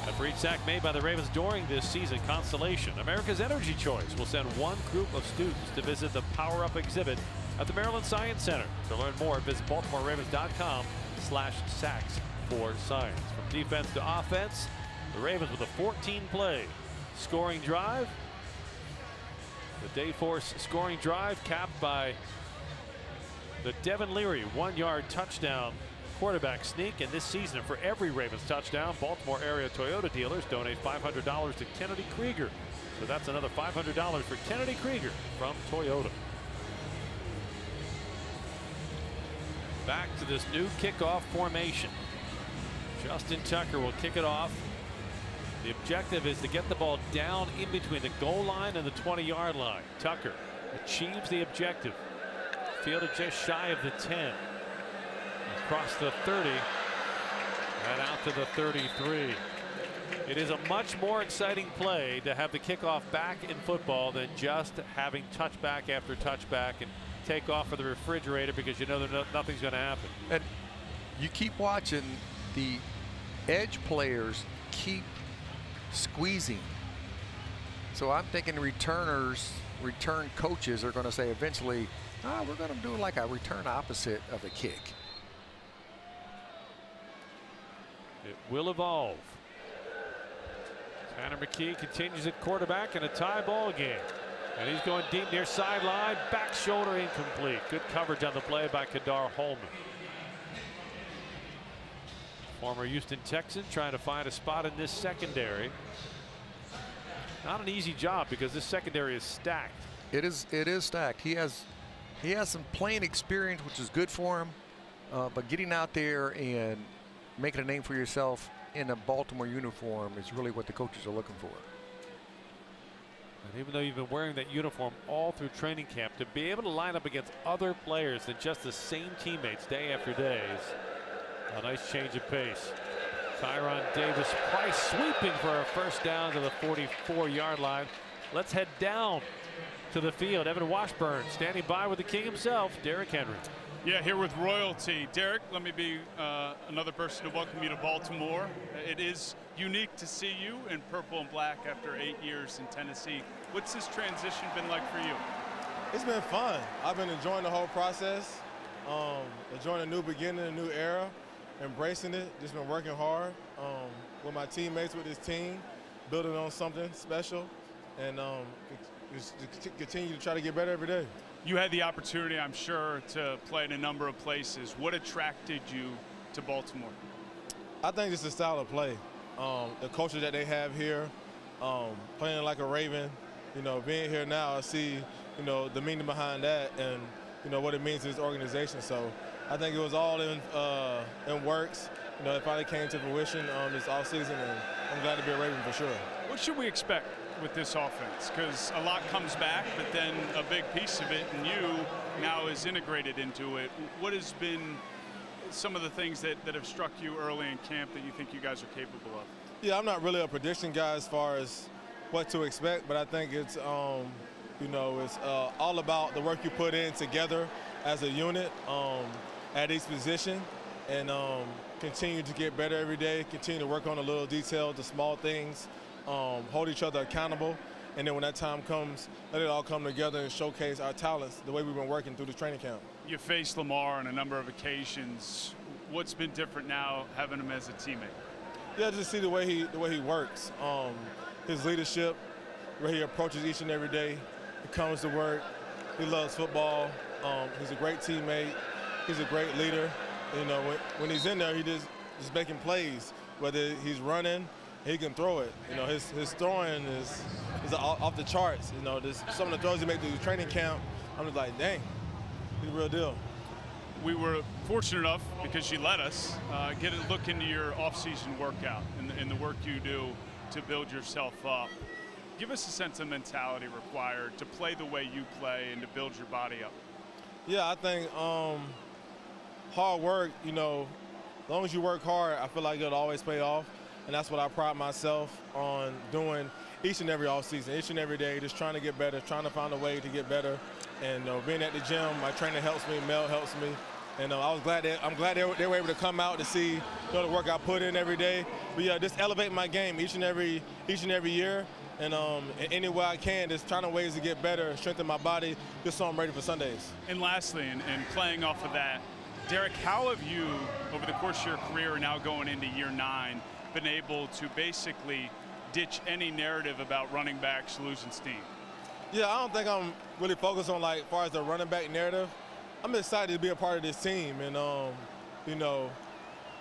A for each sack made by the Ravens during this season, Constellation, America's Energy Choice, will send one group of students to visit the Power Up exhibit at the Maryland Science Center. To learn more, visit BaltimoreRavens.com/sacks for science. From defense to offense, the Ravens with a 14-play scoring drive. The Dayforce scoring drive capped by the Devin Leary 1-yard touchdown quarterback sneak. And this season, for every Ravens touchdown, Baltimore area Toyota dealers donate $500 to Kennedy Krieger So that's another $500 for Kennedy Krieger from Toyota. Back to this new kickoff formation. Justin Tucker will kick it off. The objective is to get the ball down in between the goal line and the 20-yard line. Tucker achieves the objective. Fielded just shy of the 10. Across the 30 and out to the 33. It is a much more exciting play to have the kickoff back in football than just having touchback after touchback and take off for the refrigerator because you know that nothing's going to happen. And you keep watching, the edge players keep squeezing. So I'm thinking return coaches are going to say eventually, we're going to do like a return opposite of a kick. It will evolve. Tanner McKee continues at quarterback in a tie ball game. And he's going deep near sideline. Back shoulder incomplete. Good coverage on the play by Kadar Holman. Former Houston Texan trying to find a spot in this secondary. Not an easy job because this secondary is stacked. It is stacked. He has some playing experience, which is good for him. But getting out there and making a name for yourself in a Baltimore uniform is really what the coaches are looking for. And even though you've been wearing that uniform all through training camp, to be able to line up against other players than just the same teammates day after day is a nice change of pace. Tyron Davis-Price sweeping for a first down to the 44-yard line. Let's head down to the field. Evan Washburn standing by with the king himself, Derrick Henry. Yeah, here with royalty. Derrick, let me be another person to welcome you to Baltimore. It is unique to see you in purple and black after 8 years in Tennessee. What's this transition been like for you? It's been fun. I've been enjoying the whole process, enjoying a new beginning, a new era, embracing it. Just been working hard with my teammates, with this team, building on something special, and just continue to try to get better every day. You had the opportunity, I'm sure, to play in a number of places. What attracted you to Baltimore? I think it's the style of play. The culture that they have here, playing like a Raven, being here now, I see, the meaning behind that and, what it means to this organization. So I think it was all in works. It finally came to fruition this offseason, and I'm glad to be a Raven for sure. What should we expect with this offense? Because a lot comes back, but then a big piece of it, and you now is integrated into it. What has been some of the things that have struck you early in camp that you think you guys are capable of? Yeah, I'm not really a prediction guy as far as what to expect, but I think it's, it's all about the work you put in together as a unit at each position, and continue to get better every day, continue to work on the little details, the small things, hold each other accountable, and then when that time comes, let it all come together and showcase our talents the way we've been working through the training camp. You faced Lamar on a number of occasions. What's been different now having him as a teammate? Yeah, just see the way he works, his leadership, where he approaches each and every day. He comes to work. He loves football. He's a great teammate. He's a great leader. When he's in there, he just making plays. Whether he's running, he can throw it. His throwing is off the charts. Some of the throws he makes through the training camp, I'm just like, dang, he's the real deal. We were fortunate enough, because she let us, get a look into your off-season workout and the work you do to build yourself up. Give us a sense of mentality required to play the way you play and to build your body up. Yeah, I think hard work, as long as you work hard, I feel like it'll always pay off. And that's what I pride myself on doing each and every offseason, each and every day, just trying to get better, trying to find a way to get better. And being at the gym, my trainer helps me, Mel helps me. And I'm glad they were able to come out to see the work I put in every day. But yeah, just elevate my game each and every year. And in any way I can, just trying to ways to get better, strengthen my body, just so I'm ready for Sundays. And lastly, and playing off of that, Derrick, how have you, over the course of your career, now going into year 9, been able to basically ditch any narrative about running backs losing steam? Yeah, I don't think I'm really focused on, as far as the running back narrative. I'm excited to be a part of this team, and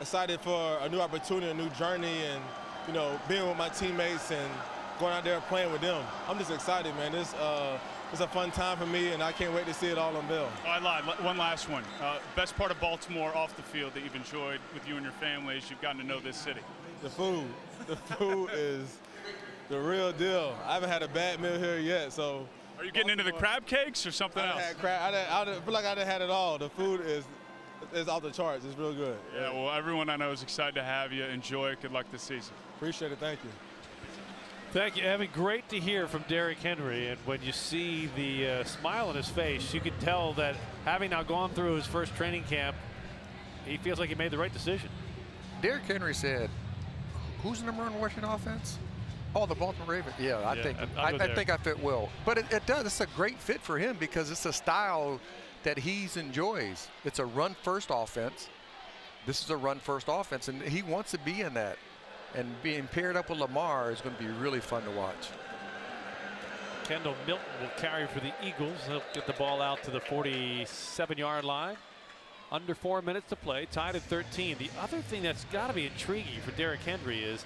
excited for a new opportunity, a new journey, and being with my teammates and going out there and playing with them. I'm just excited, man. This it's a fun time for me, and I can't wait to see it all unveiled. Oh, I lied. One last one. Best part of Baltimore off the field that you've enjoyed with you and your family as you've gotten to know this city? The food. The food is the real deal. I haven't had a bad meal here yet, so. Are you getting into the crab cakes or something else? I feel like I done had it all. The food is off the charts. It's real good. Yeah, well, everyone I know is excited to have you. Enjoy it. Good luck this season. Appreciate it. Thank you. Thank you, Evan. Great to hear from Derrick Henry. And when you see the smile on his face, you can tell that having now gone through his first training camp, he feels like he made the right decision. Derrick Henry said, who's the number one rushing offense? Oh, the Baltimore Ravens. Yeah, I think I fit well. But it does. It's a great fit for him because it's a style that he enjoys. It's a run-first offense. This is a run-first offense, and he wants to be in that. And being paired up with Lamar is going to be really fun to watch. Kendall Milton will carry for the Eagles. He'll get the ball out to the 47-yard line. Under 4 minutes to play, tied at 13. The other thing that's got to be intriguing for Derrick Henry is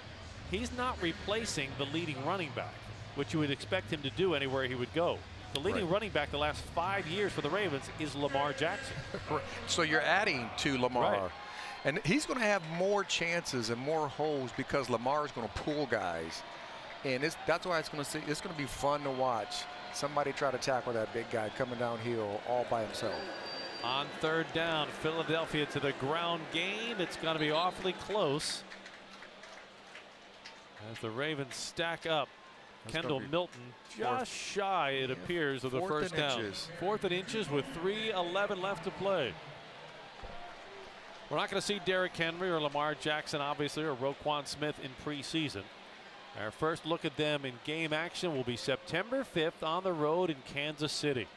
he's not replacing the leading running back, which you would expect him to do anywhere he would go. The leading running back the last 5 years for the Ravens is Lamar Jackson. So you're adding to Lamar. Right. And he's going to have more chances and more holes because Lamar is going to pull guys. And that's why it's going to be fun to watch somebody try to tackle that big guy coming downhill all by himself. On third down, Philadelphia to the ground game. It's going to be awfully close as the Ravens stack up. Kendall Milton just shy, it appears, of the first down. Fourth and inches with 3:11 left to play. We're not going to see Derrick Henry or Lamar Jackson, obviously, or Roquan Smith in preseason. Our first look at them in game action will be September 5th on the road in Kansas City.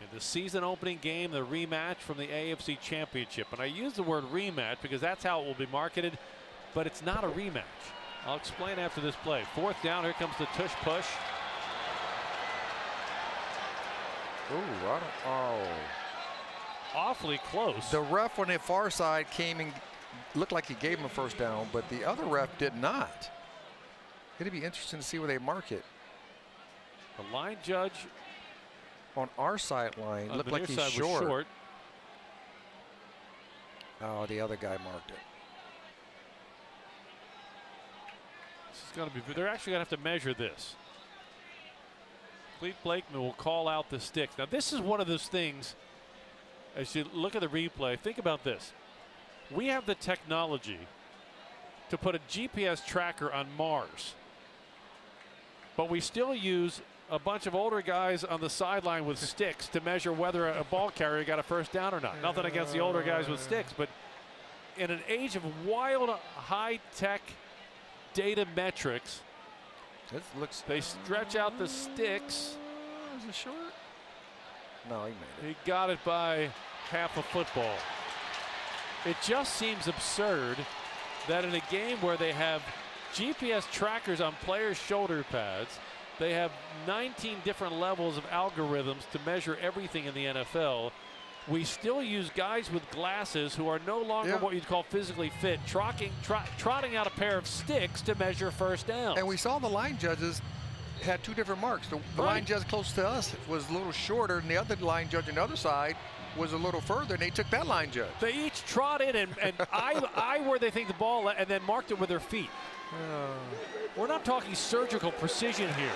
In the season opening game, the rematch from the AFC Championship. And I use the word rematch because that's how it will be marketed, but it's not a rematch. I'll explain after this play. Fourth down, here comes the tush push. Awfully close. The ref on the far side came and looked like he gave him a first down, but the other ref did not. It'd be interesting to see where they mark it. The line judge on our sideline looked like he's short. Oh, the other guy marked it. This is going to be. They're actually going to have to measure this. Clete Blakeman will call out the sticks. Now, this is one of those things. As you look at the replay, think about this. We have the technology to put a GPS tracker on Mars, but we still use a bunch of older guys on the sideline with sticks to measure whether a ball carrier got a first down or not. Nothing against the older guys with sticks, but in an age of wild high-tech data metrics, they stretch out the sticks. Is it short? No, he made it. He got it by half a football. It just seems absurd that in a game where they have GPS trackers on players' shoulder pads, they have 19 different levels of algorithms to measure everything in the NFL. We still use guys with glasses who are no longer what you'd call physically fit, trotting out a pair of sticks to measure first downs. And we saw the line judges had two different marks. The line judge close to us was a little shorter, and the other line judge on the other side was a little further, and they took that line judge. They each trotted and eye where they think the ball, and then marked it with their feet. We're not talking surgical precision here.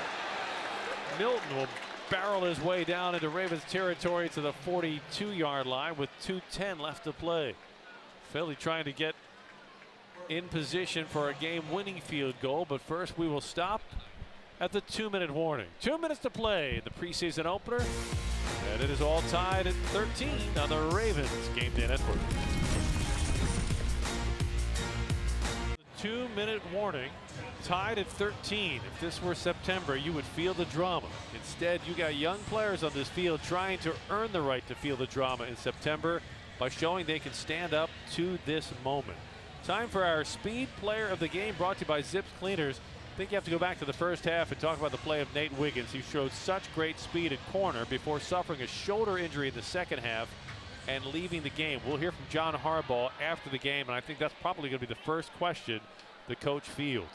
Milton will barrel his way down into Ravens territory to the 42-yard line with 2:10 left to play. Philly trying to get in position for a game-winning field goal, but first we will stop at the 2-minute warning. 2 minutes to play in the preseason opener, and it is all tied at 13 on the Ravens Game Day Network. The 2-minute warning, tied at 13. If this were September, you would feel the drama. Instead, you got young players on this field trying to earn the right to feel the drama in September by showing they can stand up to this moment. Time for our speed player of the game, brought to you by Zips Cleaners. I think you have to go back to the first half and talk about the play of Nate Wiggins. He showed such great speed at corner before suffering a shoulder injury in the second half and leaving the game. We'll hear from John Harbaugh after the game, and I think that's probably going to be the first question the coach fields.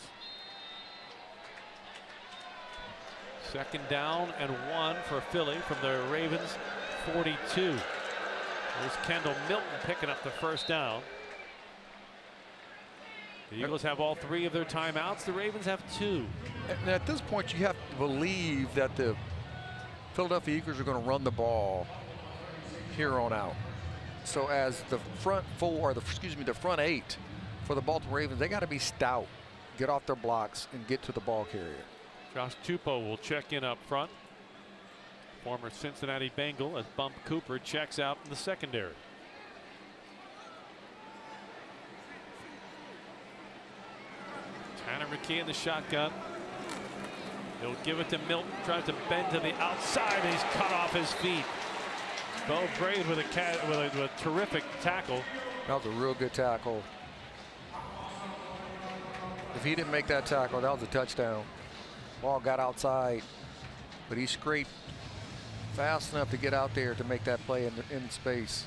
Second down and 1 for Philly from the Ravens 42. There's Kendall Milton picking up the first down. The Eagles have all 3 of their timeouts. The Ravens have 2. And at this point, you have to believe that the Philadelphia Eagles are going to run the ball here on out. So as the front 4, or the front 8 for the Baltimore Ravens, they got to be stout, get off their blocks, and get to the ball carrier. Josh Tupou will check in up front. Former Cincinnati Bengal, as Bump Cooper checks out in the secondary. Tanner McKee in the shotgun. He'll give it to Milton, tries to bend to the outside, and he's cut off his feet. Bo Braid with a terrific tackle. That was a real good tackle. If he didn't make that tackle, that was a touchdown. Ball got outside, but he scraped fast enough to get out there to make that play in space.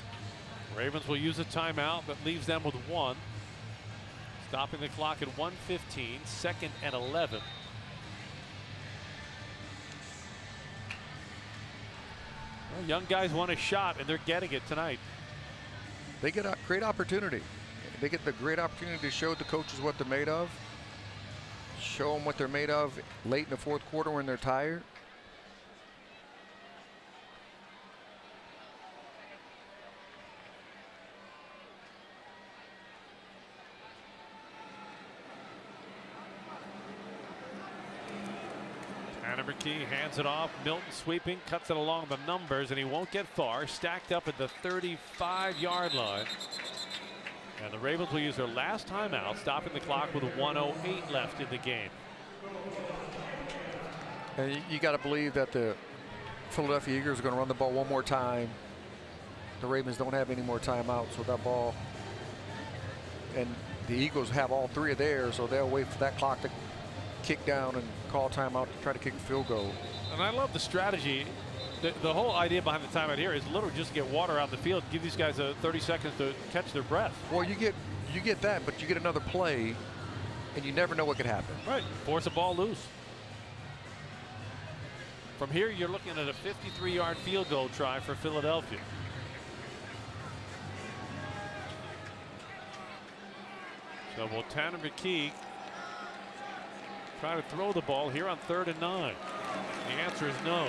Ravens will use a timeout that leaves them with 1. Stopping the clock at 1:15, 2nd and 11. Well, young guys want a shot, and they're getting it tonight. They get a great opportunity. They get the great opportunity to show the coaches what they're made of. Show them what they're made of late in the 4th quarter when they're tired. Tanner McKee hands it off. Milton sweeping, cuts it along the numbers, and he won't get far. Stacked up at the 35-yard line. And the Ravens will use their last timeout, stopping the clock with 1:08 left in the game. And you got to believe that the Philadelphia Eagles are going to run the ball one more time. The Ravens don't have any more timeouts with that ball. And the Eagles have all 3 of theirs, so they'll wait for that clock to kick down and call timeout to try to kick a field goal. And I love the strategy. The whole idea behind the timeout here is literally just to get water out of the field, give these guys 30 seconds to catch their breath. Well, you get that, but you get another play, and you never know what could happen. Right, force a ball loose. From here, you're looking at a 53-yard field goal try for Philadelphia. So will Tanner McKee try to throw the ball here on 3rd and 9? The answer is no.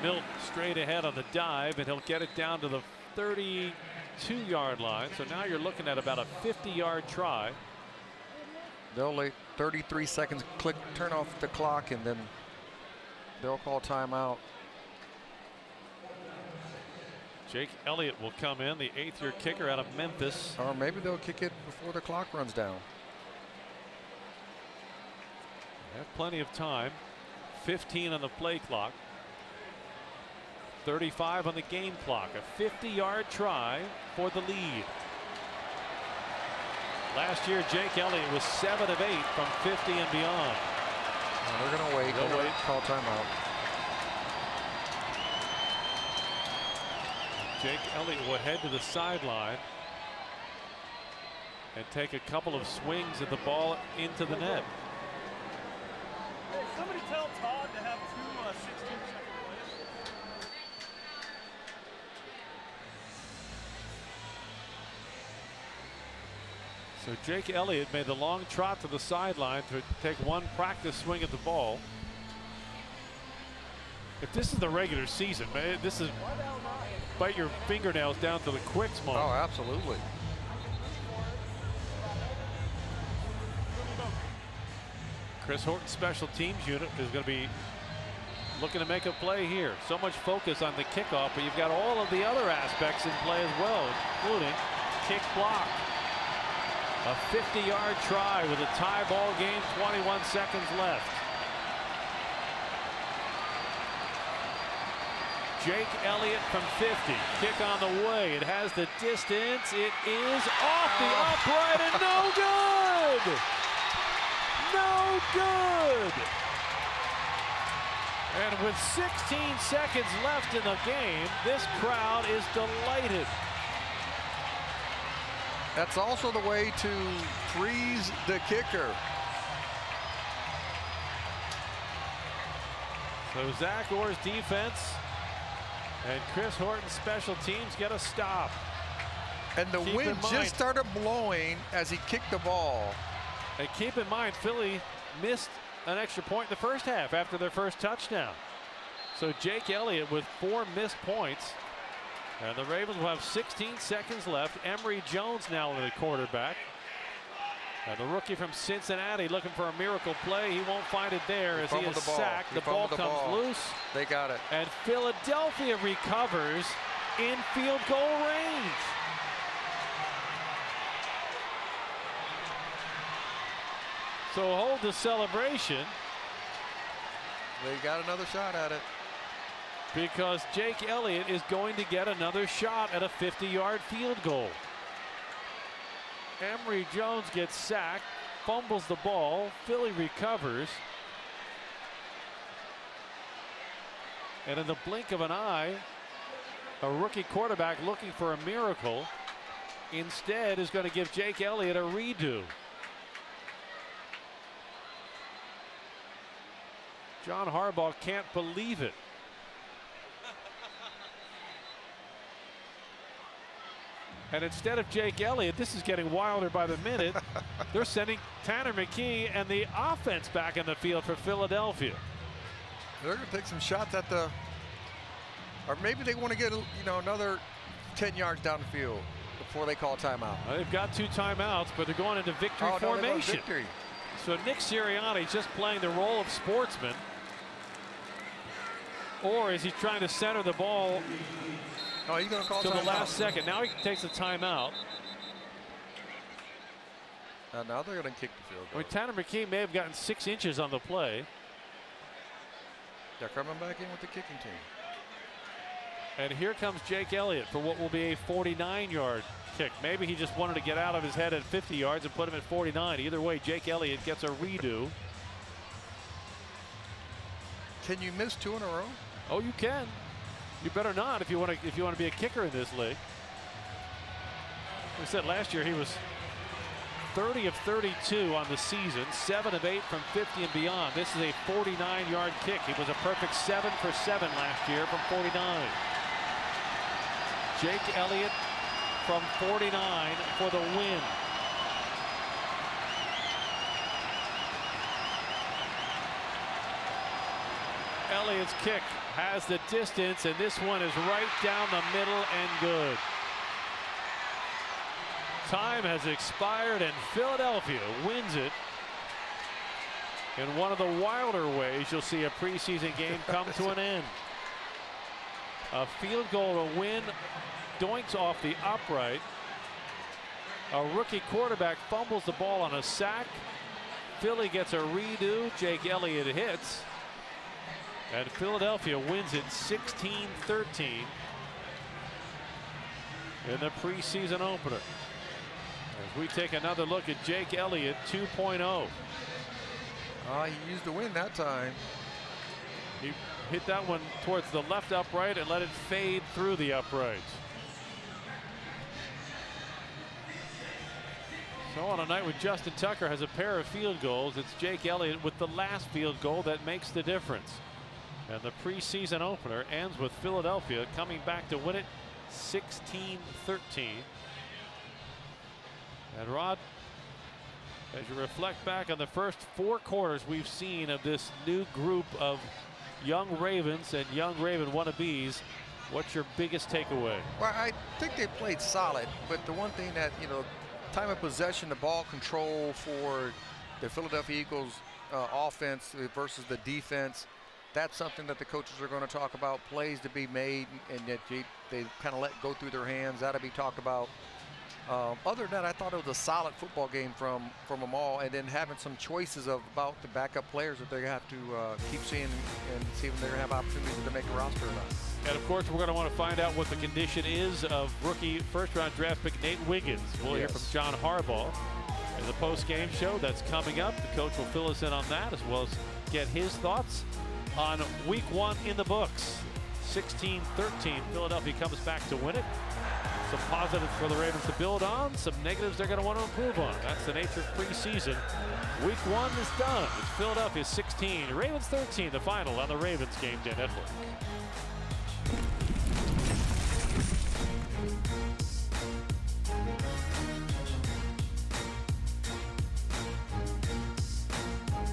Milton straight ahead on the dive, and he'll get it down to the 32-yard line. So now you're looking at about a 50-yard try. They'll let 33 seconds click, turn off the clock, and then they'll call timeout. Jake Elliott will come in, the 8th-year kicker out of Memphis. Or maybe they'll kick it before the clock runs down. They have plenty of time. 15 on the play clock. 35 on the game clock. A 50-yard try for the lead. Last year, Jake Elliott was 7 of 8 from 50 and beyond. They're going to wait. They'll wait. Call timeout. Jake Elliott will head to the sideline and take a couple of swings at the ball into the net. Hey, somebody tell Todd to have 2 16-second plays. So Jake Elliott made the long trot to the sideline to take 1 practice swing at the ball. If this is the regular season, man, this is bite your fingernails down to the quicks moment. Oh, absolutely. Chris Horton's special teams unit is going to be looking to make a play here. So much focus on the kickoff, but you've got all of the other aspects in play as well, including kick block. A 50-yard try with a tie ball game, 21 seconds left. Jake Elliott from 50. Kick on the way. It has the distance. It is off the upright and no good. No good. And with 16 seconds left in the game, this crowd is delighted. That's also the way to freeze the kicker. So Zach Orr's defense and Chris Horton's special teams get a stop. And the wind just started blowing as he kicked the ball. And keep in mind, Philly missed an extra point in the first half after their first touchdown. So Jake Elliott with 4 missed points. And the Ravens will have 16 seconds left. Emory Jones now with the quarterback. And the rookie from Cincinnati looking for a miracle play. He won't find it there as he is sacked. The ball comes loose. They got it. And Philadelphia recovers in field goal range. So hold the celebration. They got another shot at it. Because Jake Elliott is going to get another shot at a 50-yard field goal. Emory Jones gets sacked, fumbles the ball. Philly recovers. And in the blink of an eye, a rookie quarterback looking for a miracle instead is going to give Jake Elliott a redo. John Harbaugh can't believe it. And instead of Jake Elliott, this is getting wilder by the minute. They're sending Tanner McKee and the offense back in the field for Philadelphia. They're going to take some shots at the, or maybe they want to get another 10 yards down the field before they call timeout. They've got 2 timeouts, but they're going into victory formation. Victory. So Nick Sirianni just playing the role of sportsman. Or is he trying to center the ball he's going to call to the timeout. last second? Now he takes a timeout. Now they're going to kick the field goal. I mean, Tanner McKee may have gotten 6 inches on the play. They're coming back in with the kicking team. And here comes Jake Elliott for what will be a 49-yard kick. Maybe he just wanted to get out of his head at 50 yards and put him at 49. Either way, Jake Elliott gets a redo. Can you miss 2 in a row? Oh, you can. You better not if you want to be a kicker in this league. We said last year he was 30 of 32 on the season, 7 of 8 from 50 and beyond. This is a 49-yard kick. He was a perfect 7 for 7 last year from 49. Jake Elliott from 49 for the win. Elliott's kick has the distance, and this one is right down the middle and good. Time has expired, and Philadelphia wins it in one of the wilder ways you'll see a preseason game come to an end. A field goal to win, doinks off the upright. A rookie quarterback fumbles the ball on a sack. Philly gets a redo. Jake Elliott hits. And Philadelphia wins it 16-13 in the preseason opener. As we take another look at Jake Elliott 2.0. He used the wind that time. He hit that one towards the left upright and let it fade through the upright. So on a night when Justin Tucker has a pair of field goals, it's Jake Elliott with the last field goal that makes the difference. And the preseason opener ends with Philadelphia coming back to win it 16-13. And Rod, as you reflect back on the first 4 quarters we've seen of this new group of young Ravens and young Raven wannabes, what's your biggest takeaway? Well, I think they played solid, but the one thing that, time of possession, the ball control for the Philadelphia Eagles offense versus the defense, that's something that the coaches are going to talk about. Plays to be made and that they kind of let go through their hands. That'll be talked about. Other than that, I thought it was a solid football game from them all, and then having some choices about the backup players that they have to keep seeing and see if they're going to have opportunities to make a roster or not. And of course, we're going to want to find out what the condition is of rookie first-round draft pick Nate Wiggins. We'll hear from John Harbaugh in the post-game show that's coming up. The coach will fill us in on that, as well as get his thoughts on week 1 in the books. 16-13, Philadelphia comes back to win it. Some positives for the Ravens to build on, some negatives they're going to want to improve on. That's the nature of preseason. Week 1 is done. It's Philadelphia 16, Ravens 13, the final on the Ravens Game Day Network.